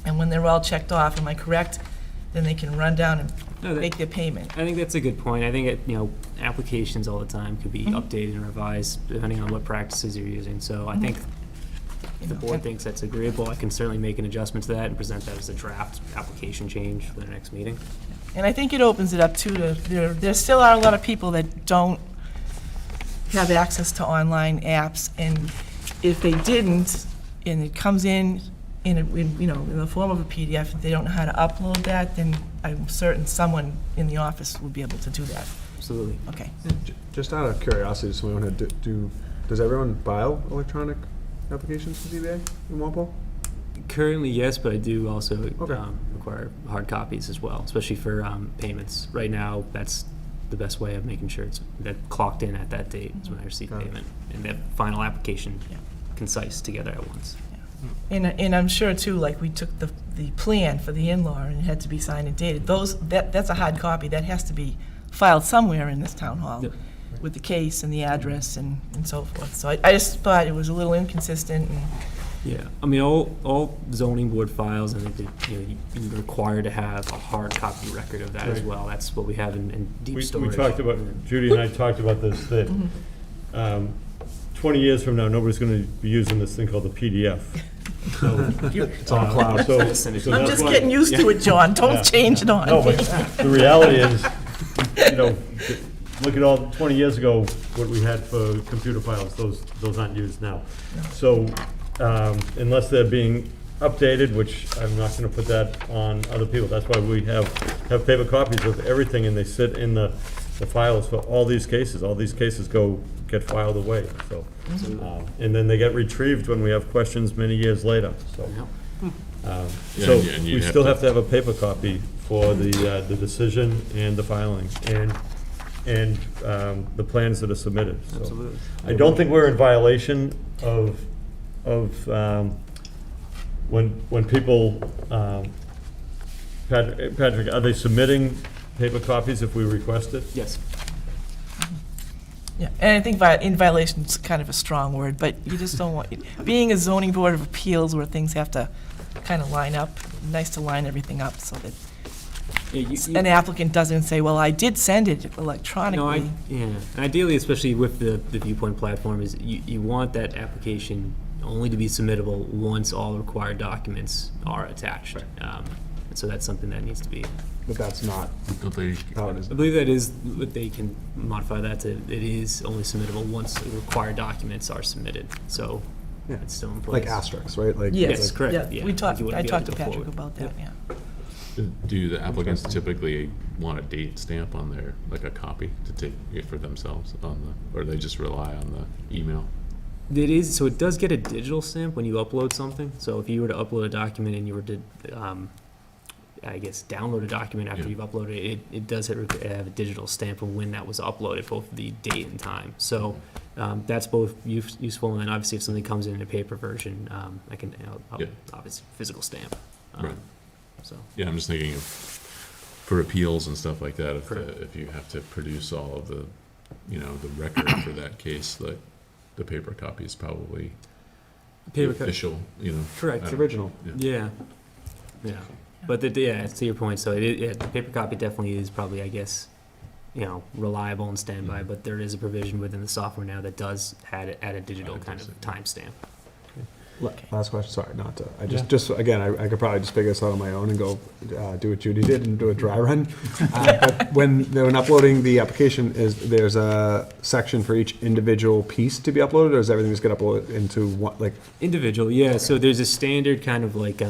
and when they're all checked off, am I correct? Then they can run down and make their payment. I think that's a good point. I think applications all the time could be updated and revised depending on what practices you're using. So I think if the board thinks that's agreeable, I can certainly make an adjustment to that and present that as a draft application change for the next meeting. And I think it opens it up too to, there still are a lot of people that don't have access to online apps, and if they didn't, and it comes in the form of a PDF, if they don't know how to upload that, then I'm certain someone in the office will be able to do that. Absolutely. Okay. Just out of curiosity, does everyone file electronic applications for ZBA in Walpole? Currently, yes, but I do also require hard copies as well, especially for payments. Right now, that's the best way of making sure it's clocked in at that date is when I receive payment, and that final application concise together at once. And I'm sure too, like we took the plan for the in-law and it had to be signed and dated. That's a hard copy. That has to be filed somewhere in this town hall with the case and the address and so forth. So I just thought it was a little inconsistent. Yeah, I mean, all zoning board files, I think that, you're required to have a hard copy record of that as well. That's what we have in deep storage. We talked about, Judy and I talked about this, that 20 years from now, nobody's going to be using this thing called the PDF. It's on cloud. I'm just getting used to it, John. Don't change it on No, me. but the reality is, look at all 20 years ago what we had for computer files. Those aren't used now. So unless they're being updated, which I'm not going to put that on other people. That's why we have paper copies of everything, and they sit in the files for all these cases. All these cases get filed away. So, and then they get retrieved when we have questions many years later. So, so we still have to have a paper copy for the decision and the filing and the plans that are submitted. So Absolutely. I don't think we're in violation of when people, Patrick, are they submitting paper copies if we request it? Yes. Yeah, and I think in violation is kind of a strong word, but you just don't want, being a zoning board of appeals where things have to kind of line up, nice to line everything up so that an applicant doesn't say, well, I did send it electronically. And ideally, especially with the Viewpoint platform, is you want that application only to be submittable once all required documents are attached. So that's something that needs to be. But that's not how it is. I believe that is, they can modify that to, it is only submittable once the required documents are submitted. So it's still in place. Like asterisks, right? Like, yes, correct. Yeah, Yeah, I talked to Patrick about that, yeah. Do the applicants typically want a date stamp on their, like a copy to take it for themselves or they just rely on the email? It is, so it does get a digital stamp when you upload something. So if you were to upload a document and you were to, I guess, download a document after you've uploaded it, it does have a digital stamp of when that was uploaded, both the date and time. So that's both useful, and then obviously if something comes in a paper version, I can, obviously, physical stamp. Right. So. Yeah, I'm just thinking of, for appeals and stuff like that, if you have to produce all of the, the record for that case, like, the paper copy is probably official, Correct. It's original. Yeah. But to your point, so the paper copy definitely is probably, I guess, reliable and standby, but there is a provision within the software now that does add a digital kind of timestamp. Last question, sorry, not to, just again, I could probably just figure this out on my own and go do what Judy did and do a dry run. But when uploading the application, there's a section for each individual piece to be uploaded, or is everything just get uploaded into one, like? Individual, yeah, so there's a standard kind of like,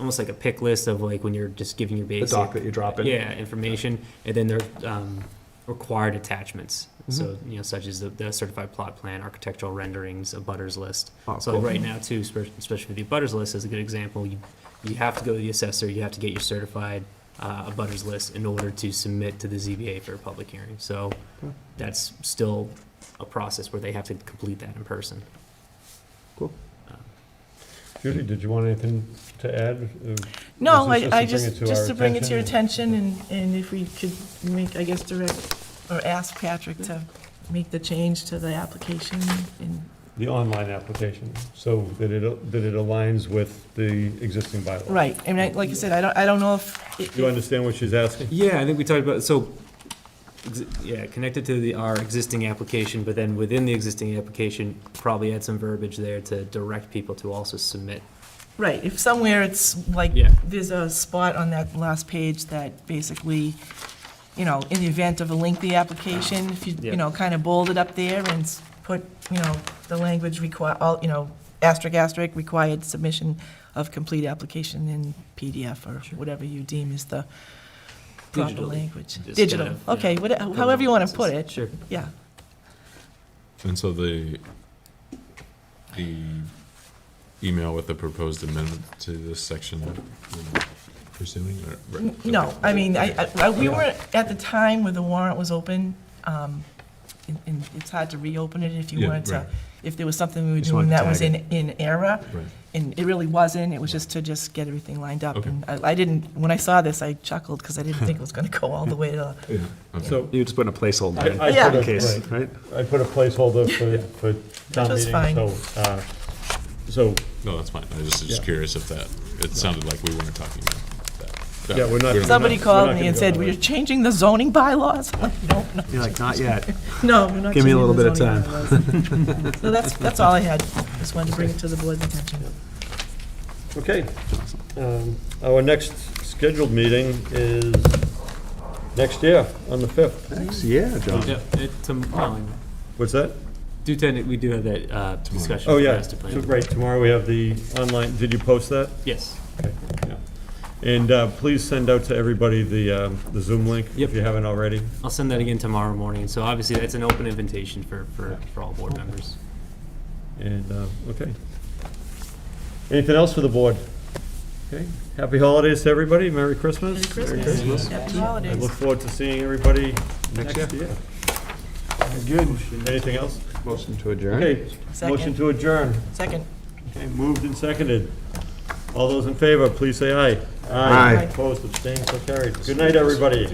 almost like a pick list of like when you're just giving your basic. The doc that you drop in. Yeah, information, and then there required attachments. So, such as the certified plot plan, architectural renderings, a butters list. Oh, So cool. right now too, especially for the butters list is a good example, you have to go to the assessor, you have to get your certified a butters list in order to submit to the ZBA for a public hearing. So that's still a process where they have to complete that in person. Cool. Judy, did you want anything to add? No, Was this I to just to bring it to your attention? attention, and if we could make, I guess, direct, or ask Patrick to make the change to the application and. The online application, so that it aligns with the existing bylaw. Right, and like I said, I don't know if. You understand what she's asking? Yeah, I think we talked about, so, connected to our existing application, but then within the existing application, probably add some verbiage there to direct people to also submit. Right, if somewhere it's like, there's a spot on that last page that basically, in the event of a lengthy application, if you, kind of bold it up there and put, the language asterisk, required submission of complete application in PDF or whatever you deem is the proper Digitally. language. Just Digital, kind of, okay, however you want to put it. Sure. Yeah. And so the email with the proposed amendment to this section, pursuing, or? No, I mean, we were, at the time when the warrant was open, and it's hard to reopen it if you Yeah, wanted to, right. if there was something we were Just doing wanted to that was tag in error. Right. And it really wasn't, it was just to get everything lined up. Okay. And I didn't, when I saw this, I chuckled, because I didn't think it was gonna go all the way to, Yeah, okay. So You just put in a placeholder in, Yeah. put a- in case, right? I put a placeholder for town was meeting, fine. so, No, that's fine. I was just Yeah. curious if it sounded like we weren't talking about that. Yeah, we're not- somebody we're called not me gonna and go said, that "Well, way. you're changing the zoning bylaws?" I'm like, no, no. You're like, not yet. No, we're not Give me a changing little the bit of zoning time. bylaws. So that's all I had, just wanted to bring it to the board's attention. okay. Our next scheduled meeting is next year, on the 5th. Thanks, yeah, John. What's that? We do have that discussion. Oh, for yeah, master plan. so great, tomorrow we have the online, did you post that? Yes. Okay, yeah. And please send out to everybody the Zoom link, if you haven't already. I'll send that again tomorrow morning. So obviously, that's an open invitation for all board members. And, okay. Anything else for the board? Okay, happy holidays to everybody, Merry Christmas. Merry Christmas. Happy I holidays. look forward to seeing everybody next Next year. Good. Anything else? Motion to adjourn. Okay, Second. motion to adjourn. Second. Okay, moved and seconded. All those in favor, please say aye. Aye. Opposed, abstained, so carried. Good night, everybody.